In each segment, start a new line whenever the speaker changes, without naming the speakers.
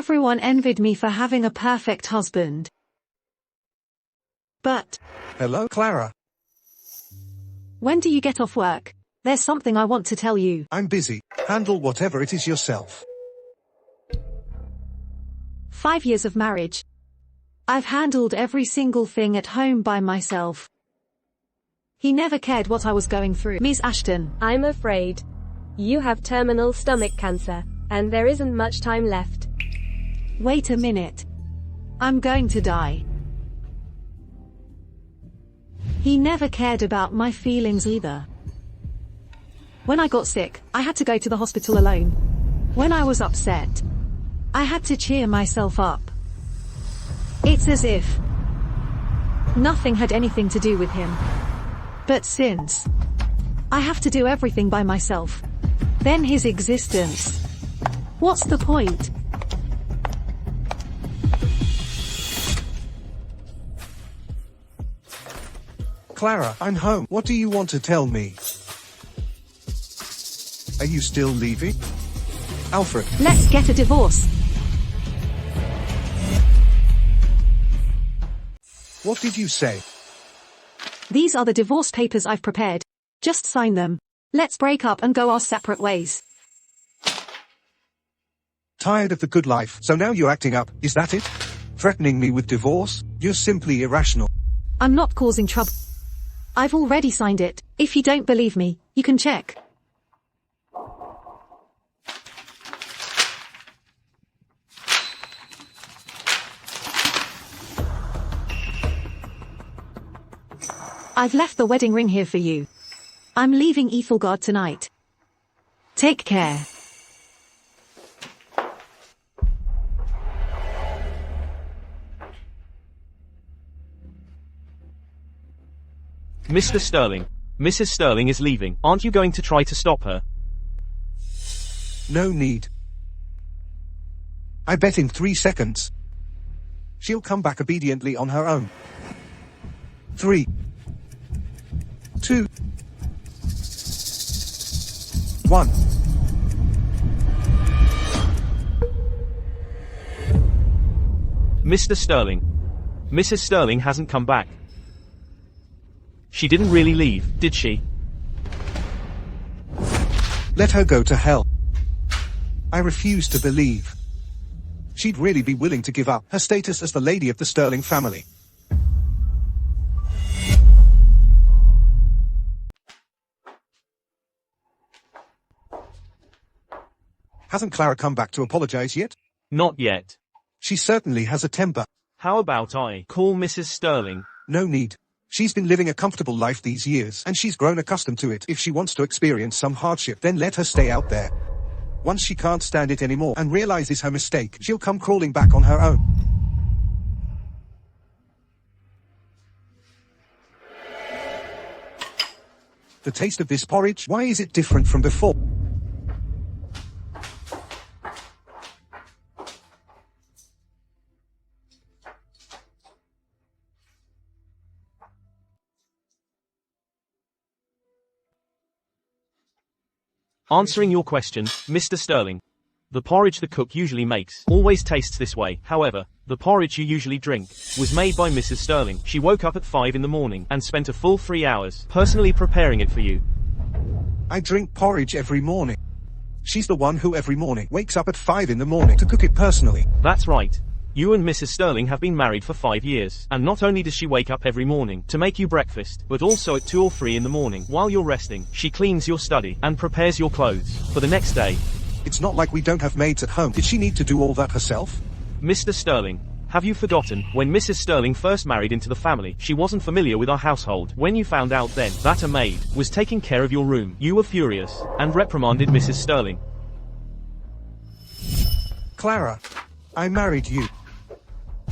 Everyone envied me for having a perfect husband. But
Hello, Clara.
when do you get off work? There's something I want to tell you.
I'm busy. Handle whatever it is yourself.
5 years of marriage. I've handled every single thing at home by myself. He never cared what I was going through. Ms. Ashton,
I'm afraid you have terminal stomach cancer, and there isn't much time left.
wait a minute. I'm going to die. He never cared about my feelings either. When I got sick, I had to go to the hospital alone. When I was upset, I had to cheer myself up. It's as if nothing had anything to do with him. But since I have to do everything by myself, then his existence, what's the point?
Clara, I'm home. What do you want to tell me? Are you still leaving? Alfred.
Let's get a divorce.
What did you say?
These are the divorce papers I've prepared. Just sign them. Let's break up and go our separate ways.
Tired of the good life, so now you're acting up, is that it? Threatening me with divorce? You're simply irrational.
I'm not causing trouble. I've already signed it. If you don't believe me, you can check. I've left the wedding ring here for you. I'm leaving Ethelgard tonight. Take care.
Mr. Sterling. Mrs. Sterling is leaving. Aren't you going to try to stop her?
No need. I bet in 3 seconds she'll come back obediently on her own. 3, 2, 1.
Mr. Sterling. Mrs. Sterling hasn't come back. She didn't really leave, did she?
Let her go to hell. I refuse to believe she'd really be willing to give up her status as the lady of the Sterling family. Hasn't Clara come back to apologize yet?
Not yet.
She certainly has a temper.
How about I call Mrs. Sterling?
No need. She's been living a comfortable life these years, and she's grown accustomed to it. If she wants to experience some hardship, then let her stay out there. Once she can't stand it anymore and realizes her mistake, she'll come crawling back on her own. The taste of this porridge, why is it different from before?
Answering your question, Mr. Sterling. The porridge the cook usually makes always tastes this way. However, the porridge you usually drink was made by Mrs. Sterling. She woke up at 5 in the morning and spent a full 3 hours personally preparing it for you.
I drink porridge every morning. She's the one who every morning wakes up at 5 in the morning to cook it personally.
That's right. You and Mrs. Sterling have been married for 5 years, and not only does she wake up every morning to make you breakfast, but also at 2 or 3 in the morning while you're resting, she cleans your study and prepares your clothes for the next day.
It's not like we don't have maids at home. Did she need to do all that herself?
Mr. Sterling, have you forgotten, when Mrs. Sterling first married into the family, she wasn't familiar with our household. When you found out then that a maid was taking care of your room, you were furious and reprimanded Mrs. Sterling.
Clara, I married you.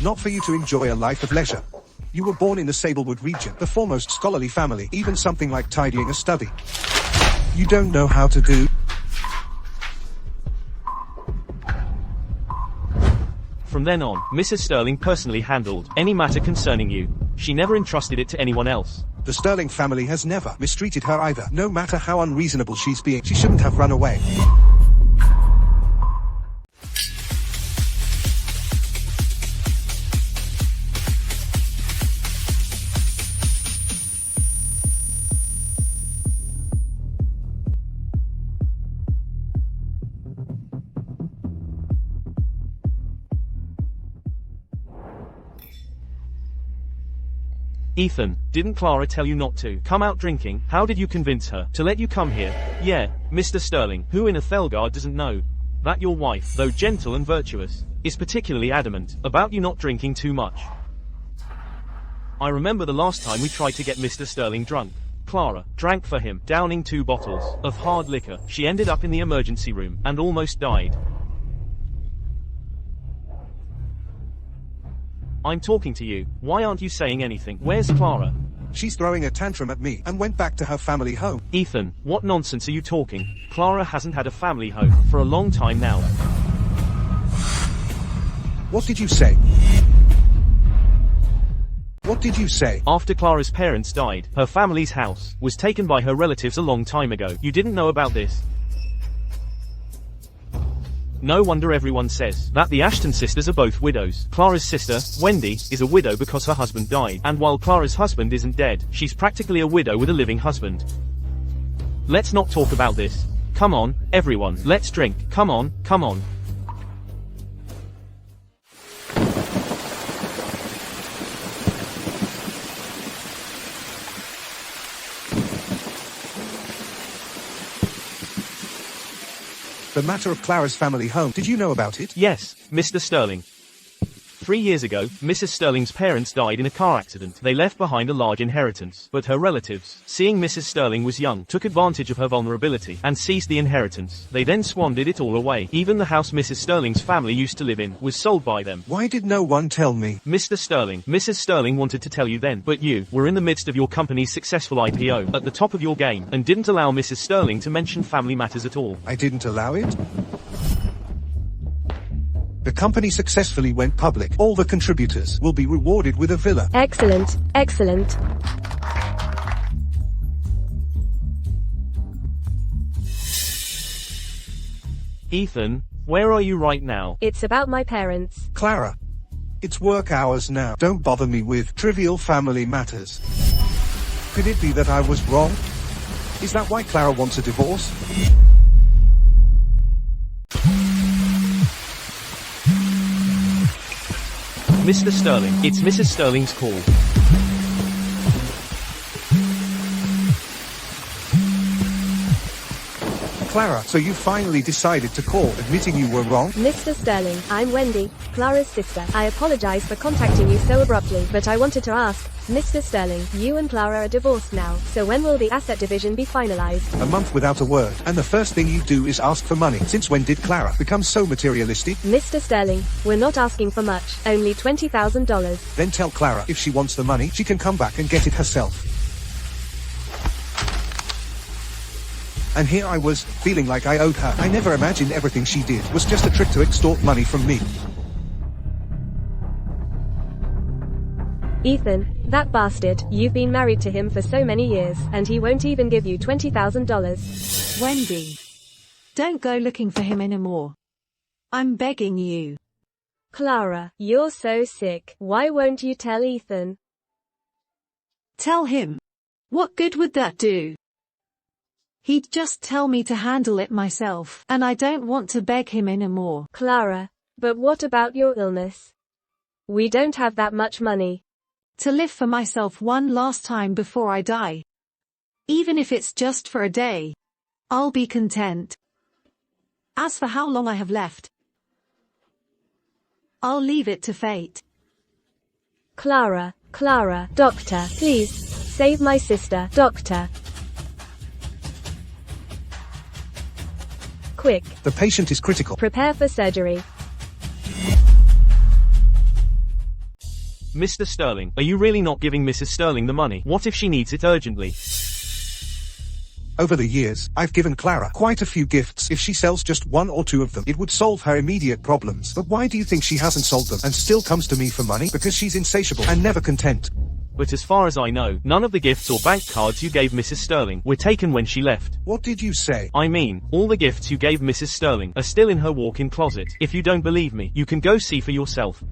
Not for you to enjoy a life of leisure. You were born in the Sablewood region, the foremost scholarly family. Even something like tidying a study you don't know how to do.
From then on, Mrs. Sterling personally handled any matter concerning you. She never entrusted it to anyone else.
The Sterling family has never mistreated her either. No matter how unreasonable she's being, she shouldn't have run away.
Ethan, didn't Clara tell you not to come out drinking? How did you convince her to let you come here? Yeah, Mr. Sterling, who in Ethelgard doesn't know that your wife, though gentle and virtuous, is particularly adamant about you not drinking too much. I remember the last time we tried to get Mr. Sterling drunk. Clara drank for him, downing 2 bottles of hard liquor. She ended up in the emergency room and almost died. I'm talking to you. Why aren't you saying anything? Where's Clara?
She's throwing a tantrum at me and went back to her family home.
Ethan, what nonsense are you talking? Clara hasn't had a family home for a long time now.
What did you say? What did you say?
After Clara's parents died, her family's house was taken by her relatives a long time ago. You didn't know about this? No wonder everyone says that the Ashton sisters are both widows. Clara's sister, Wendy, is a widow because her husband died, and while Clara's husband isn't dead, she's practically a widow with a living husband. Let's not talk about this. Come on, everyone, let's drink. Come on, come on.
The matter of Clara's family home, did you know about it?
Yes, Mr. Sterling. 3 years ago, Mrs. Sterling's parents died in a car accident. They left behind a large inheritance, but her relatives, seeing Mrs. Sterling was young, took advantage of her vulnerability and seized the inheritance. They then squandered it all away. Even the house Mrs. Sterling's family used to live in was sold by them.
Why did no one tell me?
Mr. Sterling, Mrs. Sterling wanted to tell you then, but you were in the midst of your company's successful IPO, at the top of your game, and didn't allow Mrs. Sterling to mention family matters at all.
I didn't allow it? The company successfully went public. All the contributors will be rewarded with a villa.
Excellent, excellent.
Ethan, where are you right now?
It's about my parents.
Clara, it's work hours now. Don't bother me with trivial family matters. Could it be that I was wrong? Is that why Clara wants a divorce?
Mr. Sterling, it's Mrs. Sterling's call.
Clara, so you finally decided to call, admitting you were wrong?
Mr. Sterling, I'm Wendy, Clara's sister. I apologize for contacting you so abruptly, but I wanted to ask, Mr. Sterling, you and Clara are divorced now, so when will the asset division be finalized?
A month without a word, and the first thing you do is ask for money. Since when did Clara become so materialistic?
Mr. Sterling, we're not asking for much, only $20,000.
Then tell Clara if she wants the money, she can come back and get it herself. And here I was, feeling like I owed her. I never imagined everything she did was just a trick to extort money from me.
Ethan, that bastard, you've been married to him for so many years, and he won't even give you $20,000.
Wendy, don't go looking for him anymore. I'm begging you.
Clara, you're so sick. Why won't you tell Ethan?
Tell him. What good would that do? He'd just tell me to handle it myself, and I don't want to beg him anymore.
Clara, but what about your illness? We don't have that much money.
To live for myself one last time before I die. Even if it's just for a day. I'll be content. As for how long I have left, I'll leave it to fate.
Clara, doctor, please, save my sister, doctor. Quick.
The patient is critical.
Prepare for surgery.
Mr. Sterling, are you really not giving Mrs. Sterling the money? What if she needs it urgently?
Over the years, I've given Clara quite a few gifts. If she sells just 1 or 2 of them, it would solve her immediate problems. But why do you think she hasn't sold them and still comes to me for money? Because she's insatiable and never content.
But as far as I know, none of the gifts or bank cards you gave Mrs. Sterling were taken when she left.
What did you say?
I mean, all the gifts you gave Mrs. Sterling are still in her walk-in closet. If you don't believe me, you can go see for yourself.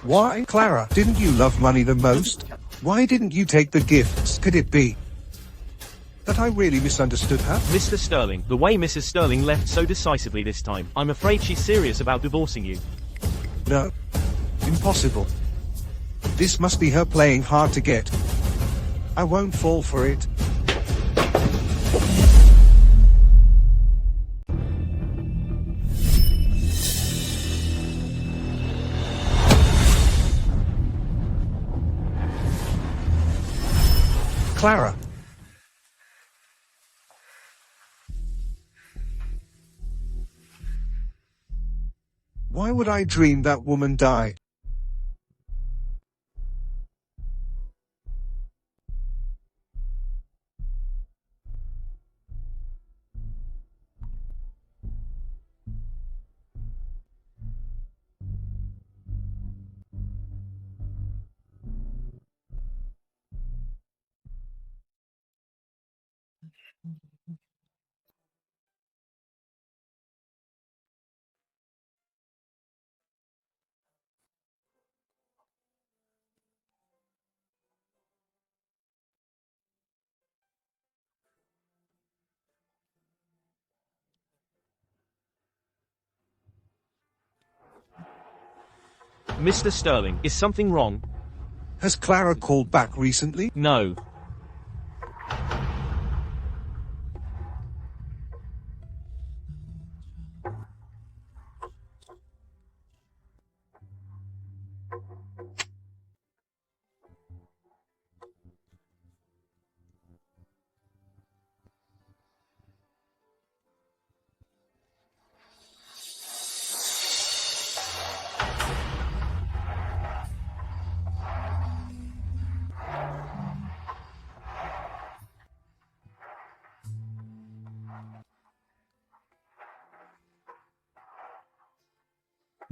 Why, Clara, didn't you love money the most? Why didn't you take the gifts? Could it be that I really misunderstood her?
Mr. Sterling, the way Mrs. Sterling left so decisively this time, I'm afraid she's serious about divorcing you.
No. Impossible. This must be her playing hard to get. I won't fall for it. Clara. Why would I dream that woman died?
Mr. Sterling, is something wrong?
Has Clara called back recently?
No.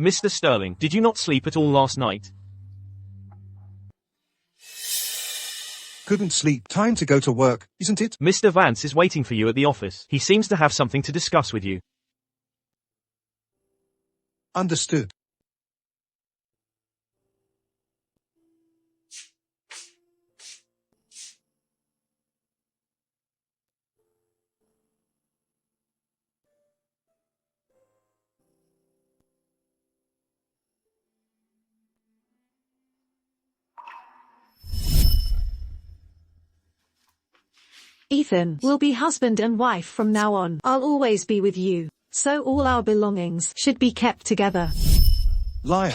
Mr. Sterling, did you not sleep at all last night?
Couldn't sleep. Time to go to work, isn't it?
Mr. Vance is waiting for you at the office. He seems to have something to discuss with you.
Understood.
Ethan, we'll be husband and wife from now on. I'll always be with you. So all our belongings should be kept together.
Liar.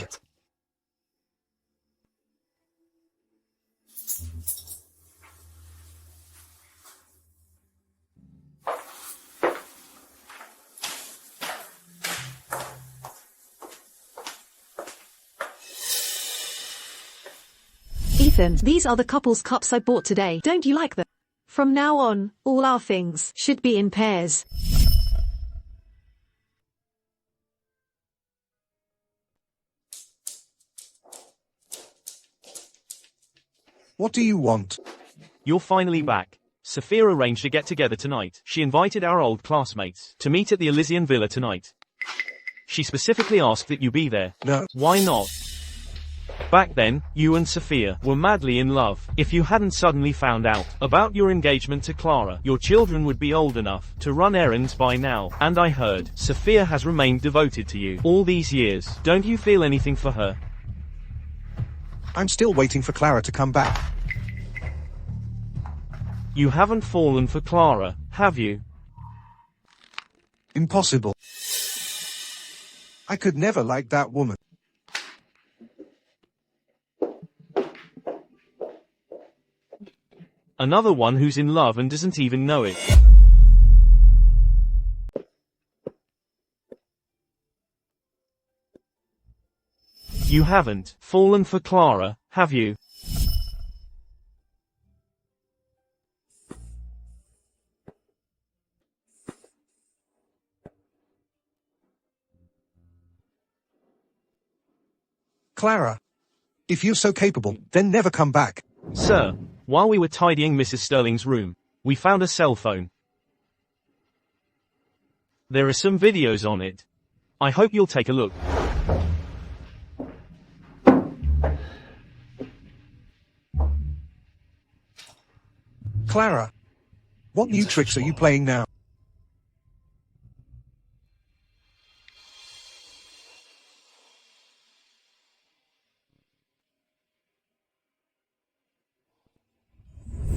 Ethan, these are the couple's cups I bought today. Don't you like them? From now on, all our things should be in pairs.
What do you want?
You're finally back. Sophia arranged a get-together tonight. She invited our old classmates to meet at the Elysian Villa tonight. She specifically asked that you be there.
No.
Why not? Back then, you and Sophia were madly in love. If you hadn't suddenly found out about your engagement to Clara, your children would be old enough to run errands by now. And I heard Sophia has remained devoted to you all these years. Don't you feel anything for her?
I'm still waiting for Clara to come back.
You haven't fallen for Clara, have you?
Impossible. I could never like that woman.
Another one who's in love and doesn't even know it. You haven't fallen for Clara, have you?
Clara. If you're so capable, then never come back.
Sir, while we were tidying Mrs. Sterling's room, we found a cell phone. There are some videos on it. I hope you'll take a look.
Clara. What new tricks are you playing now?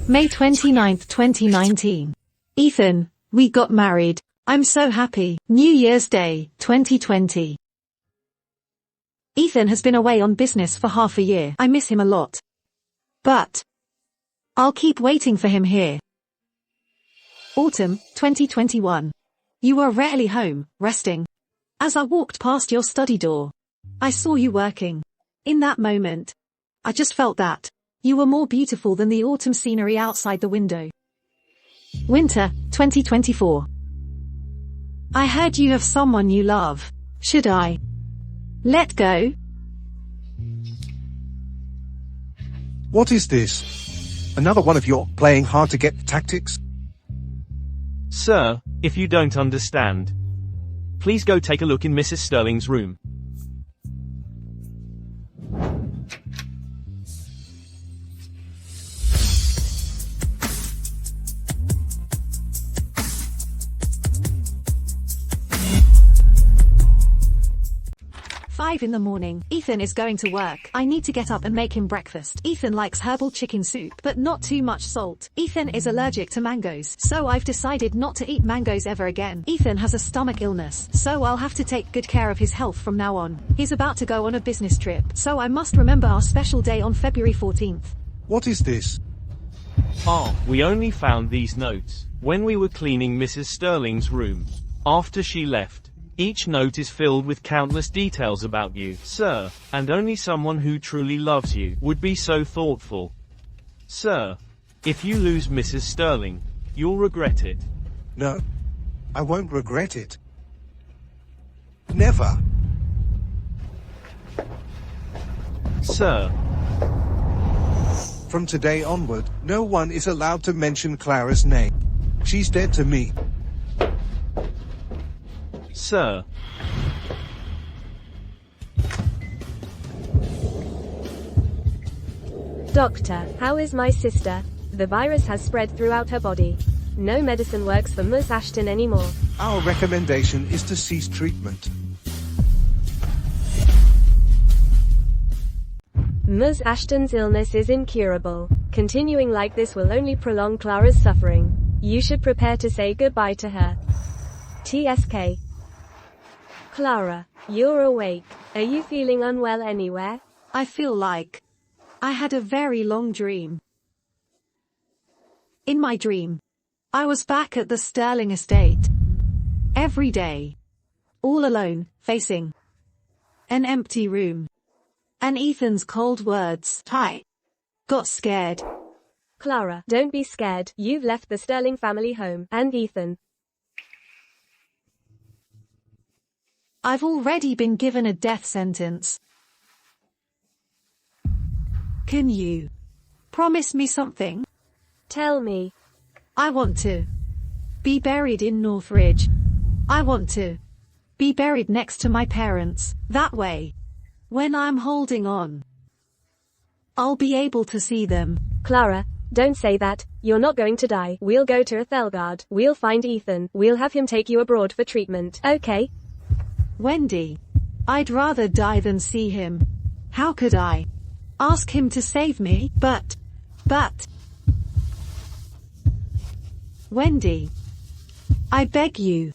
May 29th, 2019. Ethan, we got married. I'm so happy. New Year's Day, 2020. Ethan has been away on business for half a year. I miss him a lot. But I'll keep waiting for him here. Autumn, 2021. You were rarely home, resting. As I walked past your study door, I saw you working. In that moment, I just felt that you were more beautiful than the autumn scenery outside the window. Winter, 2024. I heard you have someone you love. Should I let go?
What is this? Another one of your playing hard to get tactics?
Sir, if you don't understand, please go take a look in Mrs. Sterling's room.
Five in the morning. Ethan is going to work. I need to get up and make him breakfast. Ethan likes herbal chicken soup, but not too much salt. Ethan is allergic to mangoes, so I've decided not to eat mangoes ever again. Ethan has a stomach illness, so I'll have to take good care of his health from now on. He's about to go on a business trip, so I must remember our special day on February 14th.
What is this?
We only found these notes when we were cleaning Mrs. Sterling's room. After she left, each note is filled with countless details about you, sir, and only someone who truly loves you would be so thoughtful. Sir, if you lose Mrs. Sterling, you'll regret it.
No. I won't regret it. Never.
Sir.
From today onward, no one is allowed to mention Clara's name. She's dead to me.
Sir.
Doctor, how is my sister? The virus has spread throughout her body. No medicine works for Ms. Ashton anymore.
Our recommendation is to cease treatment.
Ms. Ashton's illness is incurable. Continuing like this will only prolong Clara's suffering. You should prepare to say goodbye to her. TSK. Clara, you're awake. Are you feeling unwell anywhere?
I feel like I had a very long dream. In my dream, I was back at the Sterling estate. Every day. All alone, facing an empty room. And Ethan's cold words. I got scared.
Clara, don't be scared. You've left the Sterling family home, and Ethan.
I've already been given a death sentence. Can you promise me something?
Tell me.
I want to be buried in Northridge. I want to be buried next to my parents. That way, when I'm holding on, I'll be able to see them.
Clara, don't say that. You're not going to die. We'll go to Ethelgard. We'll find Ethan. We'll have him take you abroad for treatment. Okay?
Wendy, I'd rather die than see him. How could I ask him to save me? But, Wendy, I beg you,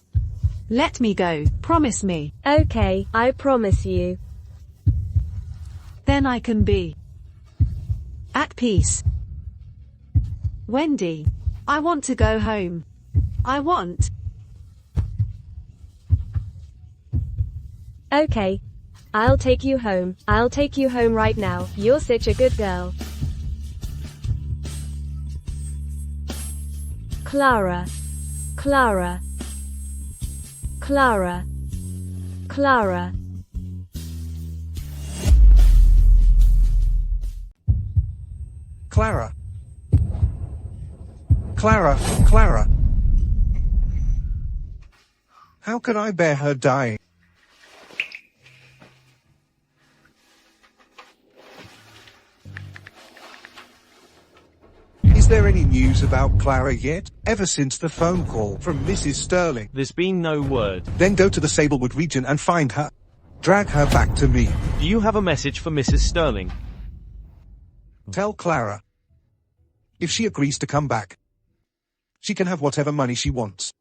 let me go. Promise me.
Okay, I promise you.
Then I can be at peace. Wendy, I want to go home. I want.
Okay. I'll take you home. I'll take you home right now. You're such a good girl. Clara. Clara. Clara. Clara.
Clara. Clara, Clara. How could I bear her dying? Is there any news about Clara yet? Ever since the phone call from Mrs. Sterling.
There's been no word.
Then go to the Sablewood region and find her. Drag her back to me.
Do you have a message for Mrs. Sterling?
Tell Clara. If she agrees to come back, she can have whatever money she wants.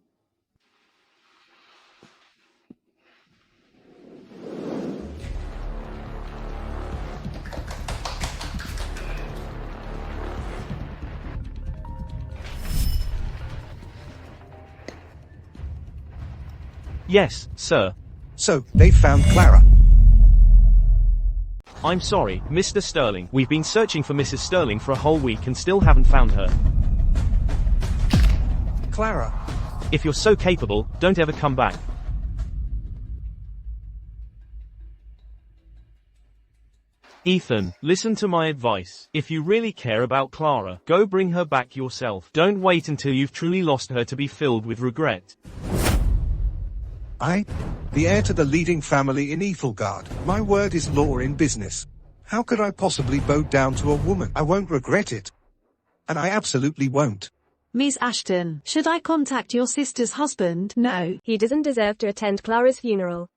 Yes, sir.
So, they found Clara.
I'm sorry, Mr. Sterling. We've been searching for Mrs. Sterling for a whole week and still haven't found her.
Clara.
If you're so capable, don't ever come back. Ethan, listen to my advice. If you really care about Clara, go bring her back yourself. Don't wait until you've truly lost her to be filled with regret.
The heir to the leading family in Ethelgard. My word is law in business. How could I possibly bow down to a woman? I won't regret it. And I absolutely won't.
Miss Ashton, should I contact your sister's husband? No.
He doesn't deserve to attend Clara's funeral.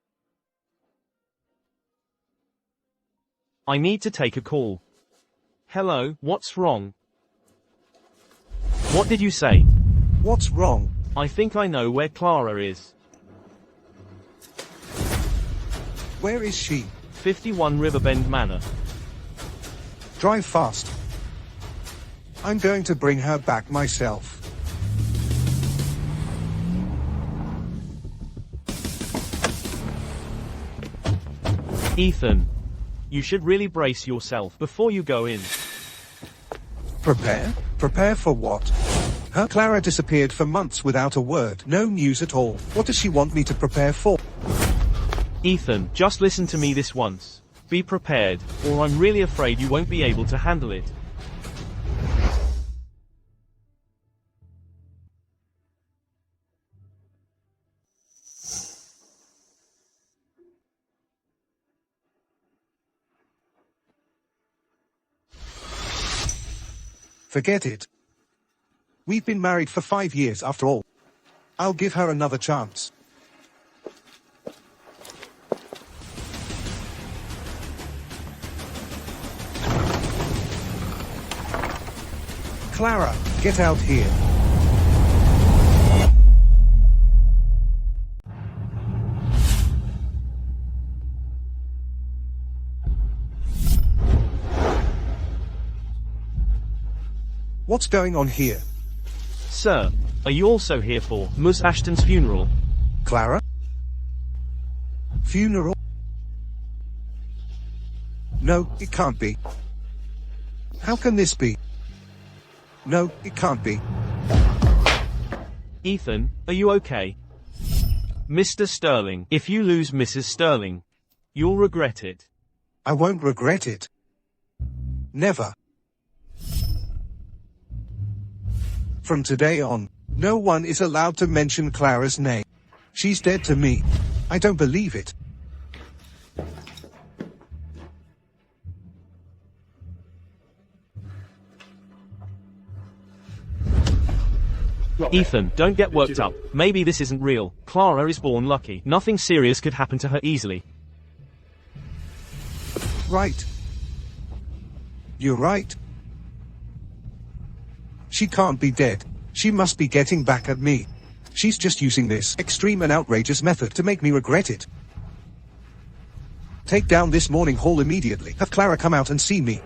I need to take a call. Hello, what's wrong? What did you say?
What's wrong?
I think I know where Clara is.
Where is she?
51 Riverbend Manor.
Drive fast. I'm going to bring her back myself.
Ethan, you should really brace yourself before you go in.
Prepare? Prepare for what? Her Clara disappeared for months without a word. No news at all. What does she want me to prepare for?
Ethan, just listen to me this once. Be prepared, or I'm really afraid you won't be able to handle it.
Forget it. We've been married for 5 years after all. I'll give her another chance. Clara, get out here. What's going on here?
Sir, are you also here for Ms. Ashton's funeral?
Clara? Funeral? No, it can't be. How can this be? No, it can't be.
Ethan, are you okay? Mr. Sterling, if you lose Mrs. Sterling, you'll regret it.
I won't regret it. Never. From today on, no one is allowed to mention Clara's name. She's dead to me. I don't believe it.
Ethan, don't get worked up. Maybe this isn't real. Clara is born lucky. Nothing serious could happen to her easily.
Right. You're right. She can't be dead. She must be getting back at me. She's just using this extreme and outrageous method to make me regret it. Take down this morning hall immediately. Have Clara come out and see me.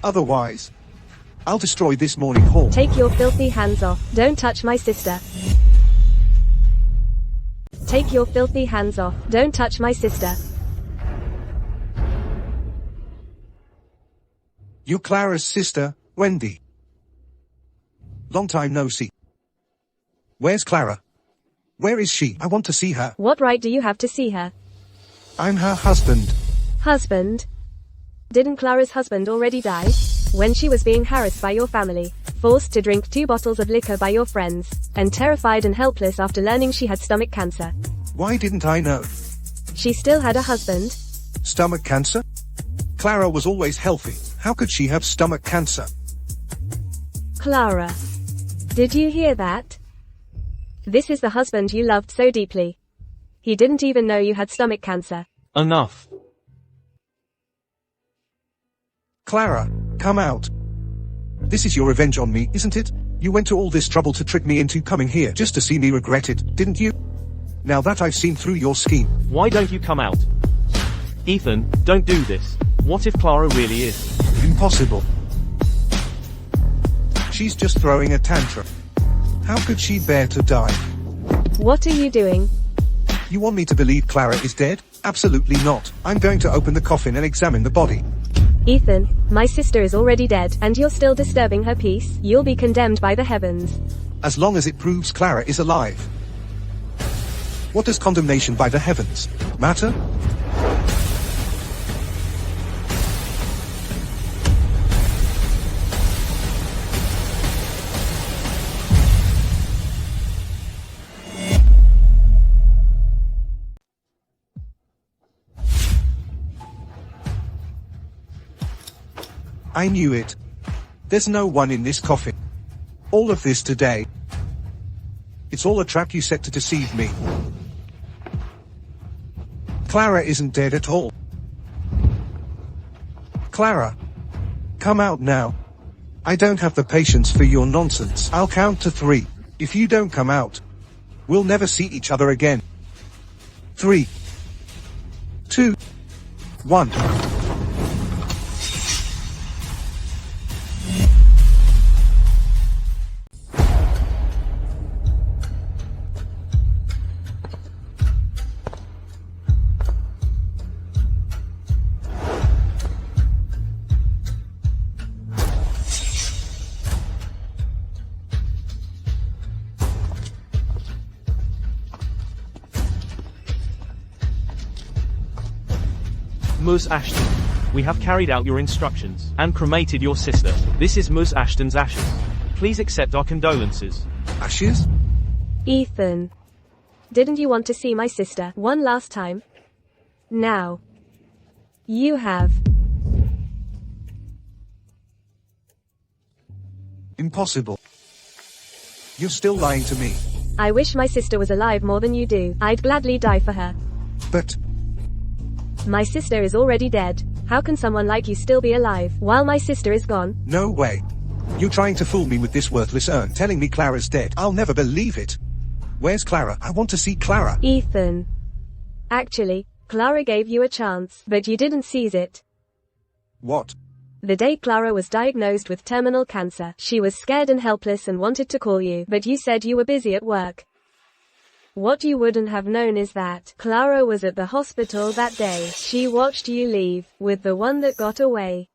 Otherwise, I'll destroy this morning hall.
Take your filthy hands off. Don't touch my sister. Take your filthy hands off. Don't touch my sister.
You're Clara's sister, Wendy. Long time no see. Where's Clara? Where is she? I want to see her.
What right do you have to see her?
I'm her husband.
Husband? Didn't Clara's husband already die? When she was being harassed by your family, forced to drink 2 bottles of liquor by your friends, and terrified and helpless after learning she had stomach cancer.
Why didn't I know?
She still had a husband?
Stomach cancer? Clara was always healthy. How could she have stomach cancer?
Clara. Did you hear that? This is the husband you loved so deeply. He didn't even know you had stomach cancer.
Enough.
Clara, come out. This is your revenge on me, isn't it? You went to all this trouble to trick me into coming here just to see me regret it, didn't you? Now that I've seen through your scheme.
Why don't you come out? Ethan, don't do this. What if Clara really is?
Impossible. She's just throwing a tantrum. How could she bear to die?
What are you doing?
You want me to believe Clara is dead? Absolutely not. I'm going to open the coffin and examine the body.
Ethan, my sister is already dead, and you're still disturbing her peace. You'll be condemned by the heavens.
As long as it proves Clara is alive. What does condemnation by the heavens matter? I knew it. There's no one in this coffin. All of this today. It's all a trap you set to deceive me. Clara isn't dead at all. Clara, come out now. I don't have the patience for your nonsense. I'll count to 3. If you don't come out, we'll never see each other again. 3, 2, 1.
Ms. Ashton, we have carried out your instructions and cremated your sister. This is Ms. Ashton's ashes. Please accept our condolences.
Ashes?
Ethan. Didn't you want to see my sister one last time? Now. You have.
Impossible. You're still lying to me.
I wish my sister was alive more than you do. I'd gladly die for her.
But
my sister is already dead. How can someone like you still be alive while my sister is gone?
no way. You're trying to fool me with this worthless urn, telling me Clara's dead. I'll never believe it. Where's Clara? I want to see Clara.
Ethan. Actually, Clara gave you a chance, but you didn't seize it.
What?
The day Clara was diagnosed with terminal cancer, she was scared and helpless and wanted to call you, but you said you were busy at work. What you wouldn't have known is that Clara was at the hospital that day. She watched you leave with the one that got away.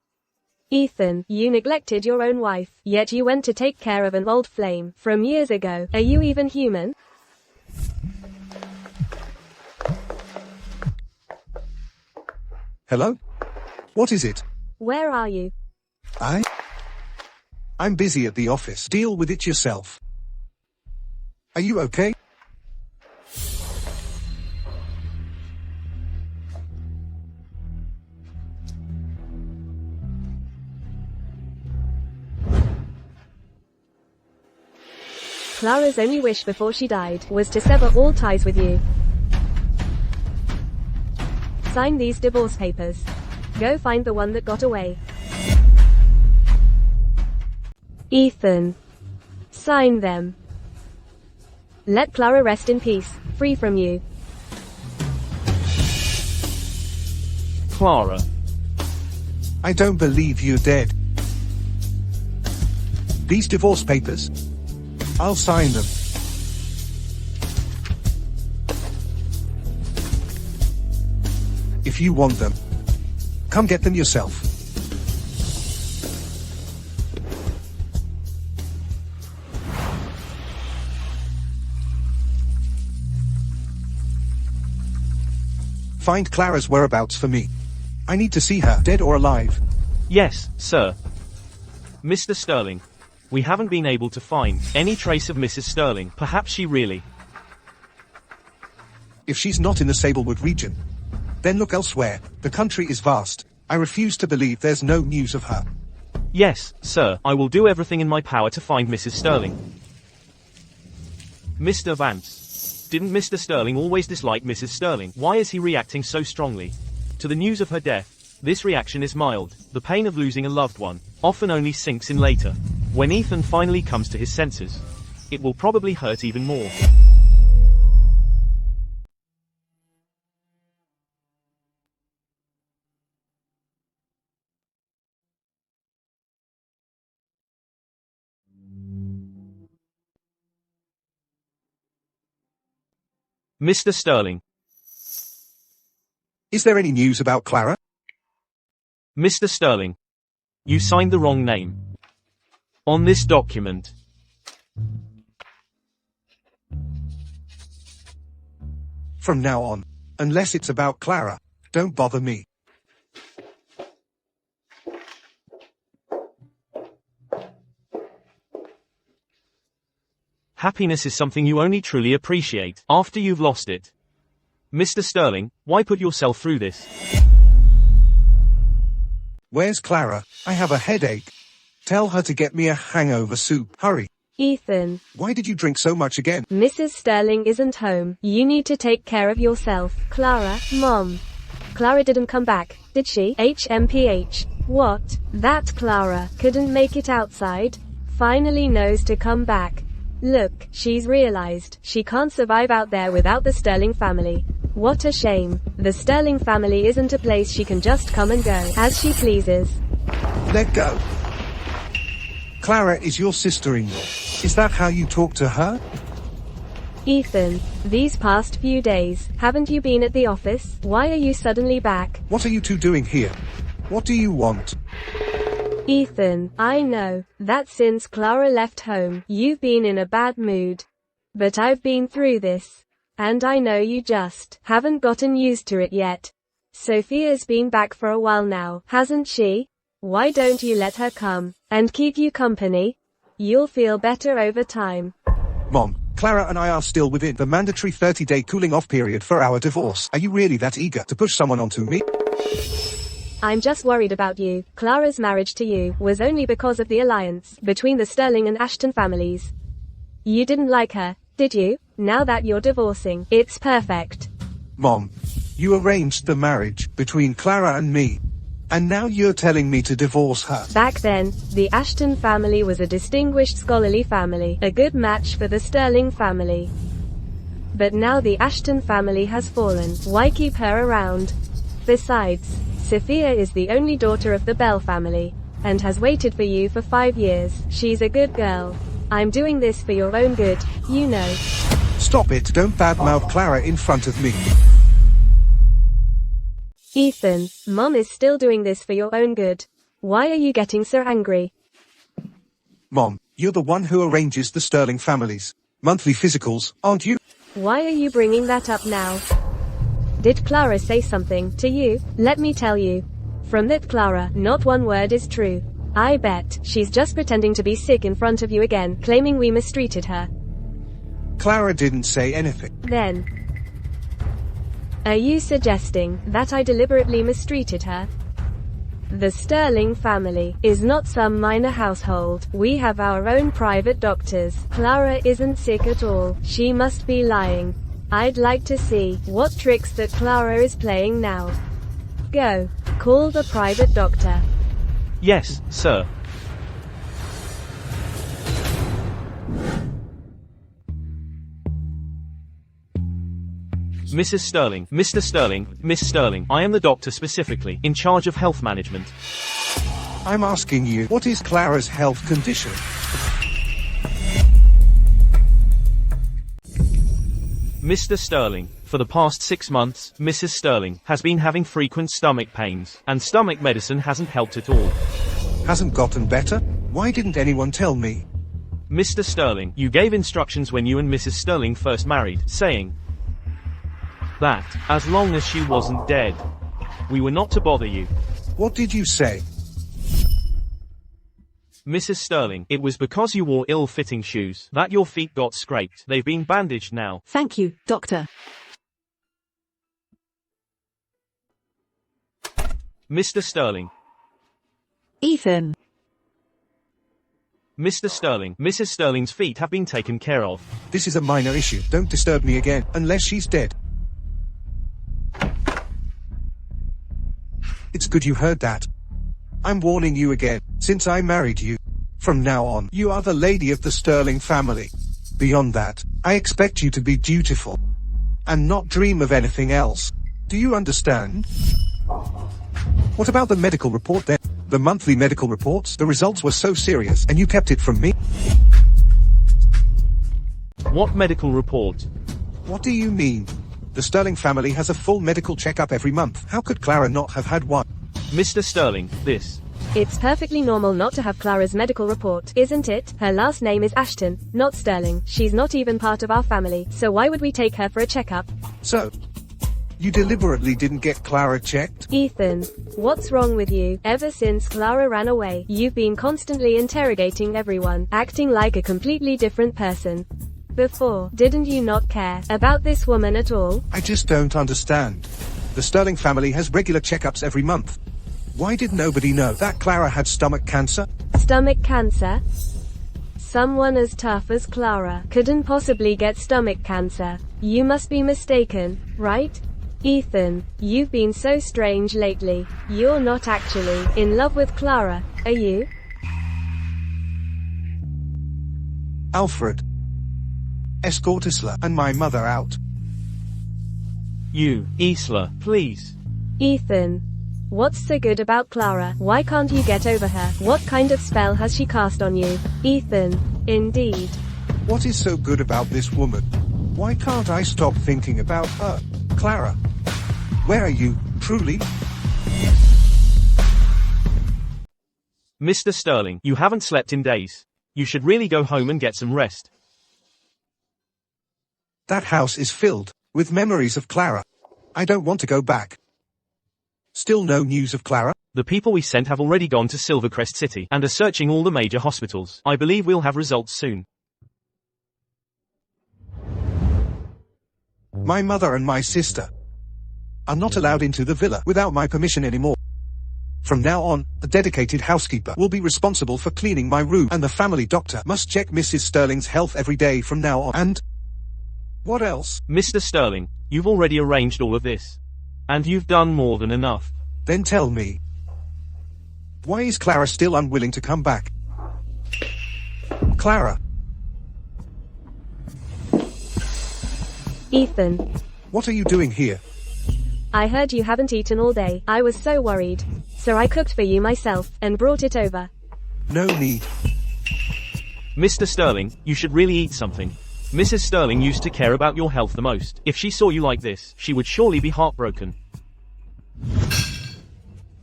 Ethan, you neglected your own wife, yet you went to take care of an old flame from years ago. Are you even human?
Hello? What is it?
Where are you?
I'm busy at the office. Deal with it yourself. Are you okay?
Clara's only wish before she died was to sever all ties with you. Sign these divorce papers. Go find the one that got away. Ethan. Sign them. Let Clara rest in peace, free from you.
Clara.
I don't believe you're dead. These divorce papers? I'll sign them. If you want them, come get them yourself. Find Clara's whereabouts for me. I need to see her, dead or alive.
Yes, sir. Mr. Sterling. We haven't been able to find any trace of Mrs. Sterling. Perhaps she really.
If she's not in the Sablewood region, then look elsewhere. The country is vast. I refuse to believe there's no news of her.
Yes, sir, I will do everything in my power to find Mrs. Sterling. Mr. Vance. Didn't Mr. Sterling always dislike Mrs. Sterling? Why is he reacting so strongly to the news of her death? This reaction is mild. The pain of losing a loved one often only sinks in later. When Ethan finally comes to his senses, it will probably hurt even more. Mr. Sterling.
Is there any news about Clara?
Mr. Sterling. You signed the wrong name on this document.
From now on, unless it's about Clara, don't bother me.
Happiness is something you only truly appreciate after you've lost it. Mr. Sterling, why put yourself through this?
Where's Clara? I have a headache. Tell her to get me a hangover soup. Hurry.
Ethan.
Why did you drink so much again?
Mrs. Sterling isn't home. You need to take care of yourself. Clara, Mom. Clara didn't come back, did she? HMPH. What? That Clara couldn't make it outside? Finally knows to come back. Look, she's realized she can't survive out there without the Sterling family. What a shame. The Sterling family isn't a place she can just come and go as she pleases.
Let go. Clara is your sister-in-law. Is that how you talk to her?
Ethan, these past few days, haven't you been at the office? Why are you suddenly back?
What are you two doing here? What do you want?
Ethan, I know that since Clara left home, you've been in a bad mood. But I've been through this. And I know you just haven't gotten used to it yet. Sophia's been back for a while now, hasn't she? Why don't you let her come and keep you company? You'll feel better over time.
Mom, Clara and I are still within the mandatory 30-day cooling-off period for our divorce. Are you really that eager to push someone onto me?
I'm just worried about you. Clara's marriage to you was only because of the alliance between the Sterling and Ashton families. You didn't like her, did you? Now that you're divorcing, it's perfect.
Mom, you arranged the marriage between Clara and me. And now you're telling me to divorce her.
Back then, the Ashton family was a distinguished scholarly family, a good match for the Sterling family. But now the Ashton family has fallen. Why keep her around? Besides, Sophia is the only daughter of the Bell family, and has waited for you for 5 years. She's a good girl. I'm doing this for your own good, you know.
Stop it, don't badmouth Clara in front of me.
Ethan, Mom is still doing this for your own good. Why are you getting so angry?
Mom, you're the one who arranges the Sterling family's monthly physicals, aren't you?
Why are you bringing that up now? Did Clara say something to you? Let me tell you. From that Clara, not one word is true. I bet she's just pretending to be sick in front of you again, claiming we mistreated her.
Clara didn't say anything.
Then, are you suggesting that I deliberately mistreated her? The Sterling family is not some minor household. We have our own private doctors. Clara isn't sick at all. She must be lying. I'd like to see what tricks that Clara is playing now. Go. Call the private doctor.
Yes, sir. Mrs. Sterling, Mr. Sterling, Miss Sterling, I am the doctor specifically, in charge of health management.
I'm asking you, what is Clara's health condition?
Mr. Sterling, for the past 6 months, Mrs. Sterling has been having frequent stomach pains, and stomach medicine hasn't helped at all.
Hasn't gotten better? Why didn't anyone tell me?
Mr. Sterling, you gave instructions when you and Mrs. Sterling first married, saying that, as long as she wasn't dead, we were not to bother you.
What did you say?
Mrs. Sterling, it was because you wore ill-fitting shoes that your feet got scraped. They've been bandaged now.
Thank you, doctor.
Mr. Sterling.
Ethan.
Mr. Sterling, Mrs. Sterling's feet have been taken care of.
This is a minor issue. Don't disturb me again, unless she's dead. It's good you heard that. I'm warning you again, since I married you. From now on, you are the lady of the Sterling family. Beyond that, I expect you to be dutiful. And not dream of anything else. Do you understand? What about the medical report then? The monthly medical reports? The results were so serious, and you kept it from me?
What medical report?
What do you mean? The Sterling family has a full medical checkup every month. How could Clara not have had one?
Mr. Sterling, this.
It's perfectly normal not to have Clara's medical report, isn't it? Her last name is Ashton, not Sterling. She's not even part of our family, so why would we take her for a checkup?
So, you deliberately didn't get Clara checked?
Ethan, what's wrong with you? Ever since Clara ran away, you've been constantly interrogating everyone, acting like a completely different person. Before, didn't you not care about this woman at all?
I just don't understand. The Sterling family has regular checkups every month. Why did nobody know that Clara had stomach cancer?
Stomach cancer? Someone as tough as Clara couldn't possibly get stomach cancer. You must be mistaken, right? Ethan, you've been so strange lately. You're not actually in love with Clara, are you?
Alfred, escort Isla and my mother out.
You, Isla, please.
Ethan, what's so good about Clara? Why can't you get over her? What kind of spell has she cast on you? Ethan, indeed.
What is so good about this woman? Why can't I stop thinking about her? Clara, where are you, truly?
Mr. Sterling, you haven't slept in days. You should really go home and get some rest.
That house is filled with memories of Clara. I don't want to go back. Still no news of Clara?
The people we sent have already gone to Silvercrest City and are searching all the major hospitals. I believe we'll have results soon.
My mother and my sister are not allowed into the villa without my permission anymore. From now on, a dedicated housekeeper will be responsible for cleaning my room, and the family doctor must check Mrs. Sterling's health every day from now on. And what else?
Mr. Sterling, you've already arranged all of this. And you've done more than enough.
Then tell me, why is Clara still unwilling to come back? Clara.
Ethan,
What are you doing here?
I heard you haven't eaten all day. I was so worried. So I cooked for you myself, and brought it over.
No need.
Mr. Sterling, you should really eat something. Mrs. Sterling used to care about your health the most. If she saw you like this, she would surely be heartbroken.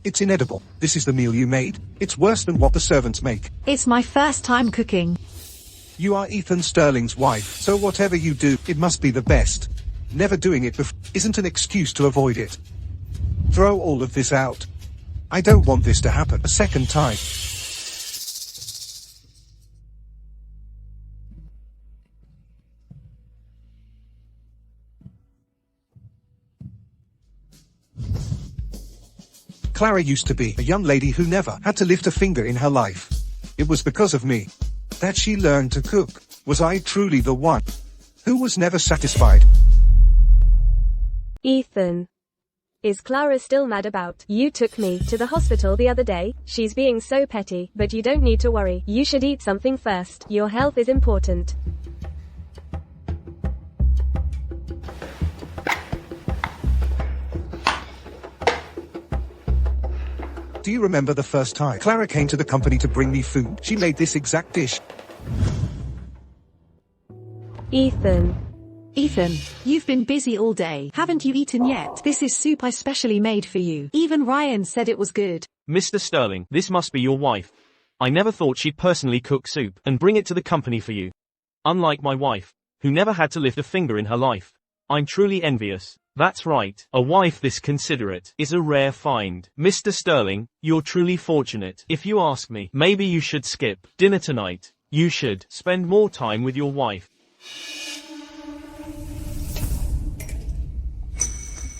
It's inedible. This is the meal you made. It's worse than what the servants make.
It's my first time cooking.
You are Ethan Sterling's wife, so whatever you do, it must be the best. Never doing it before isn't an excuse to avoid it. Throw all of this out. I don't want this to happen a second time. Clara used to be a young lady who never had to lift a finger in her life. It was because of me that she learned to cook. Was I truly the one who was never satisfied?
Ethan. Is Clara still mad about you took me to the hospital the other day? She's being so petty, but you don't need to worry. You should eat something first. Your health is important.
Do you remember the first time Clara came to the company to bring me food? She made this exact dish.
Ethan.
Ethan, you've been busy all day. Haven't you eaten yet? This is soup I specially made for you. Even Ryan said it was good.
Mr. Sterling, this must be your wife. I never thought she'd personally cook soup and bring it to the company for you. Unlike my wife, who never had to lift a finger in her life. I'm truly envious. That's right, a wife this considerate is a rare find. Mr. Sterling, you're truly fortunate. If you ask me, maybe you should skip dinner tonight. You should spend more time with your wife.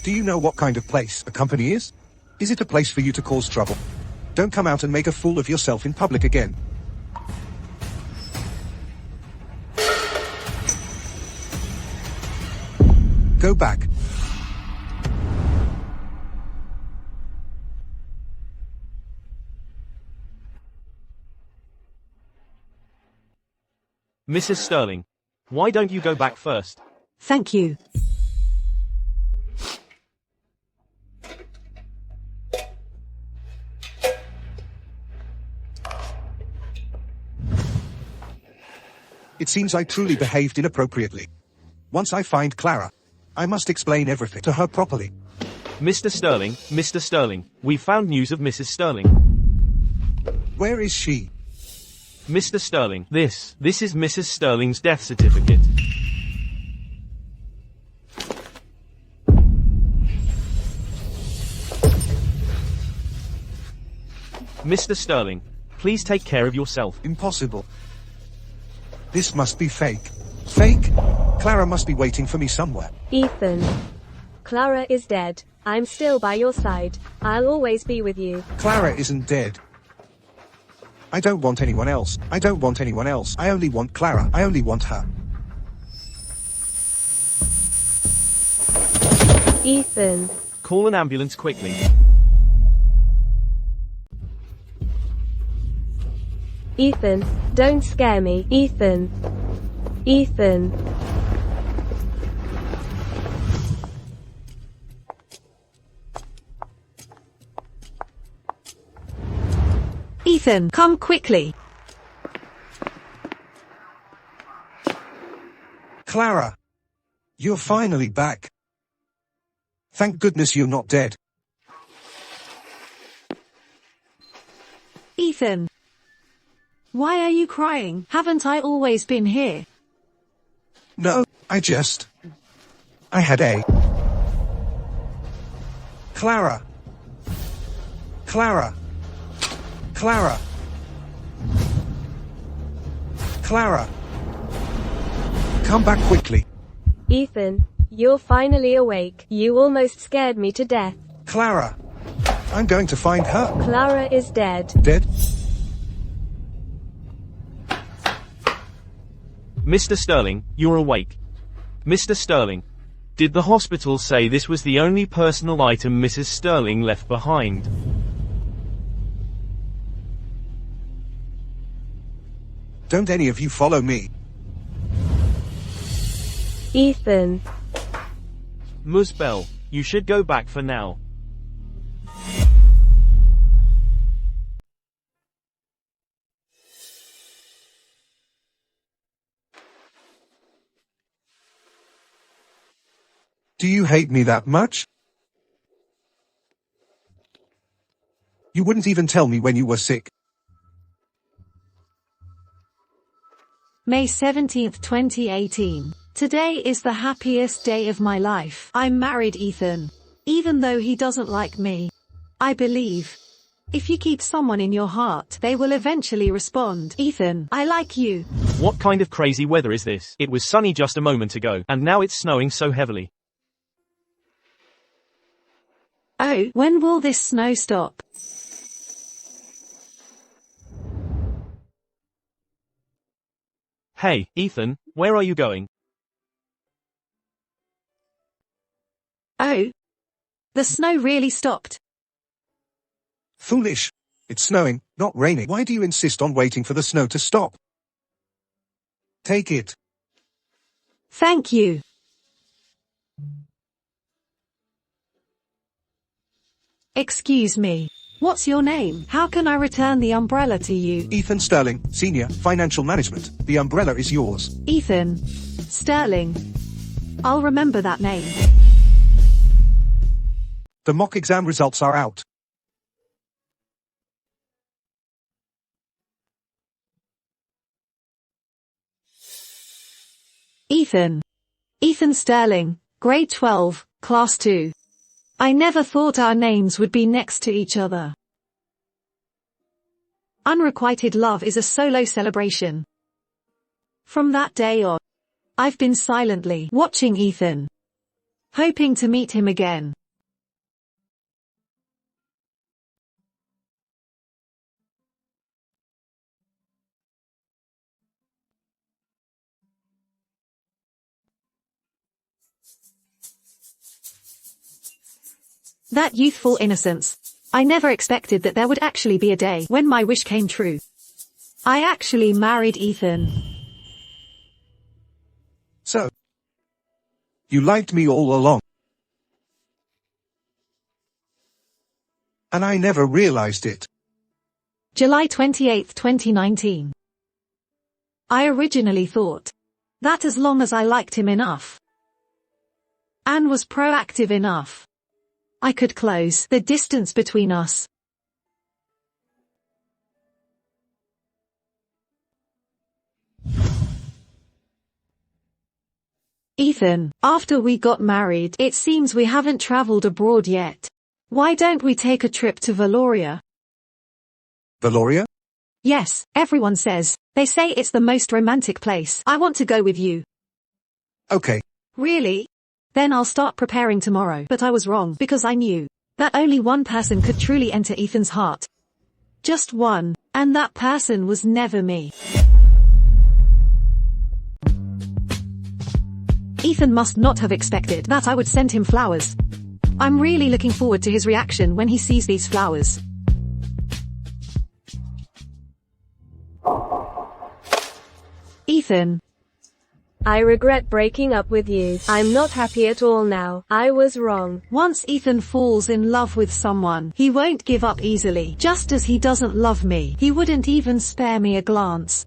Do you know what kind of place a company is? Is it a place for you to cause trouble? Don't come out and make a fool of yourself in public again. go back.
Mrs. Sterling. Why don't you go back first?
Thank you.
It seems I truly behaved inappropriately. Once I find Clara, I must explain everything to her properly.
Mr. Sterling, we found news of Mrs. Sterling.
Where is she?
Mr. Sterling, this is Mrs. Sterling's death certificate. Mr. Sterling, please take care of yourself.
Impossible. This must be fake. Fake? Clara must be waiting for me somewhere.
Ethan. Clara is dead. I'm still by your side. I'll always be with you.
Clara isn't dead. I don't want anyone else. I don't want anyone else. I only want Clara. I only want her.
Ethan.
Call an ambulance quickly.
Ethan, don't scare me. Ethan. Ethan.
Ethan, come quickly.
Clara. You're finally back. Thank goodness you're not dead.
Ethan. Why are you crying? Haven't I always been here?
No, I had a... Clara. Clara. Clara. Clara. Come back quickly.
Ethan, you're finally awake. You almost scared me to death.
Clara. I'm going to find her.
Clara is dead.
Dead?
Mr. Sterling, you're awake. Mr. Sterling. Did the hospital say this was the only personal item Mrs. Sterling left behind?
Don't any of you follow me.
Ethan.
Ms. Bell, you should go back for now.
Do you hate me that much? You wouldn't even tell me when you were sick.
May 17th, 2018. Today is the happiest day of my life. I'm married, Ethan. Even though he doesn't like me. I believe. If you keep someone in your heart, they will eventually respond. Ethan, I like you.
What kind of crazy weather is this? It was sunny just a moment ago, and now it's snowing so heavily.
Oh, when will this snow stop?
Hey, Ethan, where are you going?
Oh. The snow really stopped.
Foolish. It's snowing, not raining. Why do you insist on waiting for the snow to stop? Take it.
Thank you. Excuse me. What's your name? How can I return the umbrella to you?
Ethan Sterling, Senior, Financial Management. The umbrella is yours.
Ethan Sterling. I'll remember that name.
The mock exam results are out.
Ethan Sterling, grade 12, class 2. I never thought our names would be next to each other. Unrequited love is a solo celebration. From that day on, I've been silently watching Ethan, hoping to meet him again. That youthful innocence. I never expected that there would actually be a day when my wish came true. I actually married Ethan.
So, you liked me all along. And I never realized it.
July 28, 2019. I originally thought that as long as I liked him enough and was proactive enough, I could close the distance between us. Ethan, after we got married, it seems we haven't traveled abroad yet. Why don't we take a trip to Valoria?
Valoria?
Yes, everyone says. They say it's the most romantic place. I want to go with you.
Okay.
Really? Then I'll start preparing tomorrow. But I was wrong because I knew that only one person could truly enter Ethan's heart. Just one. And that person was never me. Ethan must not have expected that I would send him flowers. I'm really looking forward to his reaction when he sees these flowers. Ethan.
I regret breaking up with you. I'm not happy at all now. I was wrong.
Once Ethan falls in love with someone, he won't give up easily. Just as he doesn't love me, he wouldn't even spare me a glance.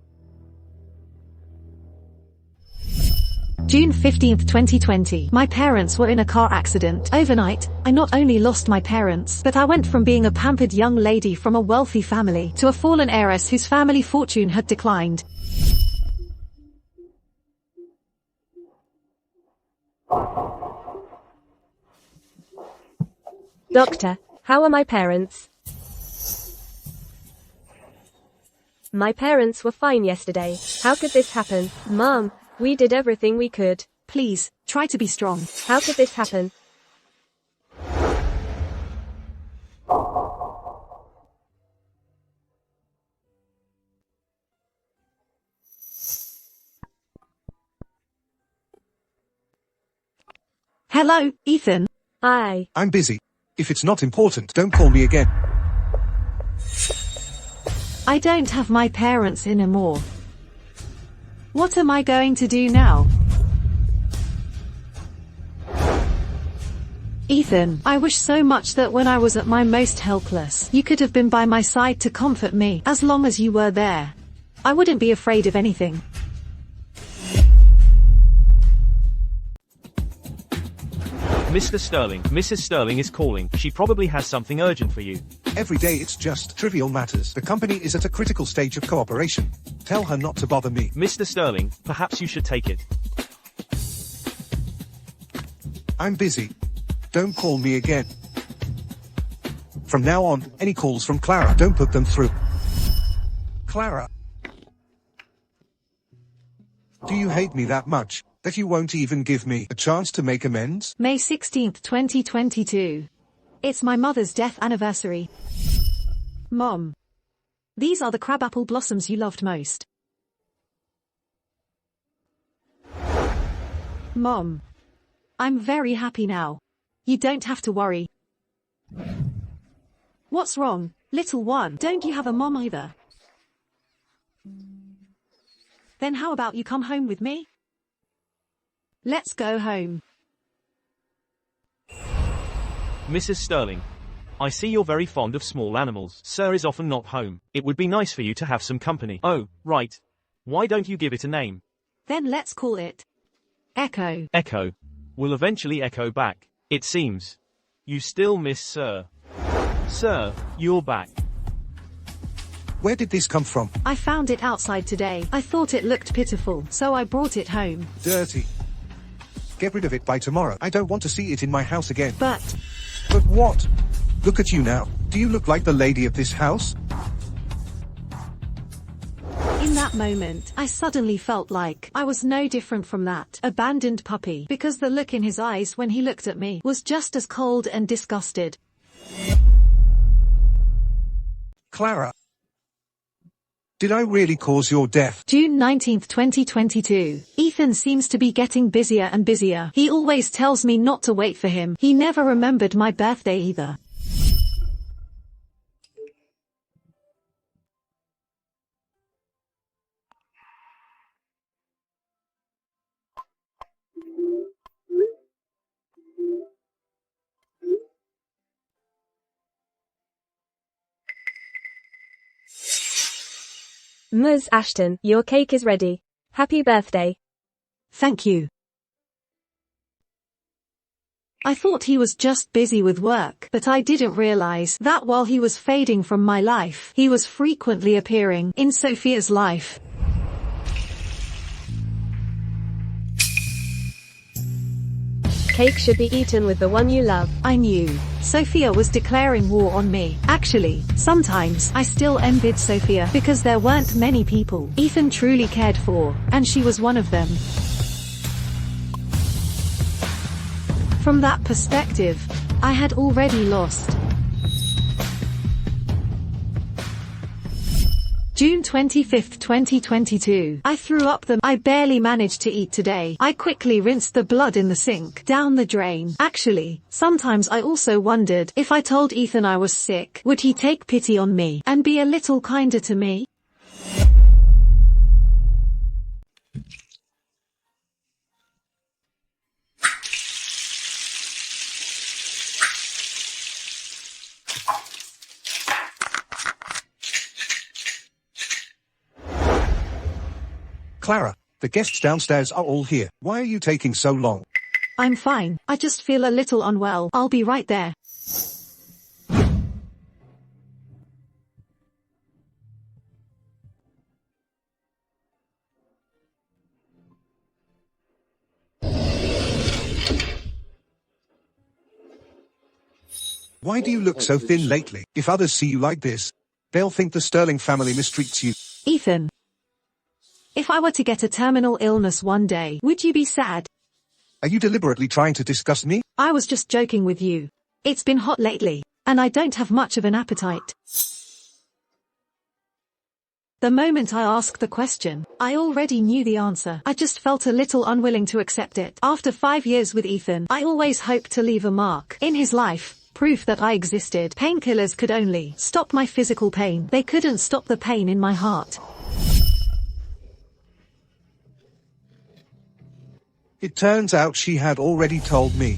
June 15, 2020. My parents were in a car accident. Overnight, I not only lost my parents, but I went from being a pampered young lady from a wealthy family to a fallen heiress whose family fortune had declined.
Doctor, how are my parents? My parents were fine yesterday. How could this happen? Mom, we did everything we could.
Please, try to be strong.
How could this happen?
Hello, Ethan.
I'm busy. If it's not important, don't call me again.
I don't have my parents anymore. What am I going to do now? Ethan, I wish so much that when I was at my most helpless, you could have been by my side to comfort me. As long as you were there, I wouldn't be afraid of anything.
Mr. Sterling, Mrs. Sterling is calling. She probably has something urgent for you.
Every day it's just trivial matters. The company is at a critical stage of cooperation. Tell her not to bother me.
Mr. Sterling, perhaps you should take it.
I'm busy. Don't call me again. From now on, any calls from Clara, don't put them through. Clara. Do you hate me that much, that you won't even give me a chance to make amends?
May 16, 2022. It's my mother's death anniversary. Mom. These are the crabapple blossoms you loved most. Mom. I'm very happy now. You don't have to worry. What's wrong, little one? Don't you have a mom either? Then how about you come home with me? Let's go home.
Mrs. Sterling. I see you're very fond of small animals. Sir is often not home. It would be nice for you to have some company. Oh, right. Why don't you give it a name?
Then let's call it Echo.
Echo. Will eventually echo back. It seems. You still miss Sir. Sir, you're back.
Where did this come from?
I found it outside today. I thought it looked pitiful, so I brought it home.
Dirty. Get rid of it by tomorrow. I don't want to see it in my house again.
But
what? Look at you now. Do you look like the lady of this house?
in that moment, I suddenly felt like I was no different from that abandoned puppy, because the look in his eyes when he looked at me was just as cold and disgusted.
Clara. Did I really cause your death?
June 19th, 2022. Ethan seems to be getting busier and busier. He always tells me not to wait for him. He never remembered my birthday either.
Ms. Ashton, your cake is ready. Happy birthday.
Thank you. I thought he was just busy with work, but I didn't realize that while he was fading from my life, he was frequently appearing in Sophia's life.
Cake should be eaten with the one you love.
I knew Sophia was declaring war on me. Actually, sometimes I still envied Sophia because there weren't many people Ethan truly cared for, and she was one of them. From that perspective, I had already lost. June 25th, 2022. I threw up I barely managed to eat today. I quickly rinsed the blood in the sink down the drain. Actually, sometimes I also wondered if I told Ethan I was sick, would he take pity on me and be a little kinder to me?
Clara, the guests downstairs are all here. Why are you taking so long?
I'm fine. I just feel a little unwell. I'll be right there.
Why do you look so thin lately? If others see you like this, they'll think the Sterling family mistreats you.
Ethan, if I were to get a terminal illness one day, would you be sad?
Are you deliberately trying to disgust me?
I was just joking with you. It's been hot lately, and I don't have much of an appetite. The moment I asked the question, I already knew the answer. I just felt a little unwilling to accept it. After 5 years with Ethan, I always hoped to leave a mark in his life. Proof that I existed. Painkillers could only stop my physical pain. They couldn't stop the pain in my heart.
It turns out she had already told me.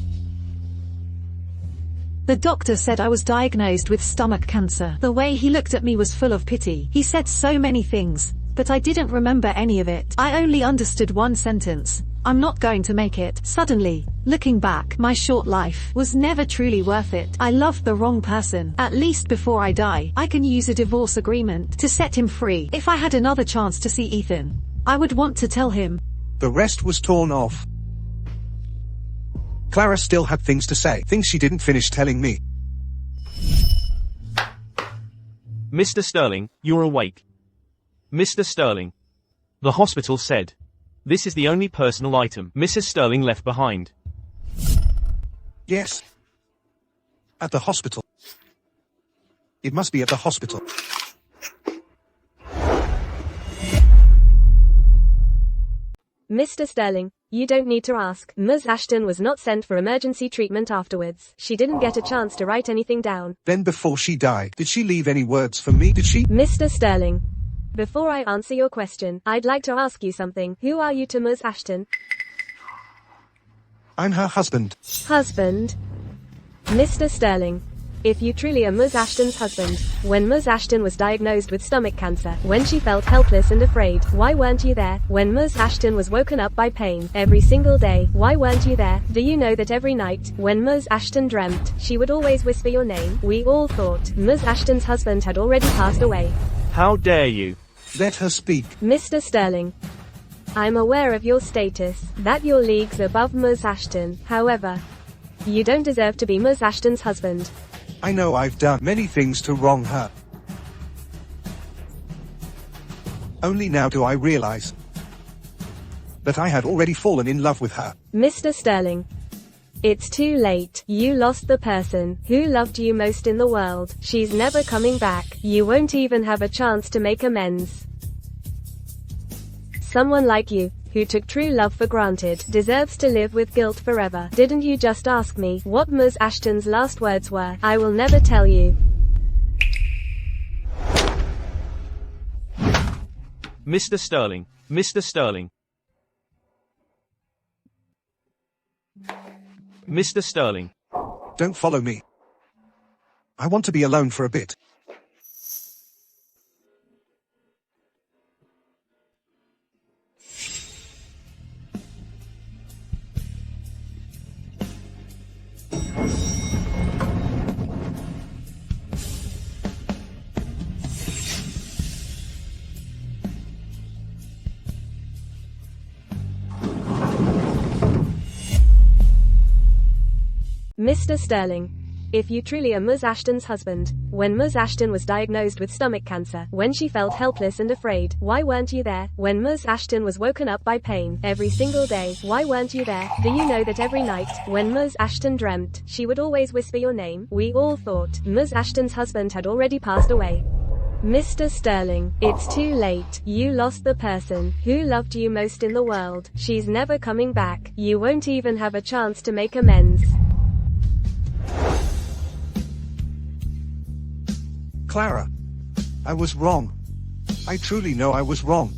The doctor said I was diagnosed with stomach cancer. The way he looked at me was full of pity. He said so many things, but I didn't remember any of it. I only understood one sentence. I'm not going to make it. Suddenly, looking back, my short life was never truly worth it. I loved the wrong person. At least before I die, I can use a divorce agreement to set him free. If I had another chance to see Ethan, I would want to tell him.
The rest was torn off. Clara still had things to say, things she didn't finish telling me.
Mr. Sterling, you're awake. Mr. Sterling. The hospital said. This is the only personal item Mrs. Sterling left behind.
Yes. At the hospital. It must be at the hospital.
Mr. Sterling, you don't need to ask. Ms. Ashton was not sent for emergency treatment afterwards. She didn't get a chance to write anything down.
Then before she died, did she leave any words for me? Did she?
Mr. Sterling, before I answer your question, I'd like to ask you something. Who are you to Ms. Ashton?
I'm her husband.
Husband? Mr. Sterling, if you truly are Ms. Ashton's husband, when Ms. Ashton was diagnosed with stomach cancer, when she felt helpless and afraid, why weren't you there? When Ms. Ashton was woken up by pain every single day, why weren't you there? Do you know that every night, when Ms. Ashton dreamt, she would always whisper your name? We all thought Ms. Ashton's husband had already passed away.
How dare you?
Let her speak.
Mr. Sterling, I'm aware of your status, that you're leagues above Ms. Ashton. However, you don't deserve to be Ms. Ashton's husband.
I know I've done many things to wrong her. Only now do I realize that I had already fallen in love with her.
Mr. Sterling, it's too late. You lost the person who loved you most in the world. She's never coming back. You won't even have a chance to make amends. Someone like you, who took true love for granted, deserves to live with guilt forever. Didn't you just ask me what Ms. Ashton's last words were? I will never tell you.
Mr. Sterling. Mr. Sterling. Mr. Sterling.
Don't follow me. I want to be alone for a bit.
Mr. Sterling. If you truly are Ms. Ashton's husband, when Ms. Ashton was diagnosed with stomach cancer, when she felt helpless and afraid, why weren't you there? When Ms. Ashton was woken up by pain every single day, why weren't you there? Do you know that every night, when Ms. Ashton dreamt, she would always whisper your name? We all thought Ms. Ashton's husband had already passed away. Mr. Sterling, it's too late. You lost the person who loved you most in the world. She's never coming back. You won't even have a chance to make amends.
Clara. I was wrong. I truly know I was wrong.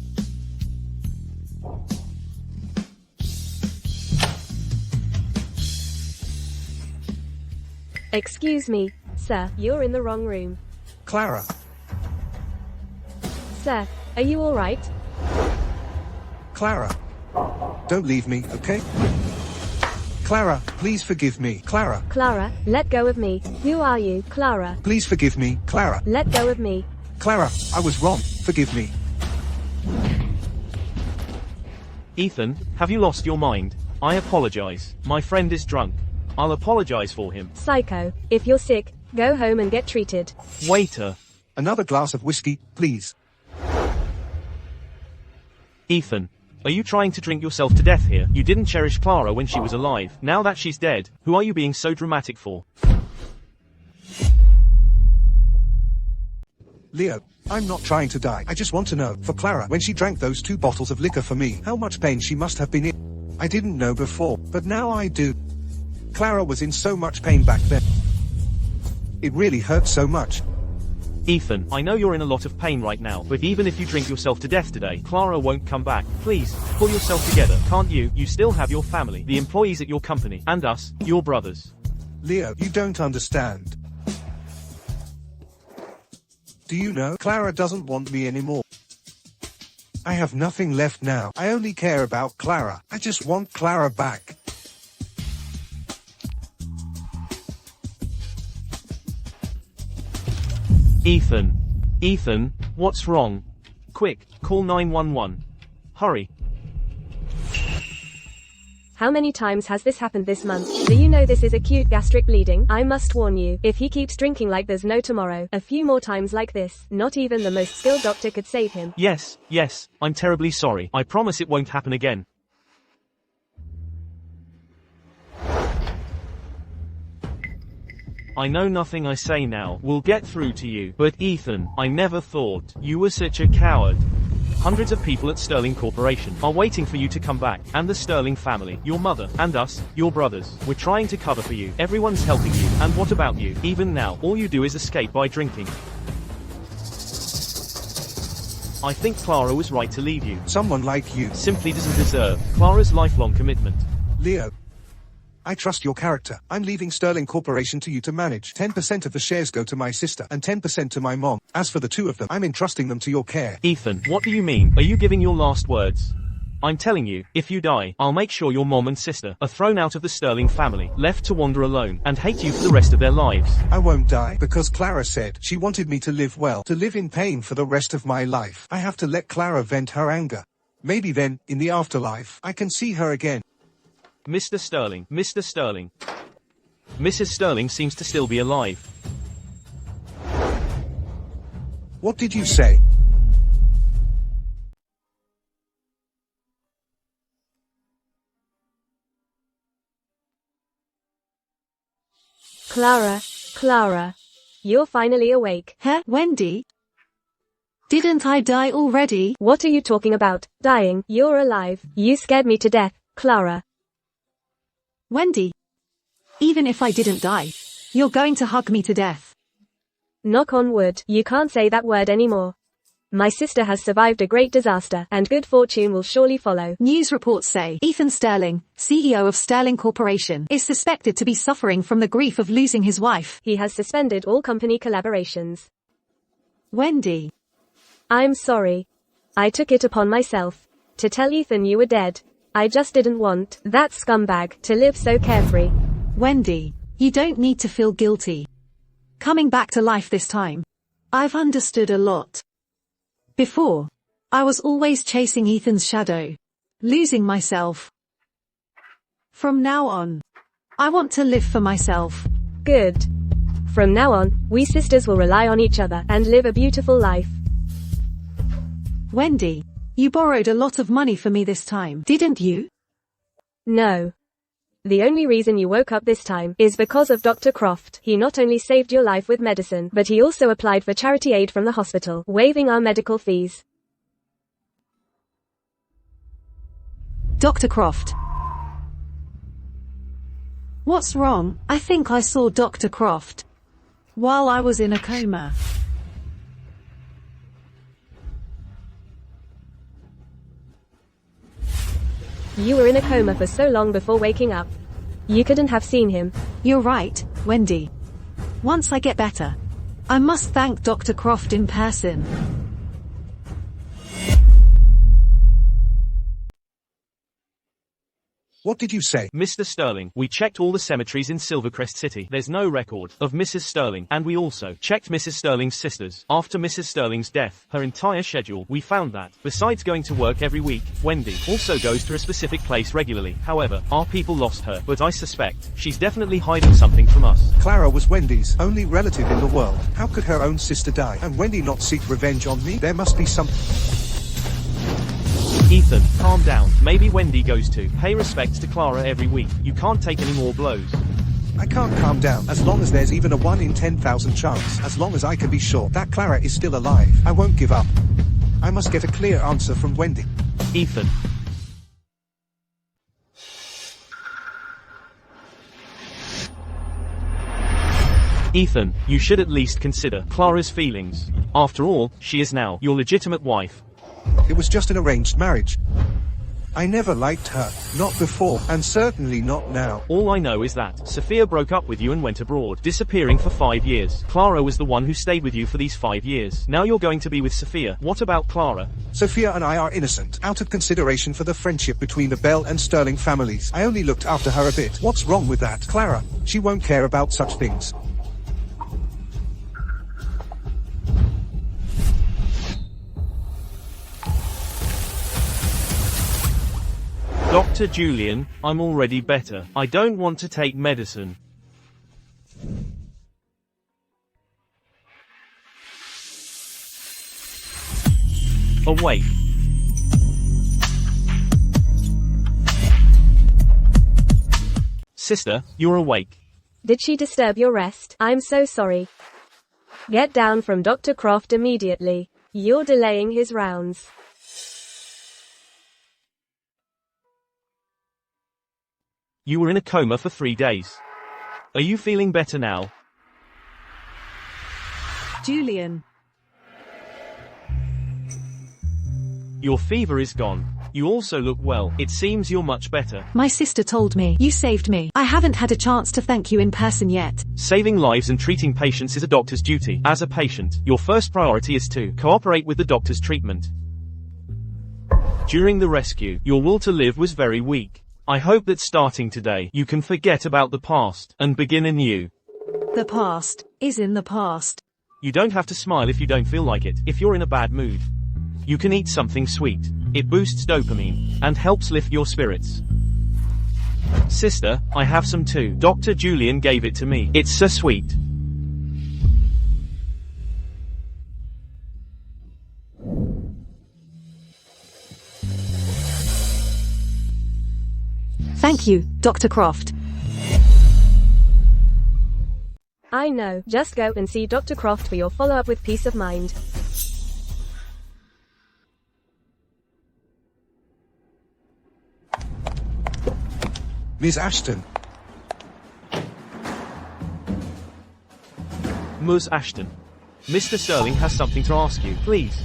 Excuse me, sir, you're in the wrong room.
Clara.
Sir, are you alright?
Clara. Don't leave me, okay? Clara, please forgive me. Clara.
Clara, let go of me. Who are you, Clara?
Please forgive me. Clara.
Let go of me.
Clara, I was wrong. Forgive me.
Ethan, have you lost your mind? I apologize. My friend is drunk. I'll apologize for him.
Psycho, if you're sick, go home and get treated.
Waiter.
Another glass of whiskey, please.
Ethan. Are you trying to drink yourself to death here? You didn't cherish Clara when she was alive. Now that she's dead, who are you being so dramatic for?
Leo, I'm not trying to die. I just want to know, for Clara, when she drank those 2 bottles of liquor for me, how much pain she must have been in. I didn't know before, but now I do. Clara was in so much pain back then. It really hurt so much.
Ethan, I know you're in a lot of pain right now, but even if you drink yourself to death today, Clara won't come back. Please, pull yourself together, can't you? You still have your family, the employees at your company, and us, your brothers.
Leo, you don't understand. Do you know, Clara doesn't want me anymore. I have nothing left now. I only care about Clara. I just want Clara back.
Ethan. Ethan, what's wrong? Quick, call 911. Hurry.
How many times has this happened this month? Do you know this is acute gastric bleeding? I must warn you, if he keeps drinking like there's no tomorrow, a few more times like this, not even the most skilled doctor could save him.
Yes, I'm terribly sorry. I promise it won't happen again. I know nothing I say now will get through to you, but Ethan, I never thought you were such a coward. Hundreds of people at Sterling Corporation are waiting for you to come back, and the Sterling family, your mother, and us, your brothers. We're trying to cover for you. Everyone's helping you, and what about you? Even now, all you do is escape by drinking. I think Clara was right to leave you.
Someone like you
Simply doesn't deserve Clara's lifelong commitment.
Leo, I trust your character. I'm leaving Sterling Corporation to you to manage. 10% of the shares go to my sister and 10% to my mom. As for the 2 of them, I'm entrusting them to your care.
Ethan, what do you mean? Are you giving your last words? I'm telling you, if you die, I'll make sure your mom and sister are thrown out of the Sterling family, left to wander alone, and hate you for the rest of their lives.
I won't die because Clara said she wanted me to live well, to live in pain for the rest of my life. I have to let Clara vent her anger. Maybe then, in the afterlife, I can see her again.
Mr. Sterling, Mr. Sterling. Mrs. Sterling seems to still be alive.
What did you say?
Clara, you're finally awake.
Huh, Wendy? Didn't I die already?
What are you talking about? Dying? You're alive. You scared me to death, Clara.
Wendy. Even if I didn't die, you're going to hug me to death.
Knock on wood. You can't say that word anymore. My sister has survived a great disaster, and good fortune will surely follow.
News reports say Ethan Sterling, CEO of Sterling Corporation, is suspected to be suffering from the grief of losing his wife.
He has suspended all company collaborations.
Wendy.
I'm sorry. I took it upon myself to tell Ethan you were dead. I just didn't want that scumbag to live so carefree.
Wendy, you don't need to feel guilty. Coming back to life this time. I've understood a lot. Before, I was always chasing Ethan's shadow, losing myself. From now on, I want to live for myself.
Good. From now on, we sisters will rely on each other and live a beautiful life.
Wendy, you borrowed a lot of money for me this time, didn't you?
No. The only reason you woke up this time is because of Dr. Croft. He not only saved your life with medicine, but he also applied for charity aid from the hospital, waiving our medical fees.
Dr. Croft. What's wrong? I think I saw Dr. Croft while I was in a coma.
You were in a coma for so long before waking up. You couldn't have seen him.
You're right, Wendy. Once I get better, I must thank Dr. Croft in person.
What did you say?
Mr. Sterling, we checked all the cemeteries in Silvercrest City. There's no record of Mrs. Sterling, and we also checked Mrs. Sterling's sisters. After Mrs. Sterling's death, her entire schedule, we found that, besides going to work every week, Wendy also goes to a specific place regularly. However, our people lost her, but I suspect she's definitely hiding something from us.
Clara was Wendy's only relative in the world. How could her own sister die and Wendy not seek revenge on me? There must be something.
Ethan, calm down. Maybe Wendy goes to pay respects to Clara every week. You can't take any more blows.
I can't calm down as long as there's even a 1 in 10,000 chance. As long as I can be sure that Clara is still alive, I won't give up. I must get a clear answer from Wendy.
Ethan. Ethan, you should at least consider Clara's feelings. After all, she is now your legitimate wife.
It was just an arranged marriage. I never liked her, not before, and certainly not now.
All I know is that Sophia broke up with you and went abroad, disappearing for 5 years. Clara was the one who stayed with you for these 5 years. Now you're going to be with Sophia. What about Clara?
Sophia and I are innocent, out of consideration for the friendship between the Bell and Sterling families. I only looked after her a bit. What's wrong with that? Clara, she won't care about such things.
Dr. Julian, I'm already better. I don't want to take medicine. Awake. Sister, you're awake.
Did she disturb your rest? I'm so sorry. Get down from Dr. Croft immediately. You're delaying his rounds.
You were in a coma for 3 days. Are you feeling better now?
Julian.
Your fever is gone. You also look well. It seems you're much better.
My sister told me you saved me. I haven't had a chance to thank you in person yet.
Saving lives and treating patients is a doctor's duty. As a patient, your first priority is to cooperate with the doctor's treatment. During the rescue, your will to live was very weak. I hope that starting today, you can forget about the past and begin anew.
The past is in the past.
You don't have to smile if you don't feel like it. If you're in a bad mood, you can eat something sweet. It boosts dopamine and helps lift your spirits. Sister, I have some too. Dr. Julian gave it to me. It's so sweet.
Thank you, Dr. Croft.
I know. Just go and see Dr. Croft for your follow-up with peace of mind.
Ms. Ashton.
Ms. Ashton. Mr. Sterling has something to ask you, please.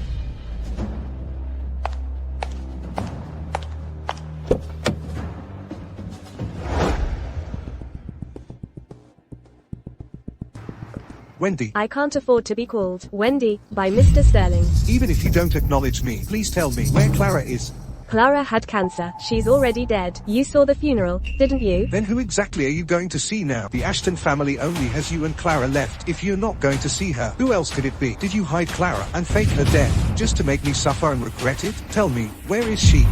Wendy.
I can't afford to be called Wendy by Mr. Sterling.
Even if you don't acknowledge me, please tell me where Clara is.
Clara had cancer. She's already dead. You saw the funeral, didn't you?
Then who exactly are you going to see now? The Ashton family only has you and Clara left. If you're not going to see her, who else could it be? Did you hide Clara and fake her death, just to make me suffer and regret it? Tell me, where is she?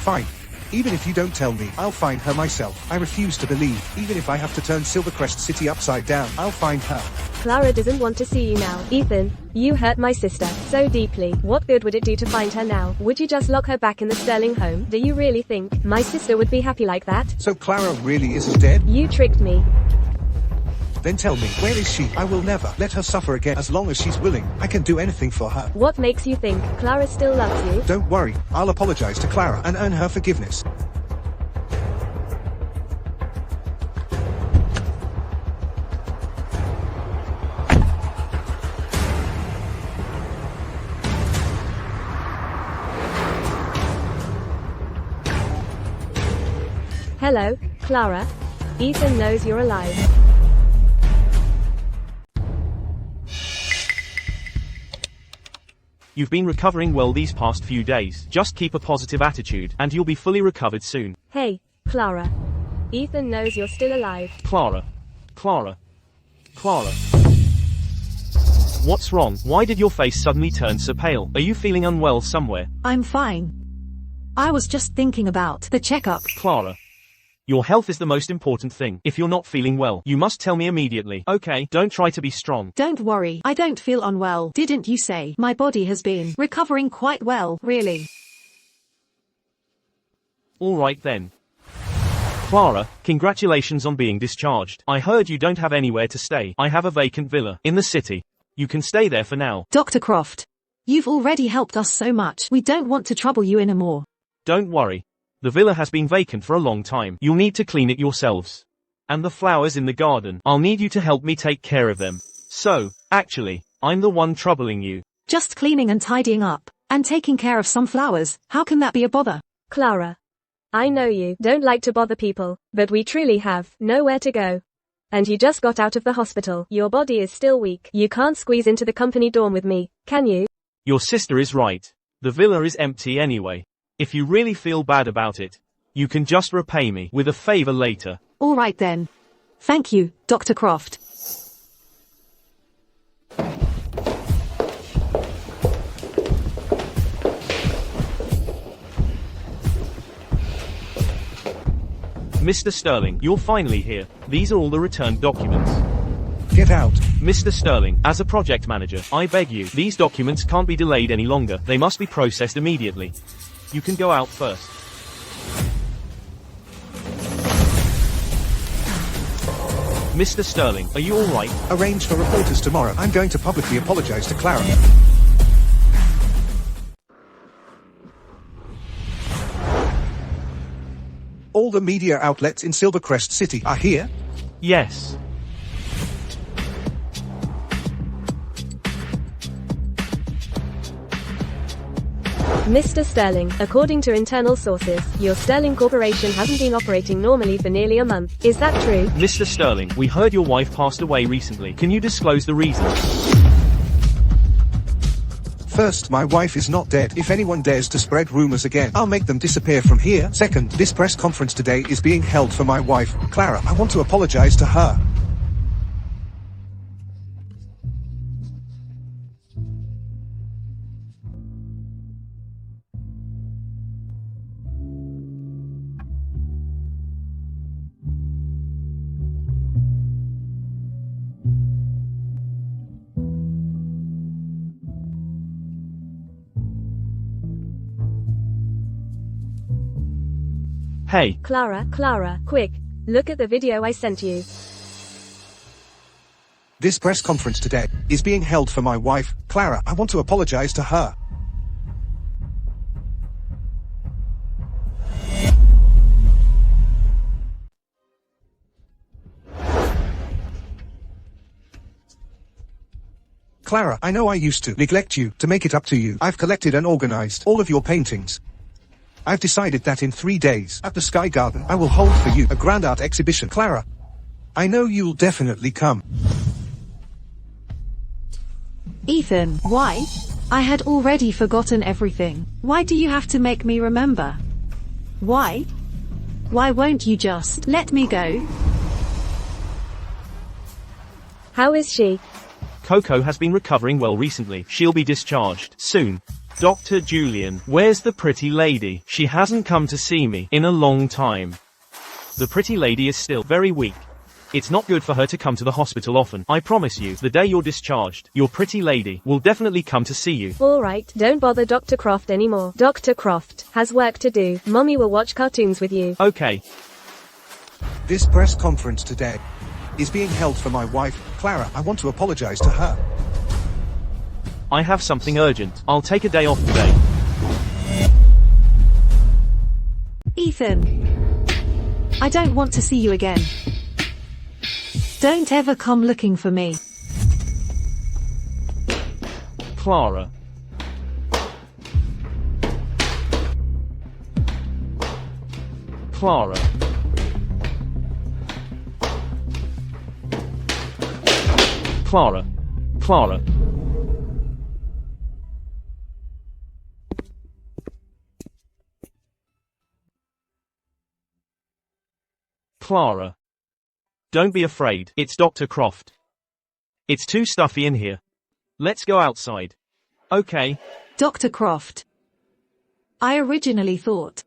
Fine. Even if you don't tell me, I'll find her myself. I refuse to believe. Even if I have to turn Silvercrest City upside down, I'll find her.
Clara doesn't want to see you now. Ethan, you hurt my sister so deeply. What good would it do to find her now? Would you just lock her back in the Sterling home? Do you really think my sister would be happy like that?
So Clara really isn't dead?
You tricked me.
Then tell me, where is she? I will never let her suffer again as long as she's willing. I can do anything for her.
What makes you think Clara still loves you?
Don't worry, I'll apologize to Clara and earn her forgiveness.
Hello, Clara. Ethan knows you're alive.
You've been recovering well these past few days. Just keep a positive attitude, and you'll be fully recovered soon.
Hey, Clara. Ethan knows you're still alive.
Clara. Clara. Clara. What's wrong? Why did your face suddenly turn so pale? Are you feeling unwell somewhere?
I'm fine. I was just thinking about the checkup.
Clara. Your health is the most important thing. If you're not feeling well, you must tell me immediately. Okay, don't try to be strong.
Don't worry, I don't feel unwell. Didn't you say? My body has been recovering quite well, really.
Alright then. Clara, congratulations on being discharged. I heard you don't have anywhere to stay. I have a vacant villa in the city. You can stay there for now.
Dr. Croft, you've already helped us so much. We don't want to trouble you anymore.
Don't worry. The villa has been vacant for a long time. You'll need to clean it yourselves. And the flowers in the garden, I'll need you to help me take care of them. So, actually, I'm the one troubling you.
Just cleaning and tidying up, and taking care of some flowers. How can that be a bother?
Clara. I know you don't like to bother people, but we truly have nowhere to go. And you just got out of the hospital. Your body is still weak. You can't squeeze into the company dorm with me, can you?
Your sister is right. The villa is empty anyway. If you really feel bad about it, you can just repay me with a favor later.
All right then. Thank you, Dr. Croft.
Mr. Sterling, you're finally here. These are all the returned documents.
Get out.
Mr. Sterling, as a project manager, I beg you, these documents can't be delayed any longer. They must be processed immediately. You can go out first. Mr. Sterling, are you alright?
Arrange for reporters tomorrow. I'm going to publicly apologize to Clara. All the media outlets in Silvercrest City are here?
Yes.
Mr. Sterling, according to internal sources, your Sterling Corporation hasn't been operating normally for nearly a month. Is that true?
Mr. Sterling, we heard your wife passed away recently. Can you disclose the reason?
First, my wife is not dead. If anyone dares to spread rumors again, I'll make them disappear from here. Second, this press conference today is being held for my wife, Clara. I want to apologize to her.
Hey.
Clara, quick. Look at the video I sent you.
This press conference today is being held for my wife, Clara. I want to apologize to her. Clara, I know I used to neglect you. To make it up to you, I've collected and organized all of your paintings. I've decided that in 3 days, at the Sky Garden, I will hold for you a grand art exhibition. Clara, I know you'll definitely come.
Ethan, why? I had already forgotten everything. Why do you have to make me remember? Why? Why won't you just let me go?
How is she?
Coco has been recovering well recently. She'll be discharged soon. Dr. Julian, where's the pretty lady? She hasn't come to see me in a long time. The pretty lady is still very weak. It's not good for her to come to the hospital often. I promise you, the day you're discharged, your pretty lady will definitely come to see you.
Alright, don't bother Dr. Croft anymore. Dr. Croft has work to do. Mommy will watch cartoons with you.
Okay.
This press conference today is being held for my wife, Clara. I want to apologize to her.
I have something urgent. I'll take a day off today.
Ethan, I don't want to see you again. Don't ever come looking for me.
Clara. Clara. Clara. Clara. Clara. Don't be afraid, it's Dr. Croft. It's too stuffy in here. Let's go outside. Okay.
Dr. Croft. I originally thought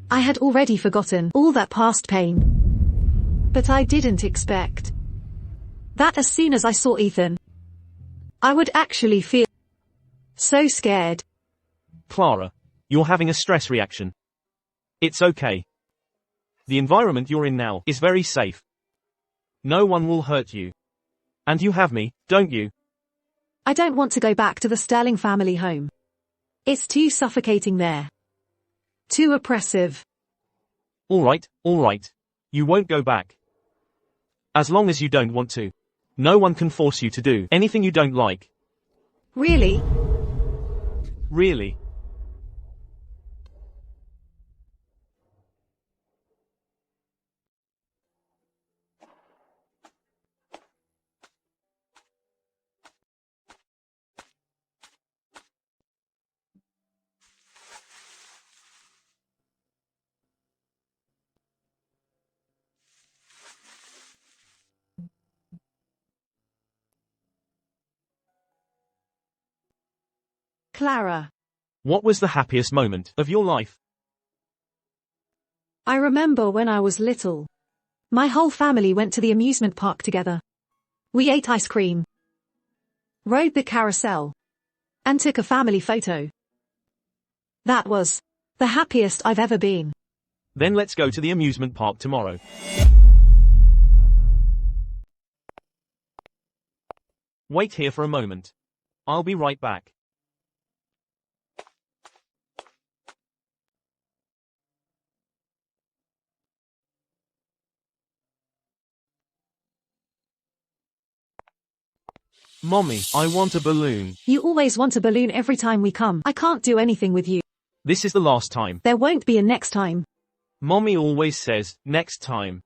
I had already forgotten all that past pain. But I didn't expect that as soon as I saw Ethan, I would actually feel so scared.
Clara, you're having a stress reaction. It's okay. The environment you're in now is very safe. No one will hurt you. And you have me, don't you?
I don't want to go back to the Sterling family home. It's too suffocating there. Too oppressive.
Alright. You won't go back. As long as you don't want to. No one can force you to do anything you don't like.
Really?
Really?
Clara.
What was the happiest moment of your life?
I remember when I was little. My whole family went to the amusement park together. We ate ice cream, rode the carousel, and took a family photo. That was the happiest I've ever been.
Then let's go to the amusement park tomorrow. Wait here for a moment. I'll be right back. Mommy, I want a balloon.
You always want a balloon every time we come. I can't do anything with you.
This is the last time.
There won't be a next time.
Mommy always says, next time.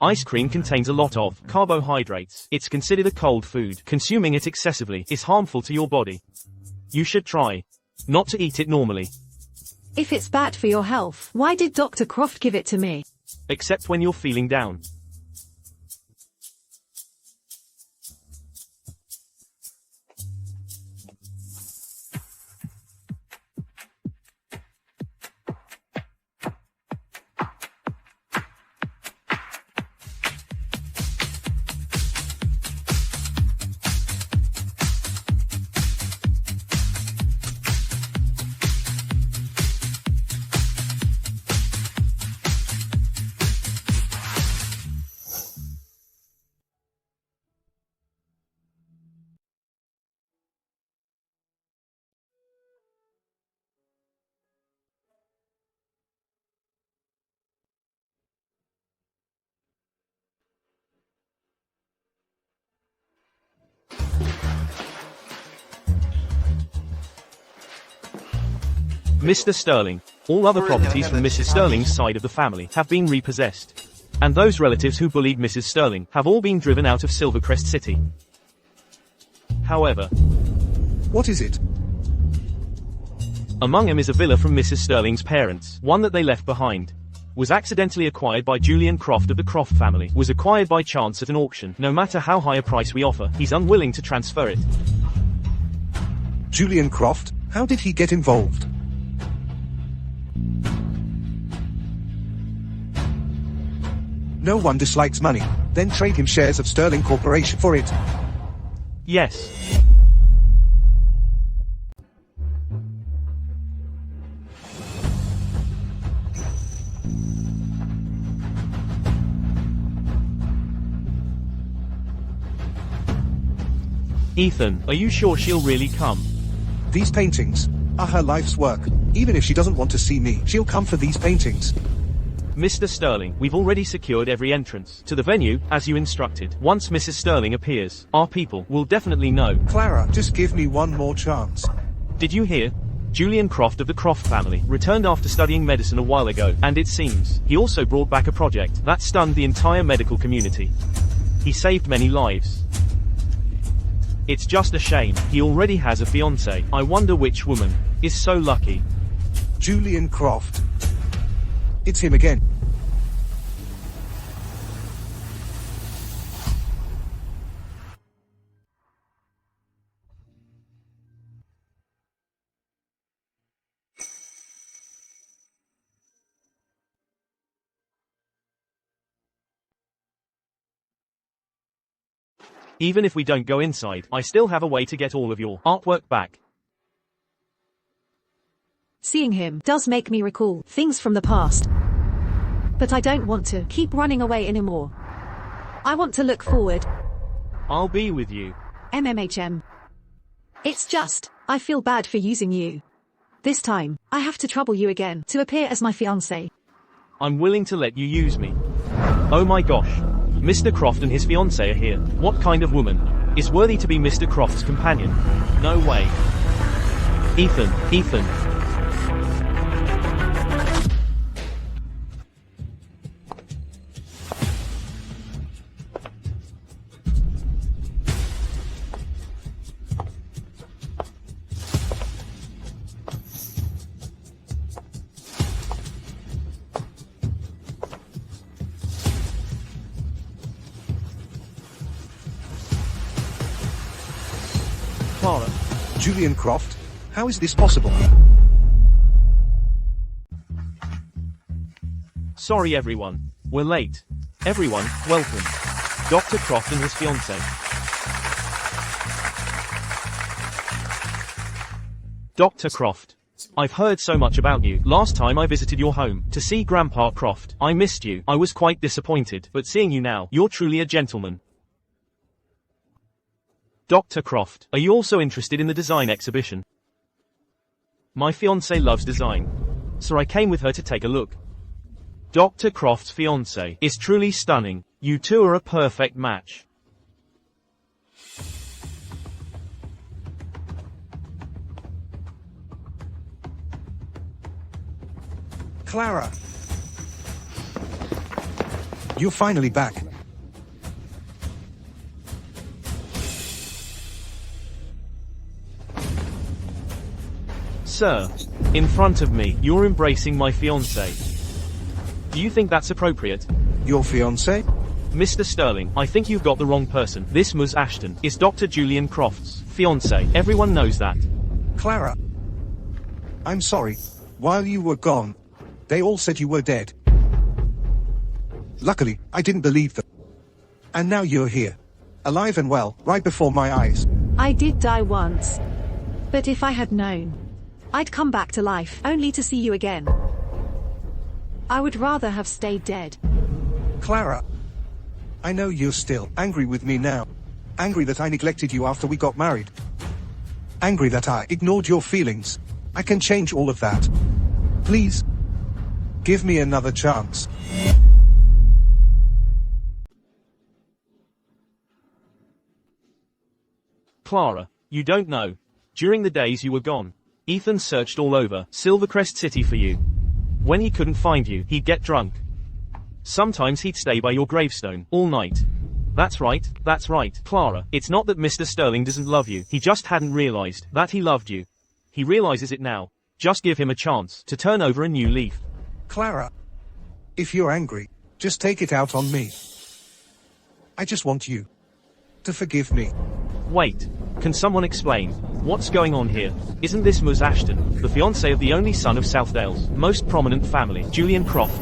Ice cream contains a lot of carbohydrates. It's considered a cold food. Consuming it excessively is harmful to your body. You should try not to eat it normally.
If it's bad for your health, why did Dr. Croft give it to me?
Except when you're feeling down. Mr. Sterling, all other properties from Mrs. Sterling's side of the family have been repossessed. And those relatives who bullied Mrs. Sterling have all been driven out of Silvercrest City. However,
What is it?
among them is a villa from Mrs. Sterling's parents, one that they left behind. Was accidentally acquired by Julian Croft of the Croft family, was acquired by chance at an auction. No matter how high a price we offer, he's unwilling to transfer it.
Julian Croft? How did he get involved? No one dislikes money. Then trade him shares of Sterling Corporation for it.
Yes. Ethan, are you sure she'll really come?
These paintings are her life's work. Even if she doesn't want to see me, she'll come for these paintings.
Mr. Sterling, we've already secured every entrance to the venue, as you instructed. Once Mrs. Sterling appears, our people will definitely know.
Clara, just give me one more chance.
Did you hear? Julian Croft of the Croft family returned after studying medicine a while ago, and it seems he also brought back a project that stunned the entire medical community. He saved many lives. It's just a shame he already has a fiancée. I wonder which woman is so lucky.
Julian Croft. It's him again.
Even if we don't go inside, I still have a way to get all of your artwork back.
Seeing him does make me recall things from the past. But I don't want to keep running away anymore. I want to look forward.
I'll be with you.
MMHM. It's just, I feel bad for using you. This time, I have to trouble you again to appear as my fiancé.
I'm willing to let you use me. Oh my gosh. Mr. Croft and his fiancée are here. What kind of woman is worthy to be Mr. Croft's companion? No way. Ethan.
Clara. Julian Croft? How is this possible?
Sorry everyone. We're late. Everyone, welcome. Dr. Croft and his fiancée. Dr. Croft. I've heard so much about you. Last time I visited your home to see Grandpa Croft, I missed you. I was quite disappointed, but seeing you now, you're truly a gentleman. Dr. Croft, are you also interested in the design exhibition? My fiancée loves design, so I came with her to take a look. Dr. Croft's fiancée is truly stunning. You two are a perfect match.
Clara! You're finally back.
Sir, in front of me, you're embracing my fiancée. Do you think that's appropriate?
Your fiancé?
Mr. Sterling, I think you've got the wrong person. This Ms. Ashton is Dr. Julian Croft's fiancée. Everyone knows that.
Clara. I'm sorry. While you were gone, they all said you were dead. Luckily, I didn't believe them. And now you're here. Alive and well, right before my eyes.
I did die once. But if I had known, I'd come back to life, only to see you again. I would rather have stayed dead.
Clara. I know you're still angry with me now. Angry that I neglected you after we got married. Angry that I ignored your feelings. I can change all of that. Please. Give me another chance.
Clara, you don't know. During the days you were gone, Ethan searched all over Silvercrest City for you. When he couldn't find you, he'd get drunk. Sometimes he'd stay by your gravestone all night. That's right, Clara. It's not that Mr. Sterling doesn't love you, he just hadn't realized that he loved you. He realizes it now. Just give him a chance to turn over a new leaf.
Clara, if you're angry, just take it out on me. I just want you to forgive me.
Wait, can someone explain what's going on here? Isn't this Ms. Ashton, the fiancée of the only son of Southdale's most prominent family, Julian Croft?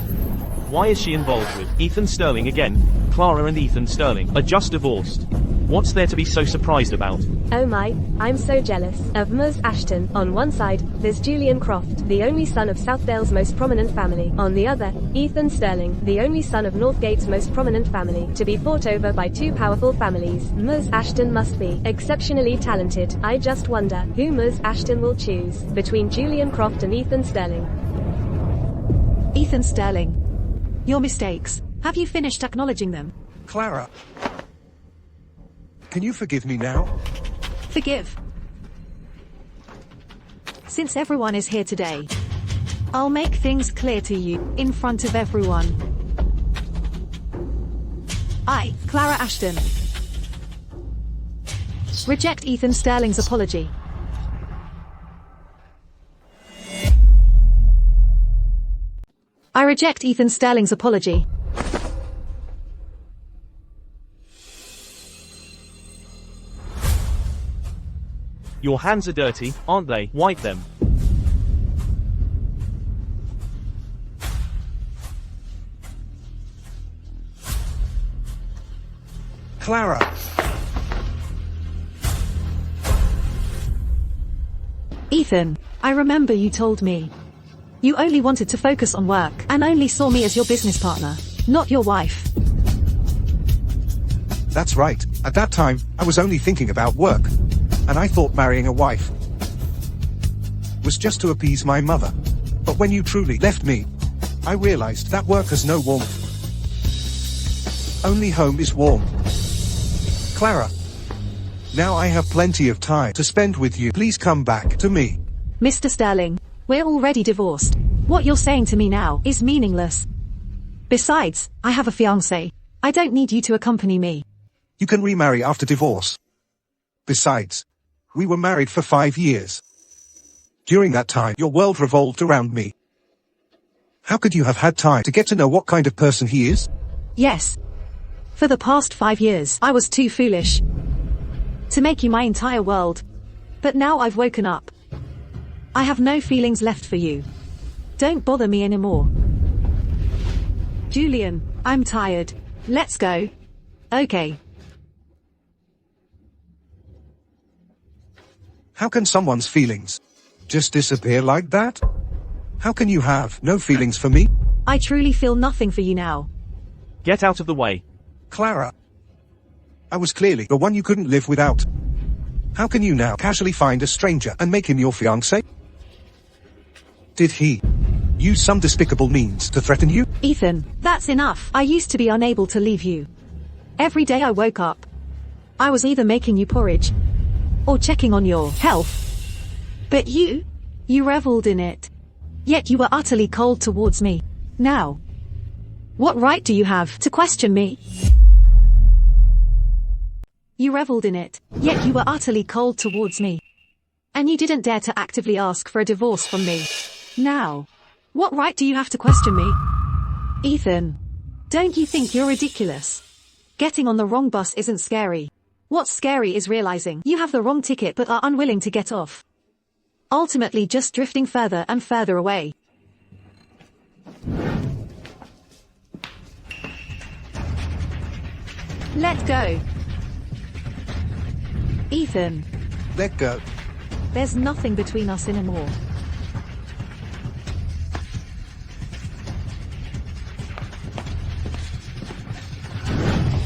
Why is she involved with Ethan Sterling again? Clara and Ethan Sterling are just divorced. What's there to be so surprised about?
Oh my, I'm so jealous of Ms. Ashton. On one side, there's Julian Croft, the only son of Southdale's most prominent family. On the other, Ethan Sterling, the only son of Northgate's most prominent family, to be fought over by two powerful families. Ms. Ashton must be exceptionally talented. I just wonder who Ms. Ashton will choose between Julian Croft and Ethan Sterling.
Ethan Sterling. Your mistakes. Have you finished acknowledging them?
Clara, can you forgive me now?
Forgive. Since everyone is here today, I'll make things clear to you, in front of everyone. I, Clara Ashton, reject Ethan Sterling's apology. I reject Ethan Sterling's apology.
Your hands are dirty, aren't they? Wipe them.
Clara.
Ethan, I remember you told me you only wanted to focus on work and only saw me as your business partner, not your wife.
That's right. At that time, I was only thinking about work. And I thought marrying a wife was just to appease my mother. But when you truly left me, I realized that work has no warmth. Only home is warm. Clara, now I have plenty of time to spend with you. Please come back to me.
Mr. Sterling, we're already divorced. What you're saying to me now is meaningless. Besides, I have a fiancé. I don't need you to accompany me.
You can remarry after divorce. Besides, we were married for 5 years. During that time, your world revolved around me. How could you have had time to get to know what kind of person he is?
Yes. For the past 5 years, I was too foolish to make you my entire world. But now I've woken up. I have no feelings left for you. Don't bother me anymore. Julian, I'm tired. Let's go. Okay.
How can someone's feelings just disappear like that? How can you have no feelings for me?
I truly feel nothing for you now.
Get out of the way.
Clara, I was clearly the one you couldn't live without. How can you now casually find a stranger and make him your fiancé? Did he use some despicable means to threaten you?
Ethan, that's enough. I used to be unable to leave you. Every day I woke up, I was either making you porridge or checking on your health. But you reveled in it. Yet you were utterly cold towards me. Now, what right do you have to question me? You reveled in it, yet you were utterly cold towards me. And you didn't dare to actively ask for a divorce from me. Now, what right do you have to question me? Ethan, don't you think you're ridiculous? Getting on the wrong bus isn't scary. What's scary is realizing you have the wrong ticket but are unwilling to get off. Ultimately just drifting further and further away. Let go. Ethan,
Let go.
there's nothing between us anymore.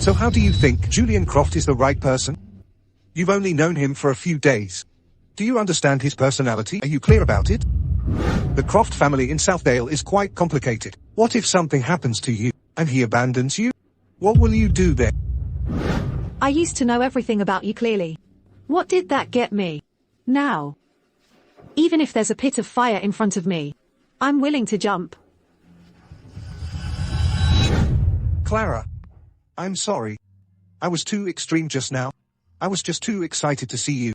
So how do you think Julian Croft is the right person? You've only known him for a few days. Do you understand his personality? Are you clear about it? The Croft family in Southdale is quite complicated. What if something happens to you, and he abandons you? What will you do then?
I used to know everything about you clearly. What did that get me? Now, Even if there's a pit of fire in front of me, I'm willing to jump.
Clara. I'm sorry. I was too extreme just now. I was just too excited to see you.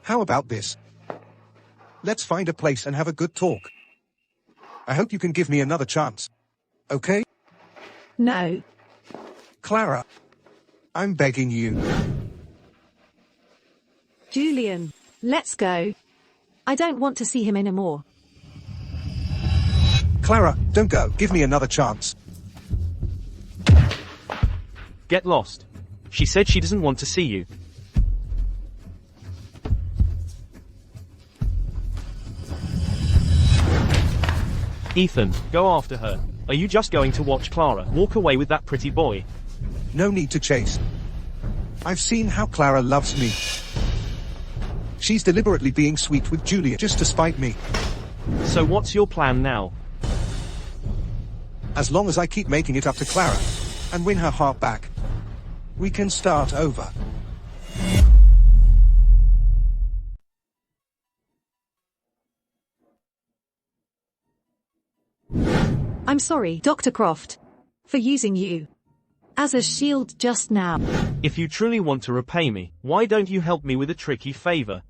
How about this? Let's find a place and have a good talk. I hope you can give me another chance. Okay?
No.
Clara. I'm begging you.
Julian, let's go. I don't want to see him anymore.
Clara, don't go. Give me another chance.
Get lost. She said she doesn't want to see you. Ethan, go after her. Are you just going to watch Clara walk away with that pretty boy?
No need to chase. I've seen how Clara loves me. She's deliberately being sweet with Julia just to spite me.
So what's your plan now?
As long as I keep making it up to Clara and win her heart back, we can start over.
I'm sorry, Dr. Croft, for using you as a shield just now.
If you truly want to repay me, why don't you help me with a tricky favor?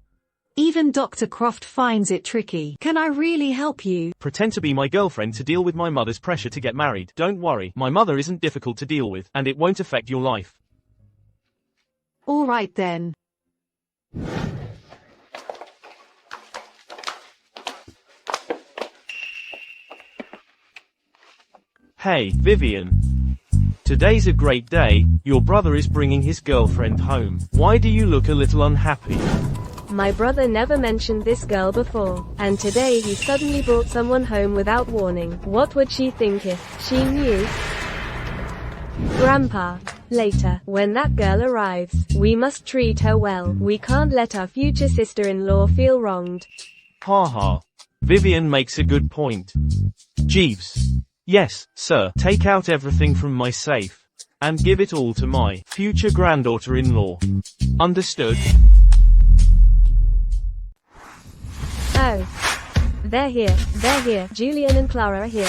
Even Dr. Croft finds it tricky. Can I really help you?
Pretend to be my girlfriend to deal with my mother's pressure to get married. Don't worry, my mother isn't difficult to deal with, and it won't affect your life.
All right then.
Hey, Vivian. Today's a great day. Your brother is bringing his girlfriend home. Why do you look a little unhappy?
My brother never mentioned this girl before, and today he suddenly brought someone home without warning. What would she think if she knew? Grandpa. Later, when that girl arrives, we must treat her well. We can't let our future sister-in-law feel wronged.
Ha ha. Vivian makes a good point. Jeeves. Yes, sir. Take out everything from my safe and give it all to my future granddaughter-in-law. Understood?
Oh. They're here. Julian and Clara are here.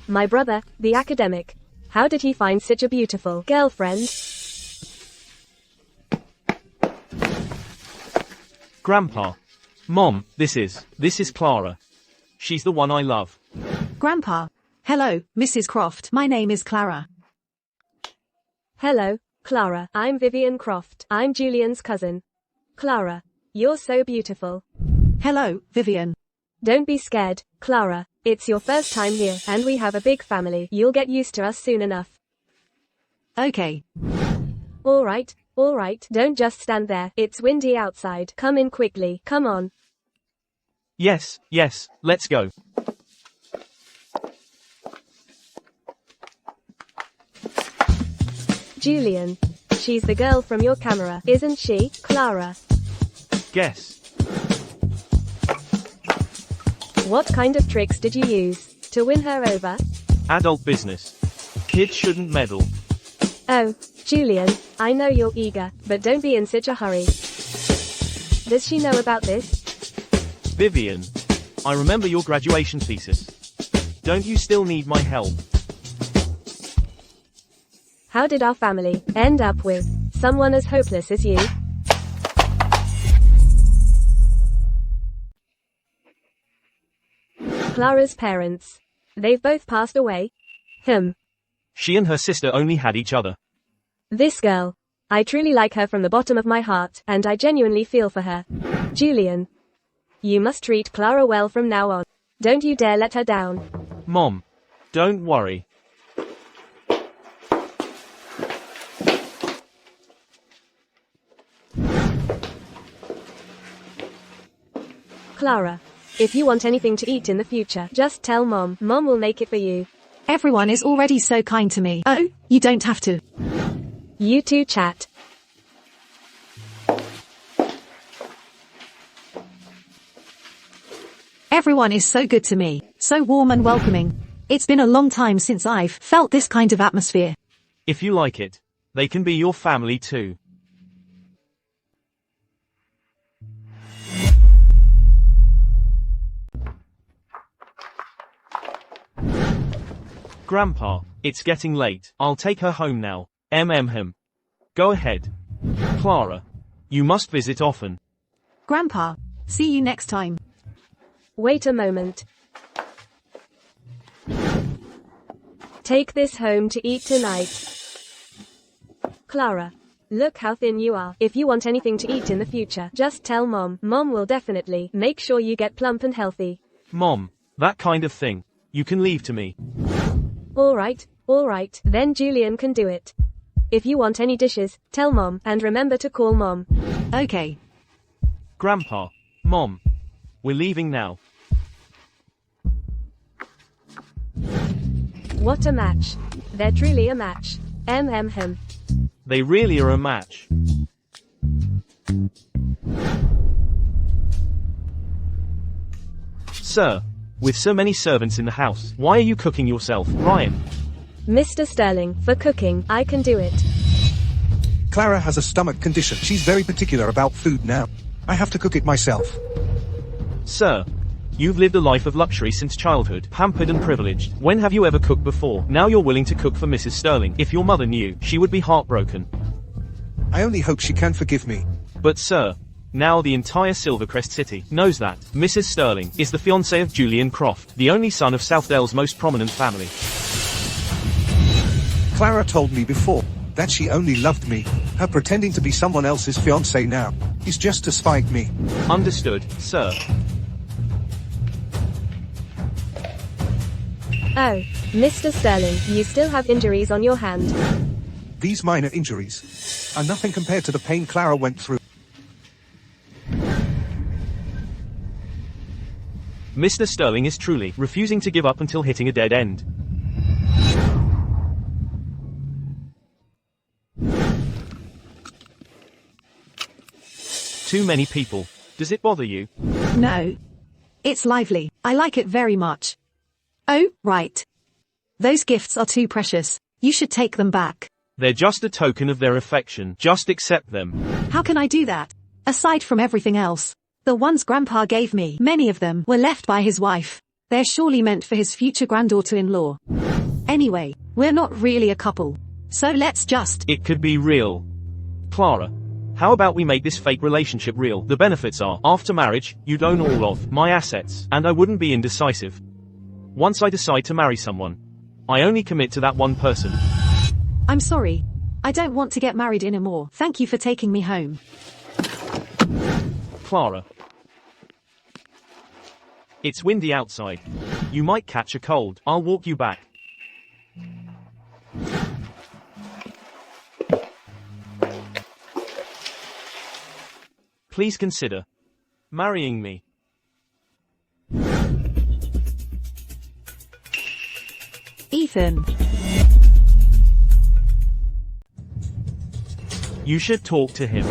My brother, the academic. How did he find such a beautiful girlfriend?
Grandpa. Mom, this is Clara. She's the one I love.
Grandpa. Hello, Mrs. Croft. My name is Clara.
Hello, Clara. I'm Vivian Croft. I'm Julian's cousin. Clara. You're so beautiful.
Hello, Vivian.
Don't be scared, Clara. It's your first time here, and we have a big family. You'll get used to us soon enough.
Okay.
All right. Don't just stand there. It's windy outside. Come in quickly. Come on.
Yes, let's go.
Julian. She's the girl from your camera, isn't she, Clara?
Guess.
What kind of tricks did you use to win her over?
Adult business. Kids shouldn't meddle.
Oh, Julian, I know you're eager, but don't be in such a hurry. Does she know about this?
Vivian. I remember your graduation thesis. Don't you still need my help?
How did our family end up with someone as hopeless as you? Clara's parents. They've both passed away.
She and her sister only had each other.
This girl. I truly like her from the bottom of my heart, and I genuinely feel for her. Julian. You must treat Clara well from now on. Don't you dare let her down.
Mom. Don't worry.
Clara. If you want anything to eat in the future, just tell Mom. Mom will make it for you.
Everyone is already so kind to me. Oh, you don't have to.
You two chat.
Everyone is so good to me, so warm and welcoming. It's been a long time since I've felt this kind of atmosphere.
If you like it, they can be your family too. Grandpa, it's getting late. I'll take her home now. Him. Go ahead. Clara, you must visit often.
Grandpa, see you next time.
Wait a moment. Take this home to eat tonight. Clara, look how thin you are. If you want anything to eat in the future, just tell Mom. Mom will definitely make sure you get plump and healthy.
Mom, that kind of thing, you can leave to me.
Alright, then Julian can do it. If you want any dishes, tell Mom, and remember to call Mom.
Okay.
Grandpa, Mom, we're leaving now.
What a match. They're truly a match. Him.
They really are a match. Sir, with so many servants in the house, why are you cooking yourself, Ryan?
Mr. Sterling, for cooking, I can do it.
Clara has a stomach condition. She's very particular about food now. I have to cook it myself.
Sir, you've lived a life of luxury since childhood, pampered and privileged. When have you ever cooked before? Now you're willing to cook for Mrs. Sterling. If your mother knew, she would be heartbroken.
I only hope she can forgive me.
But sir, now the entire Silvercrest City knows that Mrs. Sterling is the fiancée of Julian Croft, the only son of Southdale's most prominent family.
Clara told me before that she only loved me. Her pretending to be someone else's fiancé now is just to spite me.
Understood, sir.
Oh, Mr. Sterling, you still have injuries on your hand.
These minor injuries are nothing compared to the pain Clara went through.
Mr. Sterling is truly refusing to give up until hitting a dead end. Too many people. Does it bother you?
No. It's lively. I like it very much. Oh, right. Those gifts are too precious. You should take them back.
They're just a token of their affection. Just accept them.
How can I do that? Aside from everything else, the ones Grandpa gave me, many of them were left by his wife. They're surely meant for his future granddaughter-in-law. Anyway, we're not really a couple. So let's just...
It could be real. Clara, how about we make this fake relationship real? The benefits are, after marriage, you'd own all of my assets, and I wouldn't be indecisive. Once I decide to marry someone, I only commit to that one person.
I'm sorry. I don't want to get married anymore. Thank you for taking me home.
Clara. It's windy outside. You might catch a cold. I'll walk you back. Please consider marrying me.
Ethan.
You should talk to him.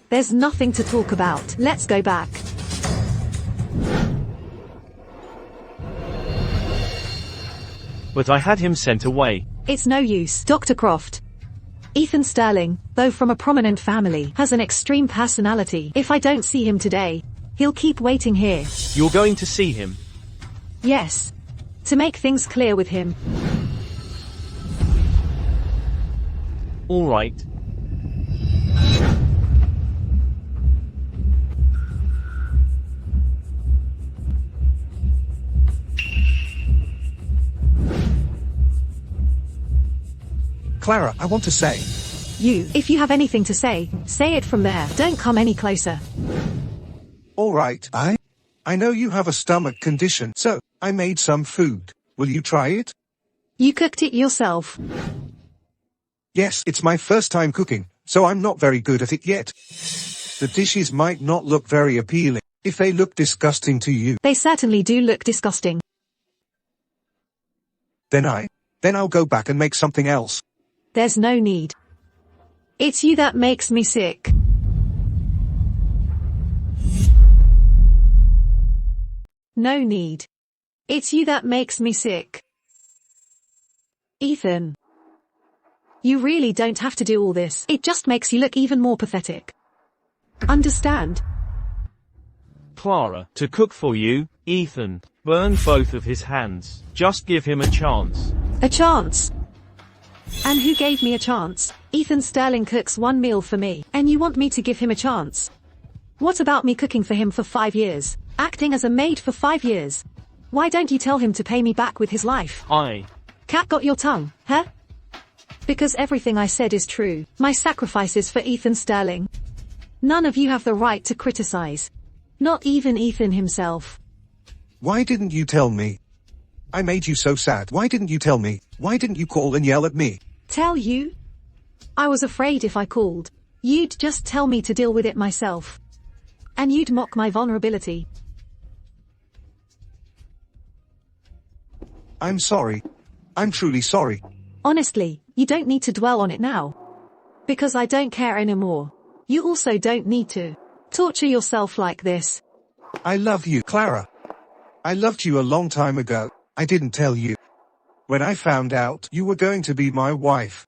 There's nothing to talk about. Let's go back.
But I had him sent away.
It's no use, Dr. Croft. Ethan Sterling, though from a prominent family, has an extreme personality. If I don't see him today, he'll keep waiting here.
You're going to see him?
Yes. To make things clear with him.
All right.
Clara, I want to say.
If you have anything to say it from there. Don't come any closer.
All right, I know you have a stomach condition, so I made some food. Will you try it?
You cooked it yourself.
Yes, it's my first time cooking, so I'm not very good at it yet. The dishes might not look very appealing. If they look disgusting to you,
They certainly do look disgusting.
Then I'll go back and make something else.
There's no need. It's you that makes me sick. No need. It's you that makes me sick. Ethan. You really don't have to do all this. It just makes you look even more pathetic. Understand?
Clara, to cook for you, Ethan. Burn both of his hands. Just give him a chance.
A chance? And who gave me a chance? Ethan Sterling cooks one meal for me, and you want me to give him a chance? What about me cooking for him for 5 years? Acting as a maid for 5 years? Why don't you tell him to pay me back with his life? Cat got your tongue, huh? Because everything I said is true. My sacrifices for Ethan Sterling. None of you have the right to criticize. Not even Ethan himself.
Why didn't you tell me? I made you so sad. Why didn't you tell me? Why didn't you call and yell at me?
Tell you? I was afraid if I called, you'd just tell me to deal with it myself. And you'd mock my vulnerability.
I'm sorry. I'm truly sorry.
Honestly, you don't need to dwell on it now. Because I don't care anymore. You also don't need to torture yourself like this.
I love you, Clara. I loved you a long time ago. I didn't tell you. When I found out you were going to be my wife.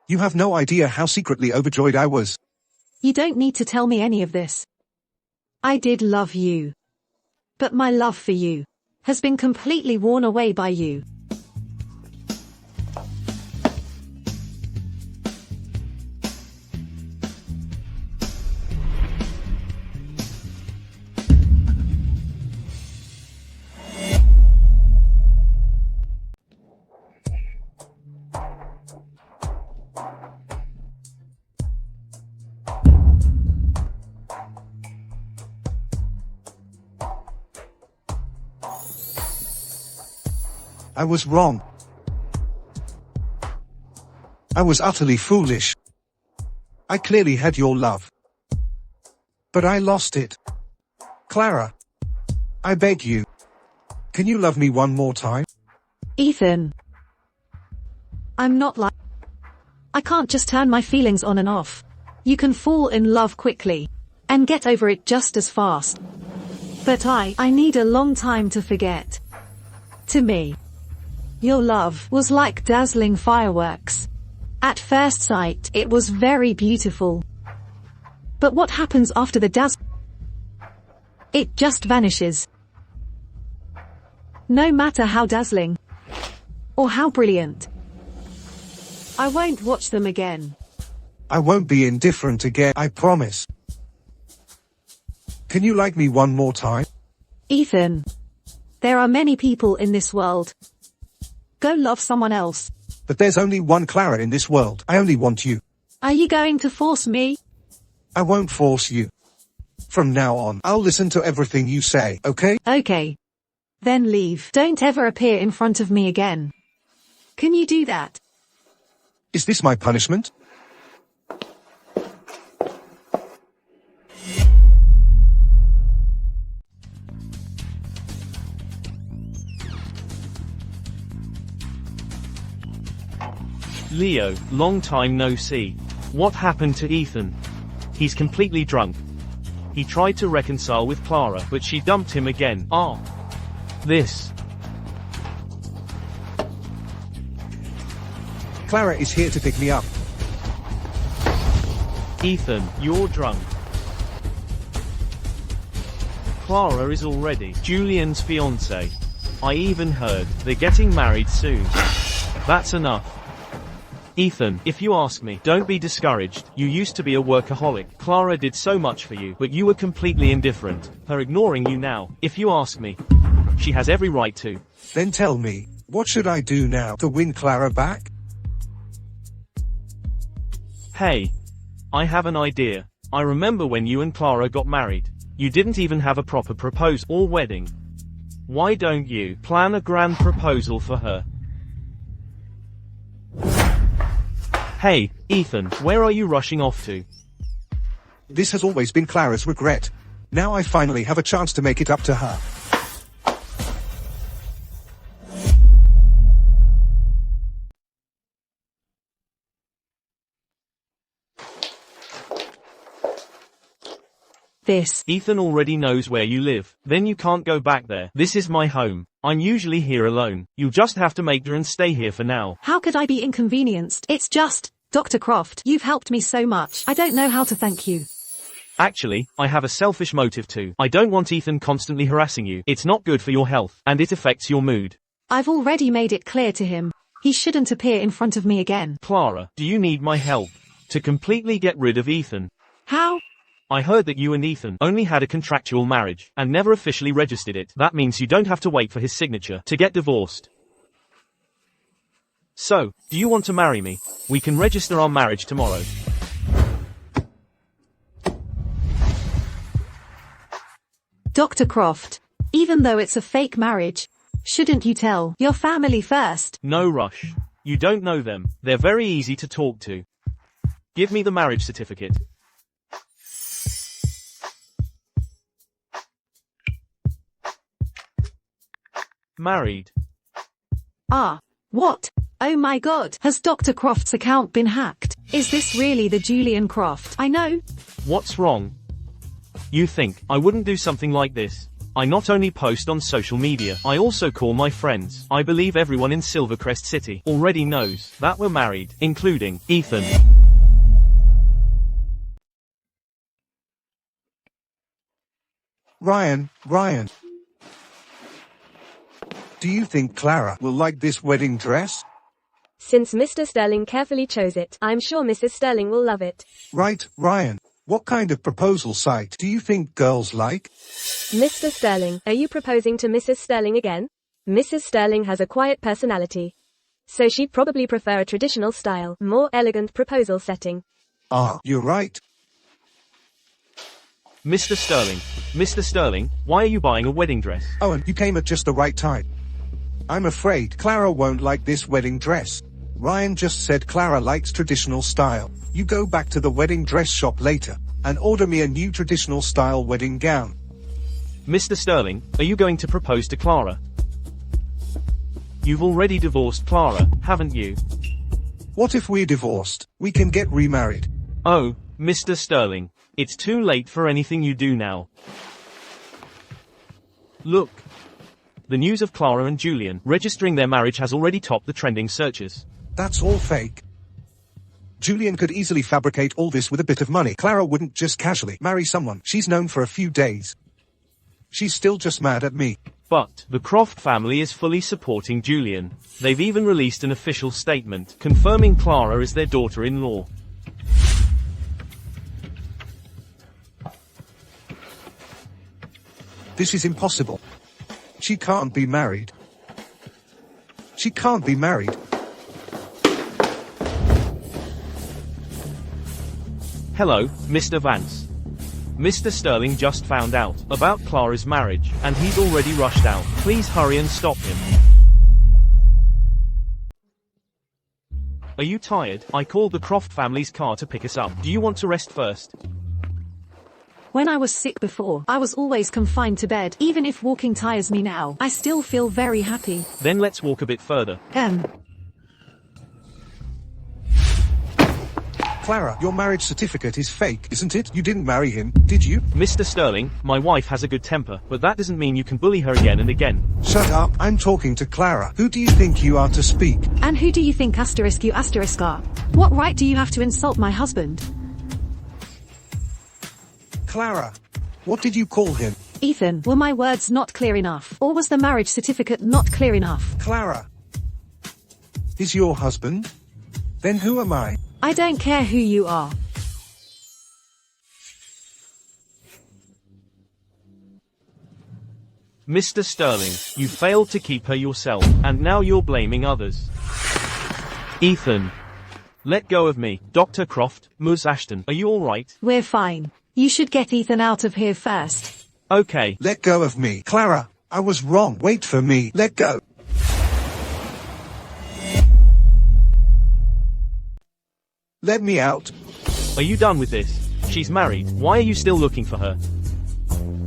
You have no idea how secretly overjoyed I was.
You don't need to tell me any of this. I did love you. But my love for you has been completely worn away by you.
I was wrong. I was utterly foolish. I clearly had your love. But I lost it. Clara. I beg you. Can you love me one more time?
Ethan. I'm not like... I can't just turn my feelings on and off. You can fall in love quickly. And get over it just as fast. But I need a long time to forget. To me, your love was like dazzling fireworks. At first sight, it was very beautiful. But what happens after the dazzle? It just vanishes. No matter how dazzling or how brilliant. I won't watch them again.
I won't be indifferent again, I promise. Can you like me one more time?
Ethan, there are many people in this world. Go love someone else.
But there's only one Clara in this world. I only want you.
Are you going to force me?
I won't force you. From now on, I'll listen to everything you say, okay?
Okay. Then leave. Don't ever appear in front of me again. Can you do that?
Is this my punishment?
Leo, long time no see. What happened to Ethan? He's completely drunk. He tried to reconcile with Clara, but she dumped him again. This.
Clara is here to pick me up.
Ethan, you're drunk. Clara is already Julian's fiancée. I even heard they're getting married soon. That's enough. Ethan, if you ask me, don't be discouraged. You used to be a workaholic. Clara did so much for you, but you were completely indifferent. Her ignoring you now, if you ask me, she has every right to.
Then tell me, what should I do now to win Clara back?
Hey, I have an idea. I remember when you and Clara got married. You didn't even have a proper proposal or wedding. Why don't you plan a grand proposal for her? Hey, Ethan, where are you rushing off to?
This has always been Clara's regret. Now I finally have a chance to make it up to her.
this.
Ethan already knows where you live. Then you can't go back there. This is my home. I'm usually here alone. You'll just have to make do and stay here for now.
How could I be inconvenienced? It's just, Dr. Croft, you've helped me so much. I don't know how to thank you.
Actually, I have a selfish motive too. I don't want Ethan constantly harassing you. It's not good for your health, and it affects your mood.
I've already made it clear to him. He shouldn't appear in front of me again.
Clara, do you need my help to completely get rid of Ethan?
How?
I heard that you and Ethan only had a contractual marriage and never officially registered it. That means you don't have to wait for his signature to get divorced. So, do you want to marry me? We can register our marriage tomorrow.
Dr. Croft, even though it's a fake marriage, shouldn't you tell your family first?
No rush. You don't know them. They're very easy to talk to. Give me the marriage certificate. Married.
Ah, what? Oh my god, has Dr. Croft's account been hacked? Is this really the Julian Croft I know?
What's wrong? You think I wouldn't do something like this? I not only post on social media, I also call my friends. I believe everyone in Silvercrest City already knows that we're married, including Ethan.
Ryan. Do you think Clara will like this wedding dress?
Since Mr. Sterling carefully chose it, I'm sure Mrs. Sterling will love it.
Right, Ryan. What kind of proposal site do you think girls like?
Mr. Sterling, are you proposing to Mrs. Sterling again? Mrs. Sterling has a quiet personality. So she'd probably prefer a traditional style, more elegant proposal setting.
Ah, you're right.
Mr. Sterling, why are you buying a wedding dress?
Owen, you came at just the right time. I'm afraid Clara won't like this wedding dress. Ryan just said Clara likes traditional style. You go back to the wedding dress shop later and order me a new traditional style wedding gown.
Mr. Sterling, are you going to propose to Clara? You've already divorced Clara, haven't you?
What if we're divorced? We can get remarried.
Oh, Mr. Sterling, it's too late for anything you do now. Look. The news of Clara and Julian registering their marriage has already topped the trending searches.
That's all fake. Julian could easily fabricate all this with a bit of money. Clara wouldn't just casually marry someone she's known for a few days. She's still just mad at me.
But the Croft family is fully supporting Julian. They've even released an official statement confirming Clara is their daughter-in-law.
This is impossible. She can't be married. She can't be married.
Hello, Mr. Vance. Mr. Sterling just found out about Clara's marriage, and he's already rushed out. Please hurry and stop him. Are you tired? I called the Croft family's car to pick us up. Do you want to rest first?
When I was sick before, I was always confined to bed. Even if walking tires me now, I still feel very happy.
Then let's walk a bit further.
Clara, your marriage certificate is fake, isn't it? You didn't marry him, did you?
Mr. Sterling, my wife has a good temper, but that doesn't mean you can bully her again and again.
Shut up, I'm talking to Clara. Who do you think you are to speak?
And who do you think you are? What right do you have to insult my husband?
Clara, what did you call him?
Ethan, were my words not clear enough? Or was the marriage certificate not clear enough?
Clara is your husband? Then who am I?
I don't care who you are.
Mr. Sterling, you failed to keep her yourself, and now you're blaming others. Ethan. Let go of me. Dr. Croft, Ms. Ashton, are you alright?
We're fine. You should get Ethan out of here first.
Okay.
Let go of me. Clara, I was wrong. Wait for me. Let go. Let me out.
Are you done with this? She's married. Why are you still looking for her?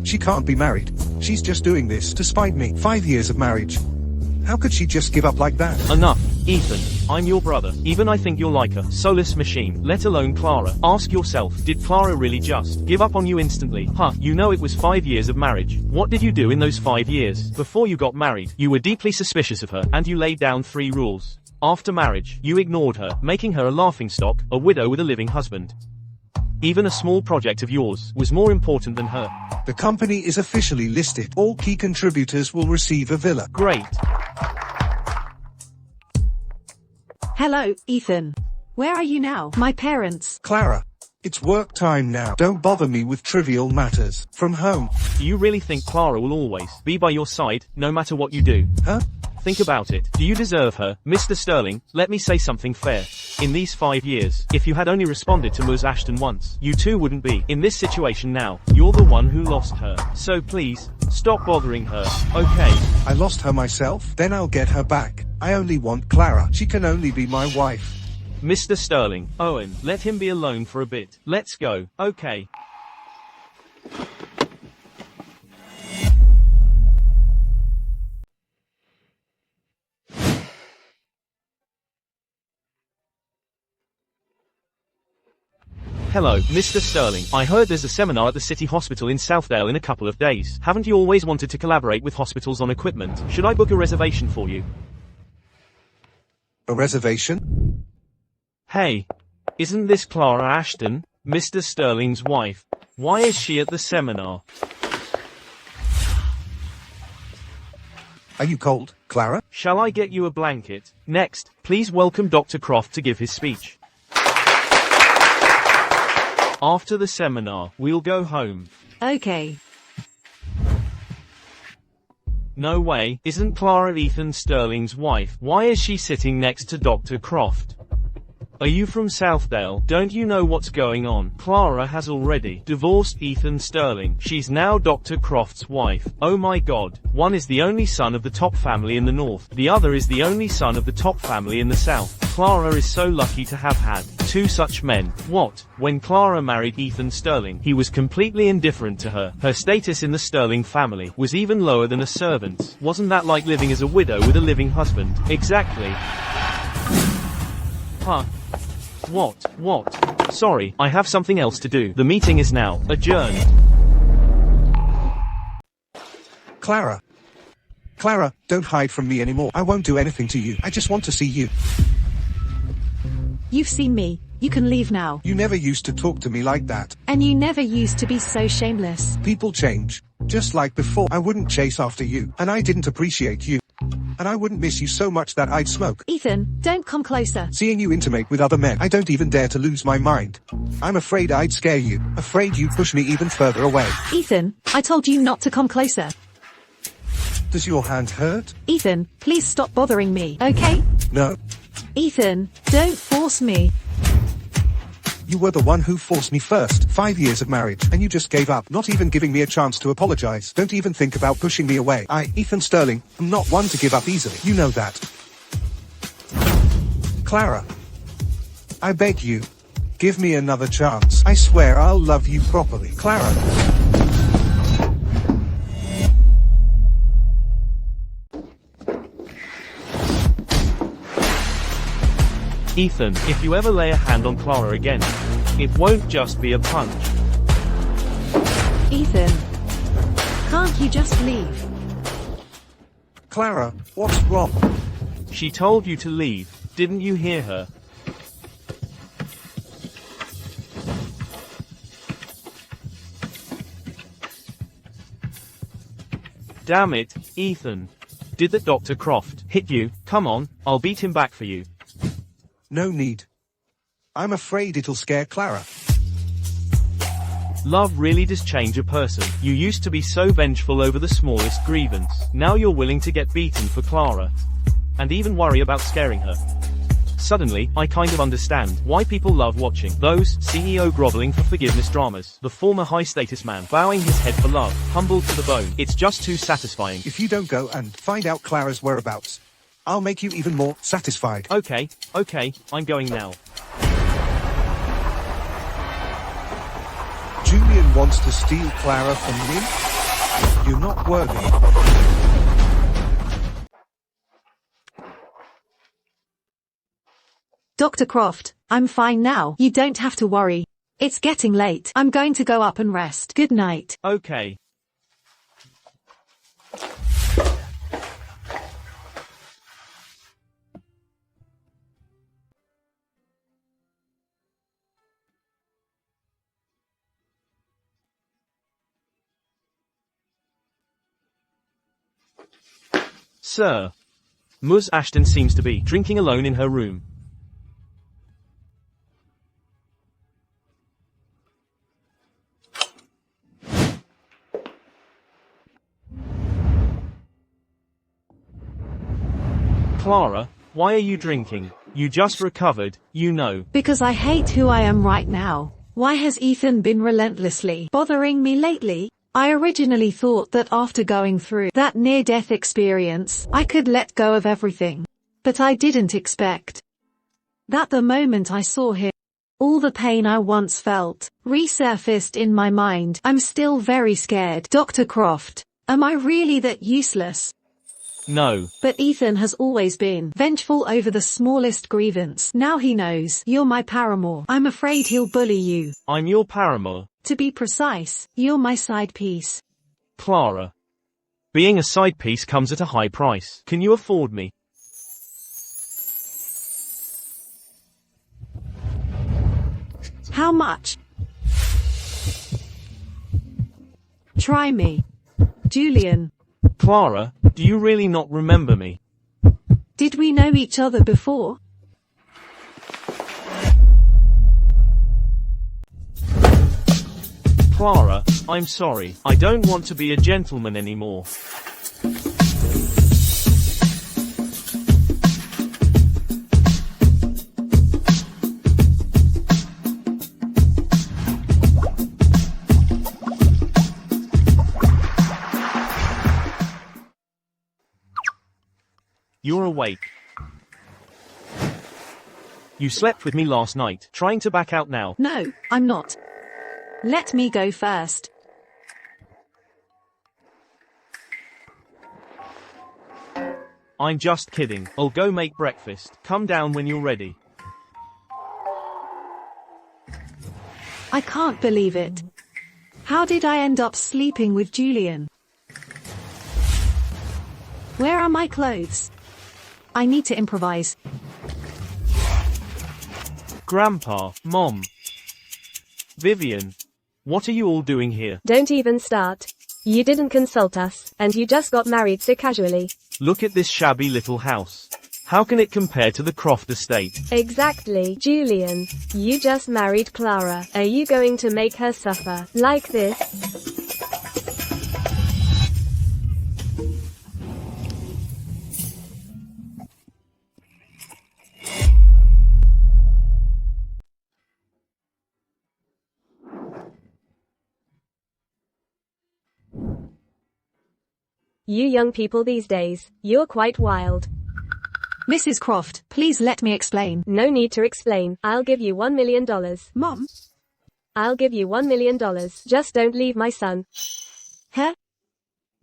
She can't be married. She's just doing this to spite me. 5 years of marriage. How could she just give up like that?
Enough. Ethan, I'm your brother. Even I think you're like a soulless machine, let alone Clara. Ask yourself, did Clara really just give up on you instantly? Huh, you know it was 5 years of marriage. What did you do in those 5 years? Before you got married, you were deeply suspicious of her, and you laid down 3 rules. After marriage, you ignored her, making her a laughingstock, a widow with a living husband. Even a small project of yours was more important than her.
The company is officially listed. All key contributors will receive a villa.
Great.
Hello, Ethan. Where are you now? My parents.
Clara, it's work time now. Don't bother me with trivial matters. From home.
Do you really think Clara will always be by your side, no matter what you do?
Huh?
Think about it. Do you deserve her? Mr. Sterling, let me say something fair. In these 5 years, if you had only responded to Ms. Ashton once, you too wouldn't be in this situation now. You're the one who lost her. So please, stop bothering her, okay?
I lost her myself, then I'll get her back. I only want Clara. She can only be my wife.
Mr. Sterling, Owen, let him be alone for a bit. Let's go, okay? Hello, Mr. Sterling. I heard there's a seminar at the City Hospital in Southdale in a couple of days. Haven't you always wanted to collaborate with hospitals on equipment? Should I book a reservation for you?
A reservation?
Hey, isn't this Clara Ashton, Mr. Sterling's wife? Why is she at the seminar?
Are you cold, Clara?
Shall I get you a blanket? Next, please welcome Dr. Croft to give his speech. After the seminar, we'll go home.
Okay.
No way, isn't Clara Ethan Sterling's wife? Why is she sitting next to Dr. Croft? Are you from Southdale? Don't you know what's going on? Clara has already divorced Ethan Sterling. She's now Dr. Croft's wife. Oh my god. One is the only son of the top family in the north. The other is the only son of the top family in the south. Clara is so lucky to have had 2 such men. What? When Clara married Ethan Sterling, he was completely indifferent to her. Her status in the Sterling family was even lower than a servant's. Wasn't that like living as a widow with a living husband? Exactly. Huh? What? Sorry, I have something else to do. The meeting is now adjourned.
Clara. Clara, don't hide from me anymore. I won't do anything to you. I just want to see you.
You've seen me. You can leave now.
You never used to talk to me like that.
And you never used to be so shameless.
People change. Just like before, I wouldn't chase after you, and I didn't appreciate you. And I wouldn't miss you so much that I'd smoke.
Ethan, don't come closer.
Seeing you intimate with other men, I don't even dare to lose my mind. I'm afraid I'd scare you. Afraid you'd push me even further away.
Ethan, I told you not to come closer.
Does your hand hurt?
Ethan, please stop bothering me, okay?
No.
Ethan, don't force me.
You were the one who forced me first. 5 years of marriage, and you just gave up, not even giving me a chance to apologize. Don't even think about pushing me away. I, Ethan Sterling, am not one to give up easily. You know that. Clara. I beg you. Give me another chance. I swear I'll love you properly. Clara.
Ethan, if you ever lay a hand on Clara again, it won't just be a punch.
Ethan, can't you just leave?
Clara, what's wrong?
She told you to leave, didn't you hear her? Damn it, Ethan. Did that Dr. Croft hit you? Come on, I'll beat him back for you.
No need. I'm afraid it'll scare Clara.
Love really does change a person. You used to be so vengeful over the smallest grievance. Now you're willing to get beaten for Clara. And even worry about scaring her. Suddenly, I kind of understand why people love watching those CEO groveling for forgiveness dramas. The former high-status man bowing his head for love, humbled to the bone. It's just too satisfying.
If you don't go and find out Clara's whereabouts, I'll make you even more satisfied.
Okay, I'm going now.
Julian wants to steal Clara from me? You're not worthy.
Dr. Croft, I'm fine now. You don't have to worry. It's getting late. I'm going to go up and rest. Good night.
Okay. Sir. Ms. Ashton seems to be drinking alone in her room. Clara, why are you drinking? You just recovered, you know.
Because I hate who I am right now. Why has Ethan been relentlessly bothering me lately? I originally thought that after going through that near-death experience, I could let go of everything. But I didn't expect that the moment I saw him, all the pain I once felt resurfaced in my mind. I'm still very scared. Dr. Croft, am I really that useless?
No.
But Ethan has always been vengeful over the smallest grievance. Now he knows you're my paramour. I'm afraid he'll bully you.
I'm your paramour.
To be precise, you're my side piece.
Clara. Being a side piece comes at a high price. Can you afford me?
How much? Try me. Julian.
Clara, do you really not remember me?
Did we know each other before?
Clara, I'm sorry. I don't want to be a gentleman anymore. You're awake. You slept with me last night, trying to back out now.
No, I'm not. Let me go first.
I'm just kidding. I'll go make breakfast. Come down when you're ready.
I can't believe it. How did I end up sleeping with Julian? Where are my clothes? I need to improvise.
Grandpa, Mom. Vivian. What are you all doing here?
Don't even start. You didn't consult us, and you just got married so casually.
Look at this shabby little house. How can it compare to the Croft estate?
Exactly. Julian, you just married Clara. Are you going to make her suffer like this? You young people these days, you're quite wild.
Mrs. Croft, please let me explain.
No need to explain. I'll give you $1 million.
Mom?
I'll give you $1 million. Just don't leave my son.
Huh?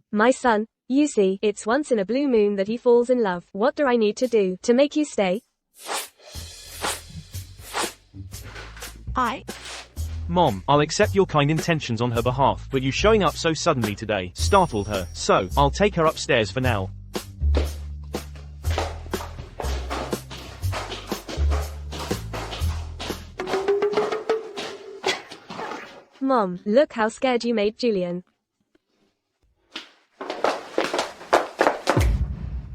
My son, you see, it's once in a blue moon that he falls in love. What do I need to do to make you stay?
Mom, I'll accept your kind intentions on her behalf, but you showing up so suddenly today startled her, so I'll take her upstairs for now.
Mom, look how scared you made Julian.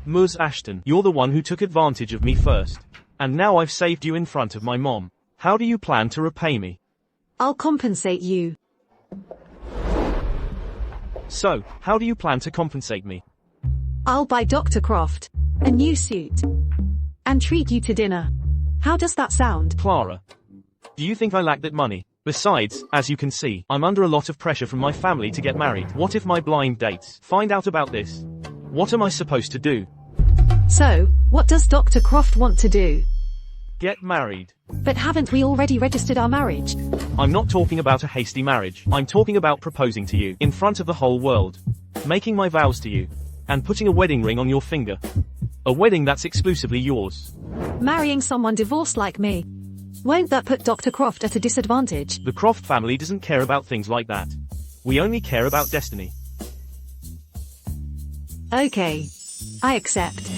Ms. Ashton, you're the one who took advantage of me first. And now I've saved you in front of my mom. How do you plan to repay me?
I'll compensate you.
So, how do you plan to compensate me?
I'll buy Dr. Croft a new suit and treat you to dinner. How does that sound?
Clara. Do you think I lack that money? Besides, as you can see, I'm under a lot of pressure from my family to get married. What if my blind dates find out about this? What am I supposed to do?
So, what does Dr. Croft want to do?
Get married.
But haven't we already registered our marriage?
I'm not talking about a hasty marriage. I'm talking about proposing to you, in front of the whole world. Making my vows to you. And putting a wedding ring on your finger. A wedding that's exclusively yours.
Marrying someone divorced like me. Won't that put Dr. Croft at a disadvantage?
The Croft family doesn't care about things like that. We only care about destiny.
Okay. I accept.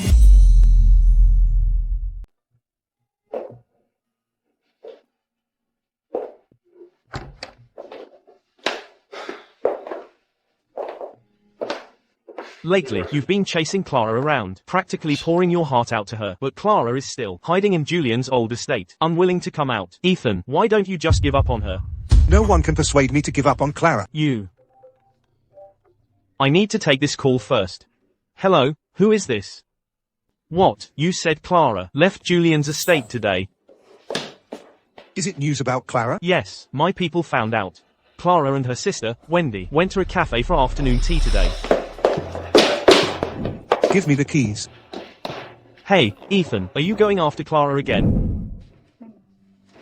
Lately, you've been chasing Clara around, practically pouring your heart out to her, but Clara is still hiding in Julian's old estate, unwilling to come out. Ethan, why don't you just give up on her?
No one can persuade me to give up on Clara.
I need to take this call first. Hello, who is this? What, you said Clara left Julian's estate today?
Is it news about Clara?
Yes, my people found out. Clara and her sister, Wendy, went to a cafe for afternoon tea today.
Give me the keys.
Hey, Ethan, are you going after Clara again?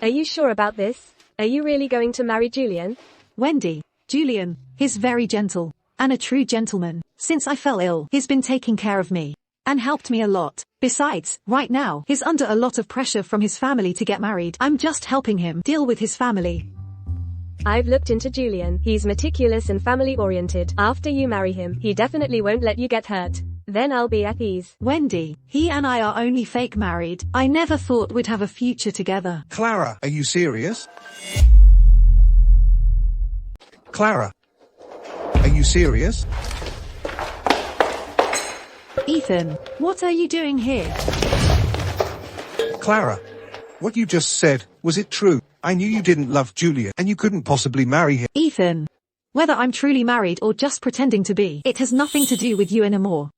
Are you sure about this? Are you really going to marry Julian?
Wendy. Julian. He's very gentle. And a true gentleman. Since I fell ill, he's been taking care of me. And helped me a lot. Besides, right now, he's under a lot of pressure from his family to get married. I'm just helping him deal with his family.
I've looked into Julian. He's meticulous and family-oriented. After you marry him, he definitely won't let you get hurt. Then I'll be at ease.
Wendy, he and I are only fake married. I never thought we'd have a future together.
Clara, are you serious? Clara, are you serious?
Ethan, what are you doing here?
Clara, what you just said, was it true? I knew you didn't love Julian, and you couldn't possibly marry him.
Ethan, whether I'm truly married or just pretending to be, it has nothing to do with you anymore.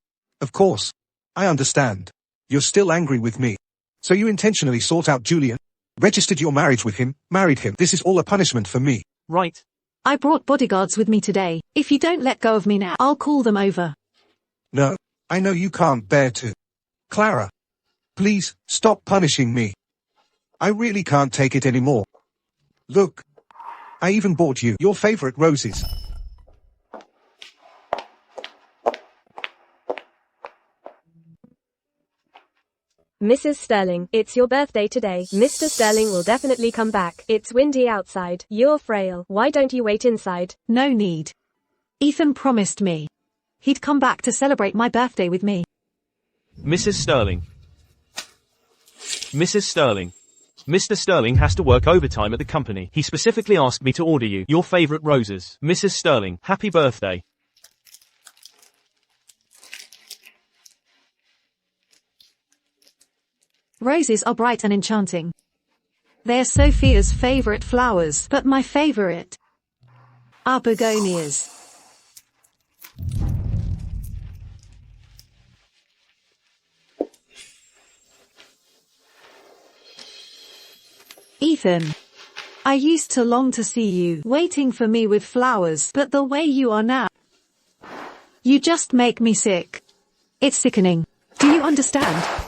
Of course. I understand. You're still angry with me. So you intentionally sought out Julian, registered your marriage with him, married him. This is all a punishment for me.
Right.
I brought bodyguards with me today. If you don't let go of me now, I'll call them over.
No, I know you can't bear to. Clara, please, stop punishing me. I really can't take it anymore. Look, I even bought you your favorite roses.
Mrs. Sterling, it's your birthday today. Mr. Sterling will definitely come back. It's windy outside. You're frail. Why don't you wait inside?
No need. Ethan promised me he'd come back to celebrate my birthday with me.
Mrs. Sterling. Mrs. Sterling. Mr. Sterling has to work overtime at the company. He specifically asked me to order you your favorite roses. Mrs. Sterling, happy birthday.
Roses are bright and enchanting. They're Sophia's favorite flowers, but my favorite are begonias. Ethan, I used to long to see you waiting for me with flowers, but the way you are now, you just make me sick. It's sickening. Do you understand?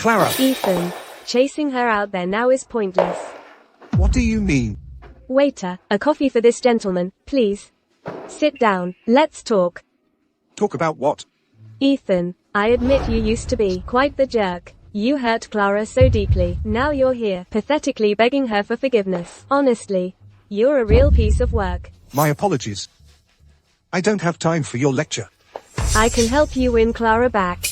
Clara,
Ethan, chasing her out there now is pointless.
what do you mean?
Waiter, a coffee for this gentleman, please. Sit down, let's talk.
Talk about what?
Ethan, I admit you used to be quite the jerk. You hurt Clara so deeply. Now you're here, pathetically begging her for forgiveness. Honestly, you're a real piece of work.
My apologies. I don't have time for your lecture.
I can help you win Clara back.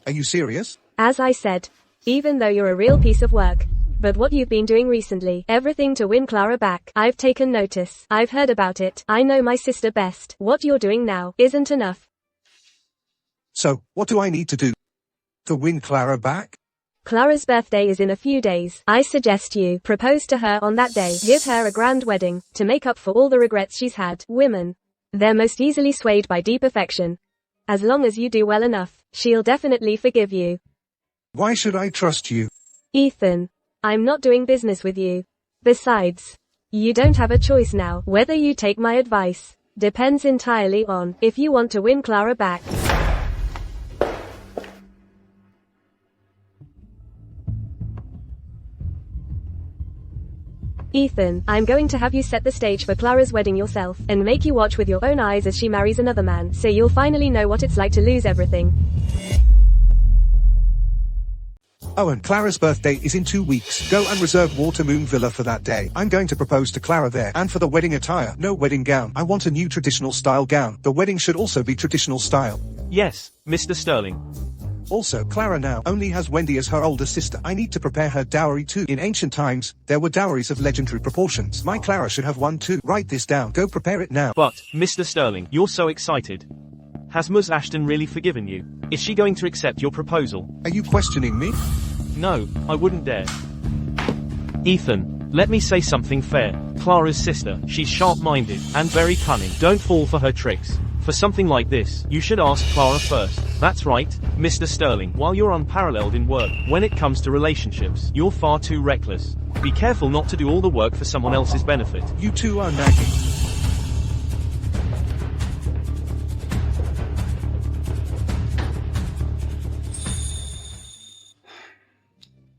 Are you serious?
As I said, even though you're a real piece of work. But what you've been doing recently, everything to win Clara back. I've taken notice. I've heard about it. I know my sister best. What you're doing now isn't enough.
So, what do I need to do to win Clara back?
Clara's birthday is in a few days. I suggest you propose to her on that day. Give her a grand wedding to make up for all the regrets she's had. Women, they're most easily swayed by deep affection. As long as you do well enough, she'll definitely forgive you.
Why should I trust you?
Ethan, I'm not doing business with you. Besides, you don't have a choice now. Whether you take my advice depends entirely on if you want to win Clara back. Ethan, I'm going to have you set the stage for Clara's wedding yourself, and make you watch with your own eyes as she marries another man, so you'll finally know what it's like to lose everything.
Oh, and Clara's birthday is in 2 weeks. Go and reserve Watermoon Villa for that day. I'm going to propose to Clara there. And for the wedding attire, no wedding gown. I want a new traditional style gown. The wedding should also be traditional style.
Yes, Mr. Sterling.
Also, Clara now only has Wendy as her older sister. I need to prepare her dowry too. In ancient times, there were dowries of legendary proportions. My Clara should have one too. Write this down. Go prepare it now.
But, Mr. Sterling, you're so excited. Has Ms. Ashton really forgiven you? Is she going to accept your proposal?
Are you questioning me?
No, I wouldn't dare. Ethan, let me say something fair. Clara's sister, she's sharp-minded, and very cunning. Don't fall for her tricks. For something like this, you should ask Clara first. That's right, Mr. Sterling. While you're unparalleled in work, when it comes to relationships, you're far too reckless. Be careful not to do all the work for someone else's benefit.
You two are nagging.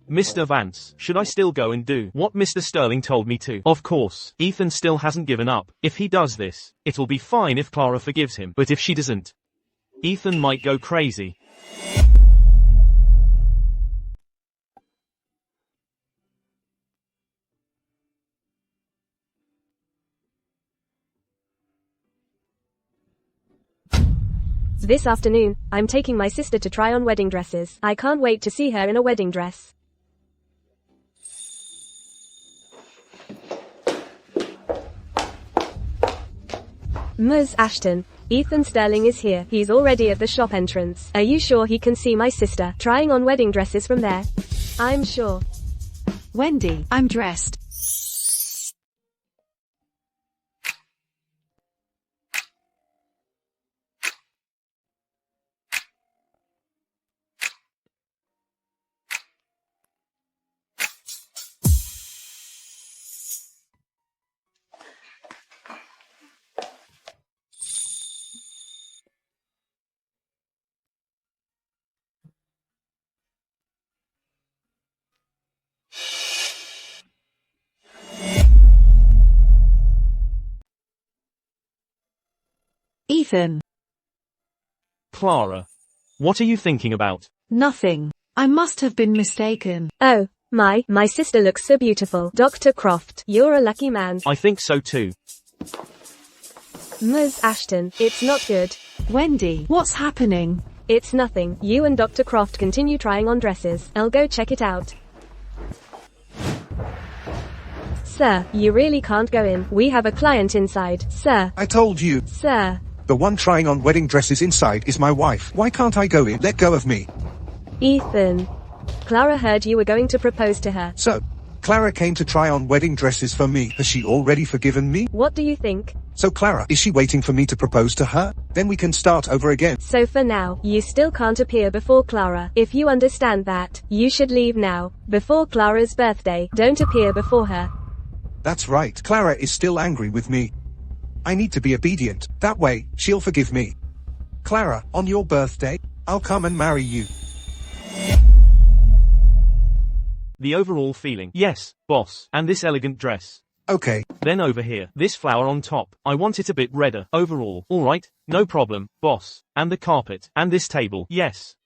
Mr. Vance, should I still go and do what Mr. Sterling told me to? Of course, Ethan still hasn't given up. If he does this, it'll be fine if Clara forgives him. But if she doesn't, Ethan might go crazy.
This afternoon, I'm taking my sister to try on wedding dresses. I can't wait to see her in a wedding dress. Ms. Ashton, Ethan Sterling is here. He's already at the shop entrance. Are you sure he can see my sister trying on wedding dresses from there? I'm sure.
Wendy, I'm dressed. Ethan.
Clara. What are you thinking about?
Nothing. I must have been mistaken.
Oh, my sister looks so beautiful. Dr. Croft, you're a lucky man.
I think so too.
Ms. Ashton, it's not good.
Wendy, what's happening?
It's nothing. You and Dr. Croft continue trying on dresses. I'll go check it out. Sir, you really can't go in. We have a client inside. Sir.
I told you.
Sir.
The one trying on wedding dresses inside is my wife. Why can't I go in? Let go of me.
Ethan. Clara heard you were going to propose to her.
So, Clara came to try on wedding dresses for me. Has she already forgiven me?
What do you think?
So Clara, is she waiting for me to propose to her? Then we can start over again.
So for now, you still can't appear before Clara. If you understand that, you should leave now. Before Clara's birthday, don't appear before her.
That's right. Clara is still angry with me. I need to be obedient. That way, she'll forgive me. Clara, on your birthday, I'll come and marry you.
The overall feeling. Yes, boss. And this elegant dress.
Okay.
Then over here, this flower on top. I want it a bit redder. Overall. Alright, no problem, boss. And the carpet. And this table. Yes.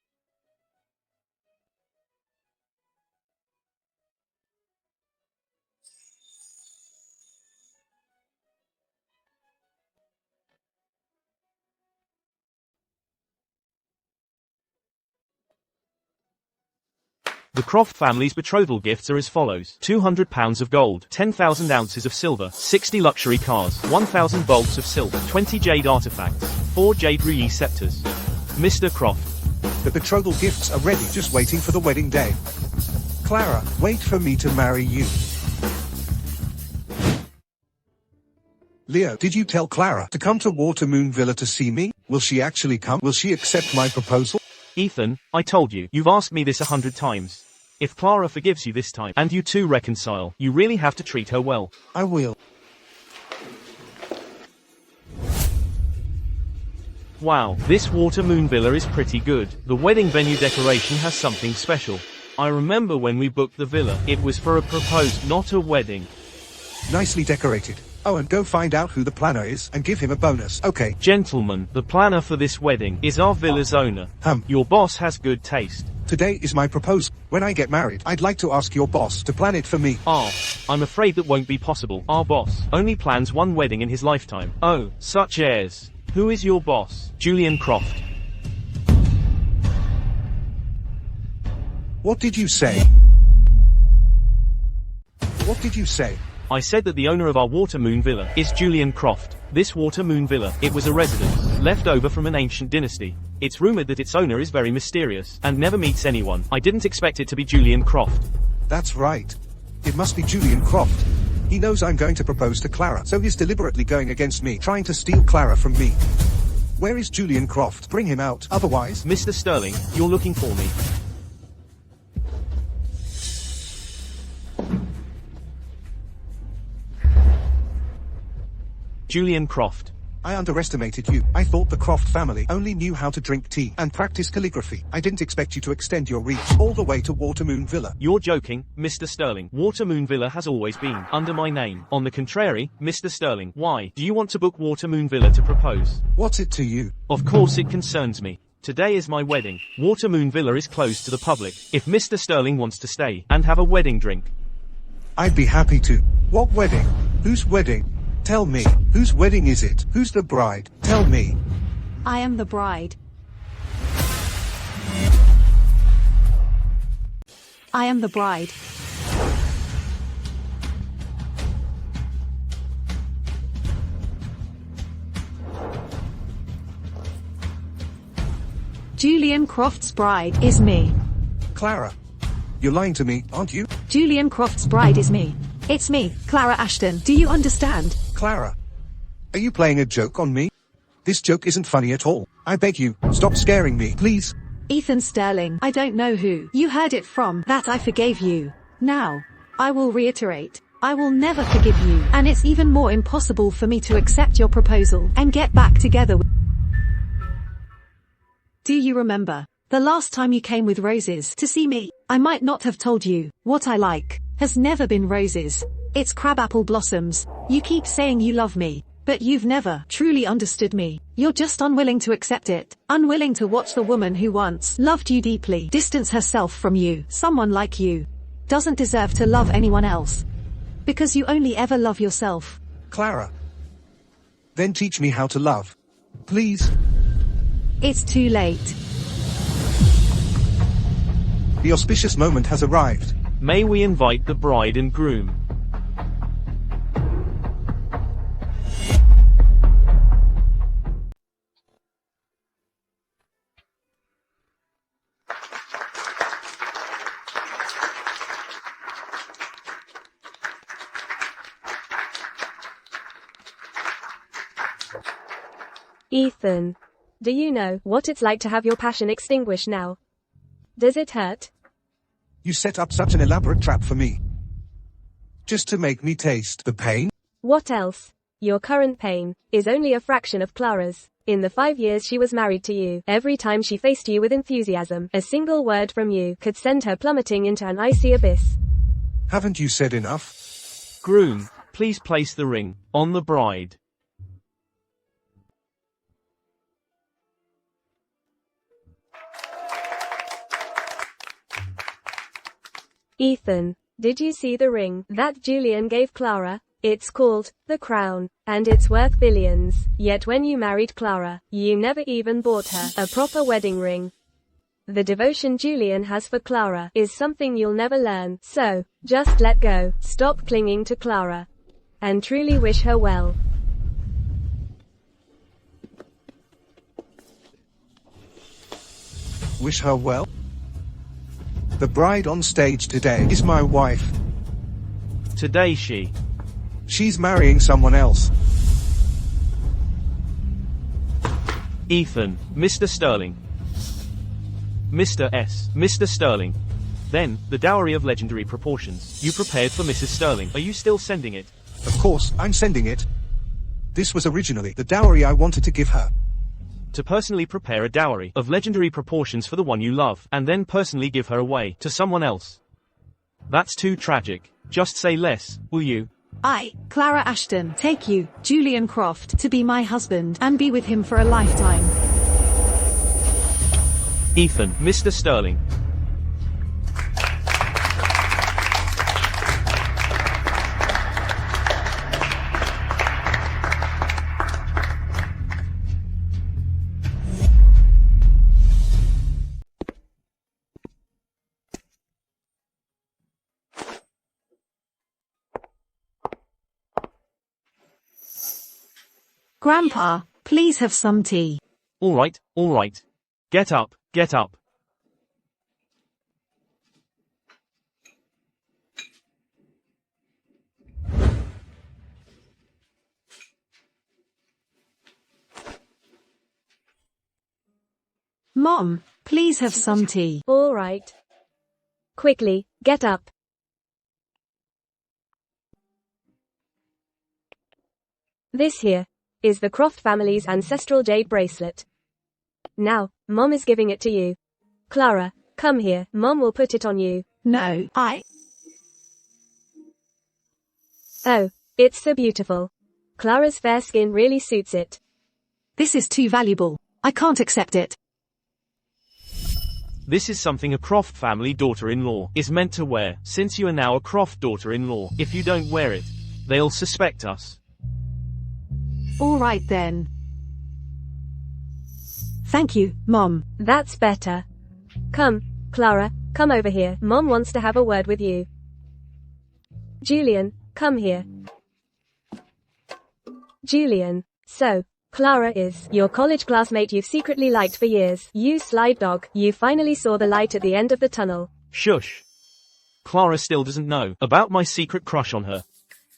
The Croft family's betrothal gifts are as follows. £200 of gold, 10,000 ounces of silver, 60 luxury cars, 1,000 bolts of silver, 20 jade artifacts, 4 jade ruyi scepters. Mr. Croft.
The betrothal gifts are ready, just waiting for the wedding day. Clara, wait for me to marry you. Leo, did you tell Clara to come to Watermoon Villa to see me? Will she actually come? Will she accept my proposal?
Ethan, I told you, you've asked me this 100 times. If Clara forgives you this time, and you two reconcile, you really have to treat her well.
I will.
Wow, this Watermoon Villa is pretty good. The wedding venue decoration has something special. I remember when we booked the villa, it was for a proposed, not a wedding.
Nicely decorated. Oh, and go find out who the planner is and give him a bonus, okay?
Gentlemen, the planner for this wedding is our villa's owner. Your boss has good taste.
Today is my proposal. When I get married, I'd like to ask your boss to plan it for me.
I'm afraid that won't be possible. Our boss only plans one wedding in his lifetime. Oh, such airs. Who is your boss? Julian Croft.
What did you say? What did you say?
I said that the owner of our Water Moon Villa is Julian Croft. This Water Moon Villa, it was a residence, left over from an ancient dynasty. It's rumored that its owner is very mysterious, and never meets anyone. I didn't expect it to be Julian Croft.
That's right. It must be Julian Croft. He knows I'm going to propose to Clara, so he's deliberately going against me, trying to steal Clara from me. Where is Julian Croft? Bring him out, otherwise—
Mr. Sterling, you're looking for me. Julian Croft.
I underestimated you. I thought the Croft family only knew how to drink tea and practice calligraphy. I didn't expect you to extend your reach all the way to Watermoon Villa.
You're joking, Mr. Sterling. Watermoon Villa has always been under my name. On the contrary, Mr. Sterling, why do you want to book Watermoon Villa to propose?
What's it to you?
Of course it concerns me. Today is my wedding. Watermoon Villa is closed to the public. If Mr. Sterling wants to stay and have a wedding drink,
I'd be happy to. What wedding? Whose wedding? Tell me, whose wedding is it? Who's the bride? Tell me.
I am the bride. I am the bride. Julian Croft's bride is me.
Clara. You're lying to me, aren't you?
Julian Croft's bride is me. It's me, Clara Ashton. Do you understand?
Clara. Are you playing a joke on me? This joke isn't funny at all. I beg you, stop scaring me, please.
Ethan Sterling, I don't know who you heard it from that I forgave you. Now, I will reiterate, I will never forgive you, and it's even more impossible for me to accept your proposal and get back together with— Do you remember the last time you came with roses to see me? I might not have told you what I like has never been roses. It's crabapple blossoms. You keep saying you love me, but you've never truly understood me. You're just unwilling to accept it, unwilling to watch the woman who once loved you deeply distance herself from you. Someone like you doesn't deserve to love anyone else, because you only ever love yourself.
Clara. Then teach me how to love. Please.
It's too late.
The auspicious moment has arrived.
May we invite the bride and groom?
Ethan, do you know what it's like to have your passion extinguished now? Does it hurt?
You set up such an elaborate trap for me. Just to make me taste the pain?
What else? Your current pain is only a fraction of Clara's. In the 5 years she was married to you, every time she faced you with enthusiasm, a single word from you could send her plummeting into an icy abyss.
Haven't you said enough?
Groom, please place the ring on the bride.
Ethan, did you see the ring that Julian gave Clara? It's called the crown, and it's worth billions. Yet when you married Clara, you never even bought her a proper wedding ring. The devotion Julian has for Clara is something you'll never learn. So, just let go, stop clinging to Clara, and truly wish her well.
Wish her well? The bride on stage today is my wife.
Today
She's marrying someone else.
Ethan, Mr. Sterling. Mr. Sterling. Then, the dowry of legendary proportions. You prepared for Mrs. Sterling. Are you still sending it?
Of course, I'm sending it. This was originally the dowry I wanted to give her.
To personally prepare a dowry of legendary proportions for the one you love, and then personally give her away to someone else. That's too tragic. Just say less, will you?
I, Clara Ashton, take you, Julian Croft, to be my husband and be with him for a lifetime.
Ethan, Mr. Sterling.
Grandpa, please have some tea.
All right, all right. Get up, get up.
Mom, please have some tea.
All right. Quickly, get up. This here is the Croft family's ancestral jade bracelet. Now, Mom is giving it to you. Clara, come here. Mom will put it on you.
No,
Oh, it's so beautiful. Clara's fair skin really suits it.
This is too valuable. I can't accept it.
This is something a Croft family daughter-in-law is meant to wear, since you are now a Croft daughter-in-law. If you don't wear it, they'll suspect us.
All right then. Thank you, Mom.
That's better. Come, Clara, come over here. Mom wants to have a word with you. Julian, come here. Julian, so, Clara is your college classmate you've secretly liked for years. You slide dog, you finally saw the light at the end of the tunnel.
Shush. Clara still doesn't know about my secret crush on her.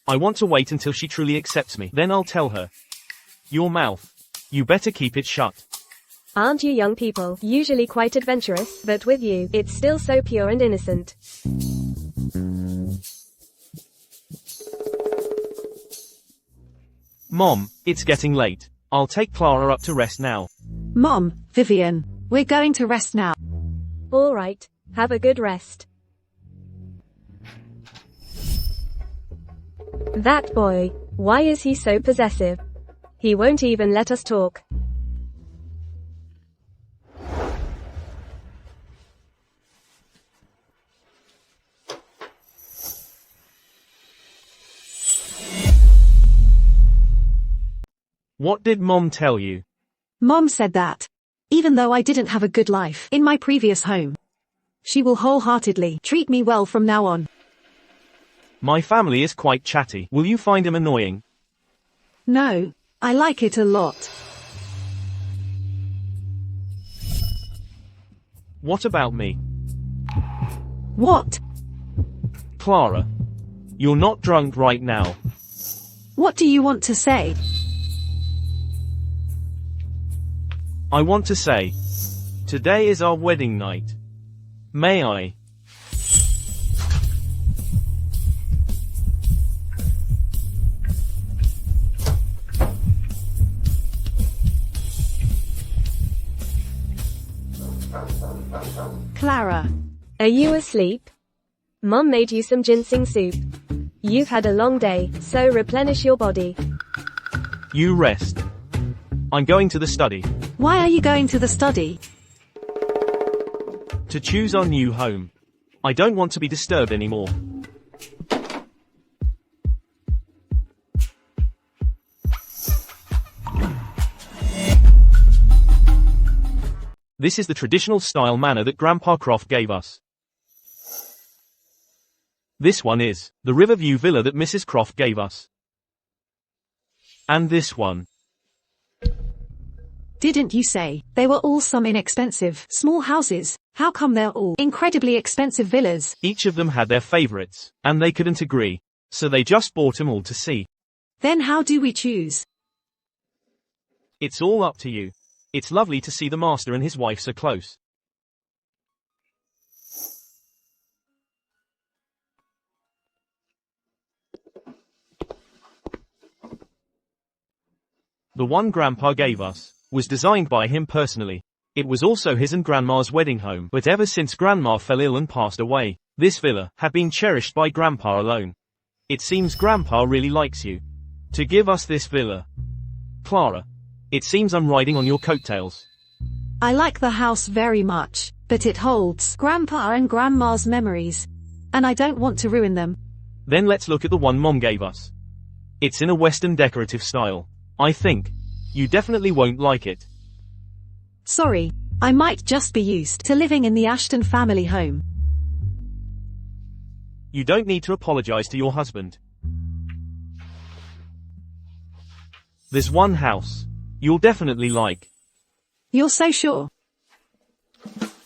I want to wait until she truly accepts me, then I'll tell her. Your mouth. You better keep it shut.
Aren't you young people usually quite adventurous, but with you, it's still so pure and innocent.
Mom, it's getting late. I'll take Clara up to rest now.
Mom, Vivian, we're going to rest now.
All right, have a good rest. That boy, why is he so possessive? He won't even let us talk.
What did Mom tell you?
Mom said that, even though I didn't have a good life in my previous home, she will wholeheartedly treat me well from now on.
My family is quite chatty. Will you find him annoying?
No, I like it a lot.
What about me?
What?
Clara. You're not drunk right now.
What do you want to say?
I want to say, today is our wedding night. May I?
Clara.
Are you asleep? Mom made you some ginseng soup. You've had a long day, so replenish your body.
You rest. I'm going to the study.
Why are you going to the study?
To choose our new home. I don't want to be disturbed anymore. This is the traditional style manor that Grandpa Croft gave us. This one is the Riverview Villa that Mrs. Croft gave us. And this one.
Didn't you say they were all some inexpensive, small houses? How come they're all incredibly expensive villas?
Each of them had their favorites, and they couldn't agree. So they just bought them all to see.
Then how do we choose?
It's all up to you. It's lovely to see the master and his wife so close. The one Grandpa gave us was designed by him personally. It was also his and Grandma's wedding home, but ever since Grandma fell ill and passed away, this villa had been cherished by Grandpa alone. It seems Grandpa really likes you. To give us this villa. Clara. It seems I'm riding on your coattails.
I like the house very much, but it holds Grandpa and Grandma's memories. And I don't want to ruin them.
Then let's look at the one Mom gave us. It's in a Western decorative style. I think you definitely won't like it.
Sorry, I might just be used to living in the Ashton family home.
You don't need to apologize to your husband. There's one house you'll definitely like.
You're so sure?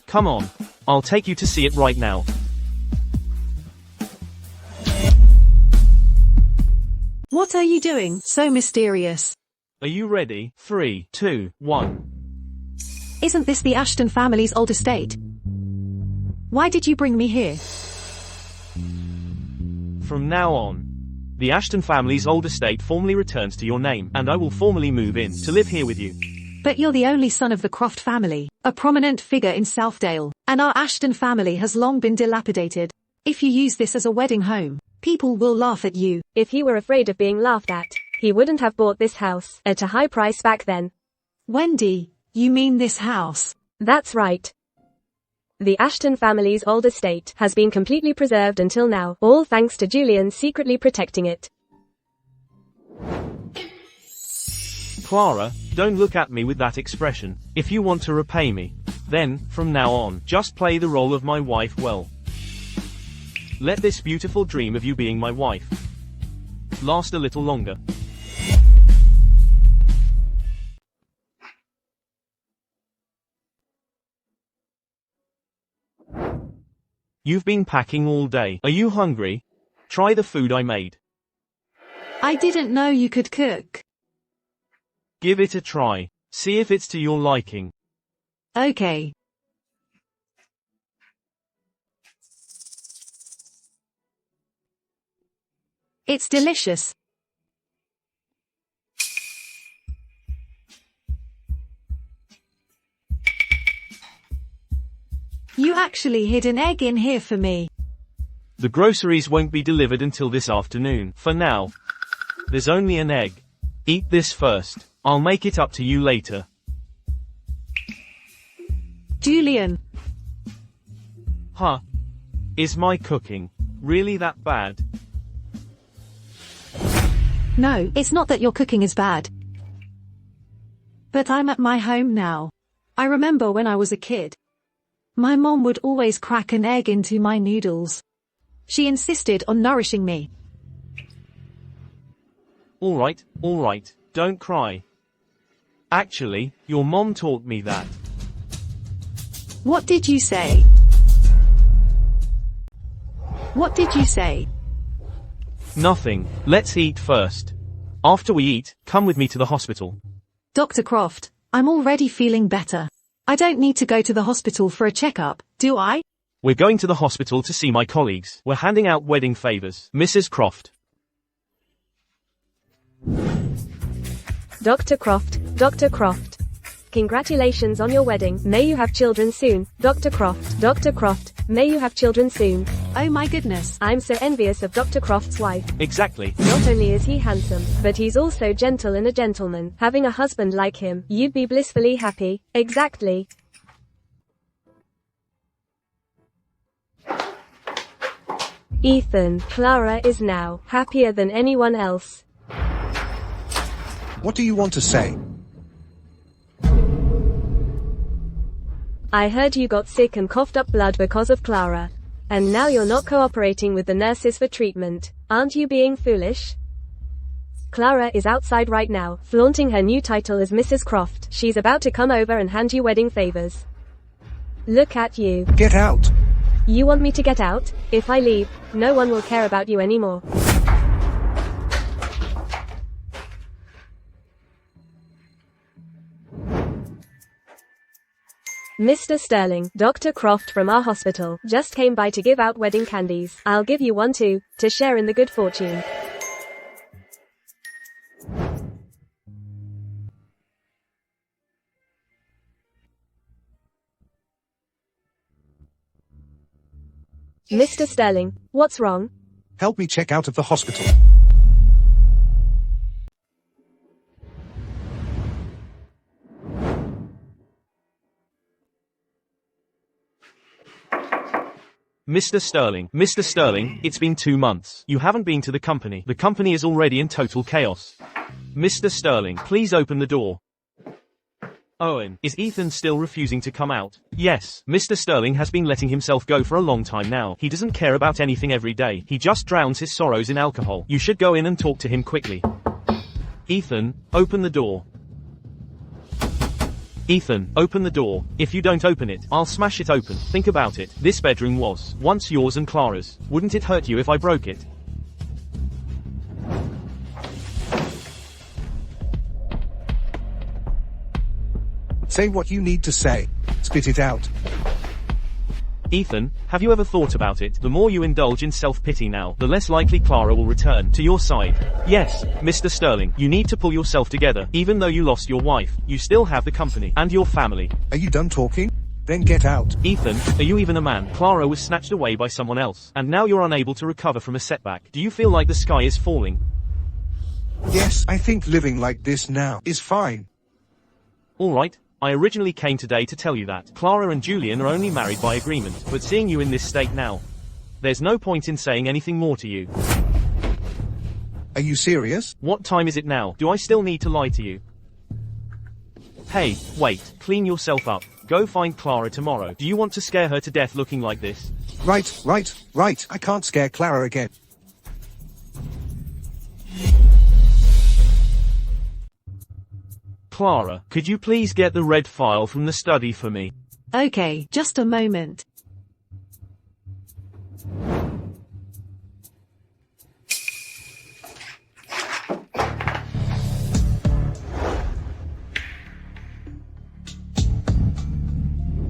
Come on, I'll take you to see it right now.
What are you doing, so mysterious?
Are you ready? 3, 2, 1.
Isn't this the Ashton family's old estate? Why did you bring me here?
From now on, the Ashton family's old estate formally returns to your name, and I will formally move in to live here with you.
But you're the only son of the Croft family, a prominent figure in Southdale, and our Ashton family has long been dilapidated. If you use this as a wedding home, people will laugh at you.
If he were afraid of being laughed at, he wouldn't have bought this house at a high price back then.
Wendy, you mean this house?
That's right. The Ashton family's old estate has been completely preserved until now, all thanks to Julian secretly protecting it.
Clara, don't look at me with that expression. If you want to repay me, then, from now on, just play the role of my wife well. Let this beautiful dream of you being my wife last a little longer. You've been packing all day. Are you hungry? Try the food I made.
I didn't know you could cook.
Give it a try. See if it's to your liking.
Okay. It's delicious. You actually hid an egg in here for me.
The groceries won't be delivered until this afternoon. For now, there's only an egg. Eat this first. I'll make it up to you later.
Julian.
Huh? Is my cooking really that bad?
No, it's not that your cooking is bad. But I'm at my home now. I remember when I was a kid. My mom would always crack an egg into my noodles. She insisted on nourishing me.
Alright, don't cry. Actually, your mom taught me that.
What did you say? What did you say?
Nothing. Let's eat first. After we eat, come with me to the hospital.
Dr. Croft, I'm already feeling better. I don't need to go to the hospital for a checkup, do I?
We're going to the hospital to see my colleagues. We're handing out wedding favors. Mrs. Croft.
Dr. Croft. Congratulations on your wedding. May you have children soon. Dr. Croft, may you have children soon.
Oh my goodness.
I'm so envious of Dr. Croft's wife.
Exactly.
Not only is he handsome, but he's also gentle and a gentleman. Having a husband like him, you'd be blissfully happy. Exactly. Ethan, Clara is now happier than anyone else.
What do you want to say?
I heard you got sick and coughed up blood because of Clara. And now you're not cooperating with the nurses for treatment. Aren't you being foolish? Clara is outside right now, flaunting her new title as Mrs. Croft. She's about to come over and hand you wedding favors. Look at you.
Get out!
You want me to get out? If I leave, no one will care about you anymore. Mr. Sterling, Dr. Croft from our hospital, just came by to give out wedding candies. I'll give you one too, to share in the good fortune. Mr. Sterling, what's wrong?
Help me check out of the hospital.
Mr. Sterling, it's been 2 months. You haven't been to the company. The company is already in total chaos. Mr. Sterling, please open the door. Owen, is Ethan still refusing to come out? Yes, Mr. Sterling has been letting himself go for a long time now. He doesn't care about anything every day. He just drowns his sorrows in alcohol. You should go in and talk to him quickly. Ethan, open the door. Ethan, open the door. If you don't open it, I'll smash it open. Think about it. This bedroom was once yours and Clara's. Wouldn't it hurt you if I broke it?
Say what you need to say. Spit it out.
Ethan, have you ever thought about it? The more you indulge in self-pity now, the less likely Clara will return to your side. Yes, Mr. Sterling, you need to pull yourself together. Even though you lost your wife, you still have the company and your family.
Are you done talking? Then get out.
Ethan, are you even a man? Clara was snatched away by someone else, and now you're unable to recover from a setback. Do you feel like the sky is falling?
Yes, I think living like this now is fine.
Alright. I originally came today to tell you that Clara and Julian are only married by agreement, but seeing you in this state now, there's no point in saying anything more to you.
Are you serious?
What time is it now? Do I still need to lie to you? Hey, wait, clean yourself up. Go find Clara tomorrow. Do you want to scare her to death looking like this?
Right. I can't scare Clara again.
Clara, could you please get the red file from the study for me?
Okay, just a moment.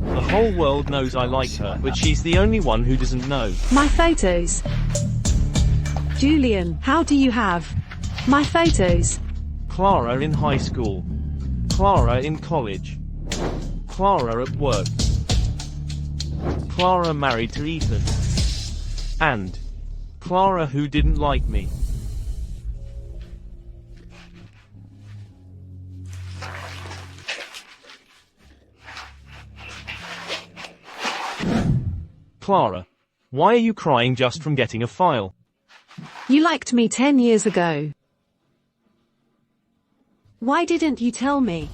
The whole world knows I like her, but she's the only one who doesn't know.
My photos. Julian, how do you have my photos?
Clara in high school. Clara in college. Clara at work. Clara married to Ethan. And Clara who didn't like me. Clara, why are you crying just from getting a file?
You liked me 10 years ago. Why didn't you tell me?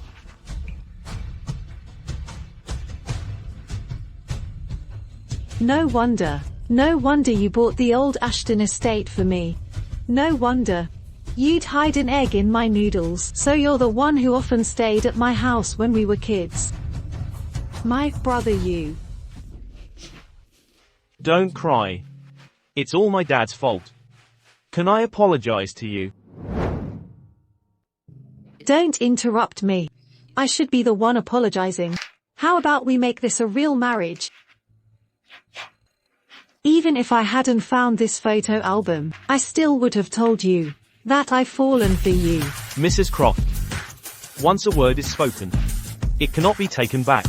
No wonder you bought the old Ashton estate for me. No wonder. You'd hide an egg in my noodles, so you're the one who often stayed at my house when we were kids. My brother you.
Don't cry. It's all my dad's fault. Can I apologize to you?
Don't interrupt me. I should be the one apologizing. How about we make this a real marriage? Even if I hadn't found this photo album, I still would have told you that I've fallen for you.
Mrs. Croft. Once a word is spoken, it cannot be taken back.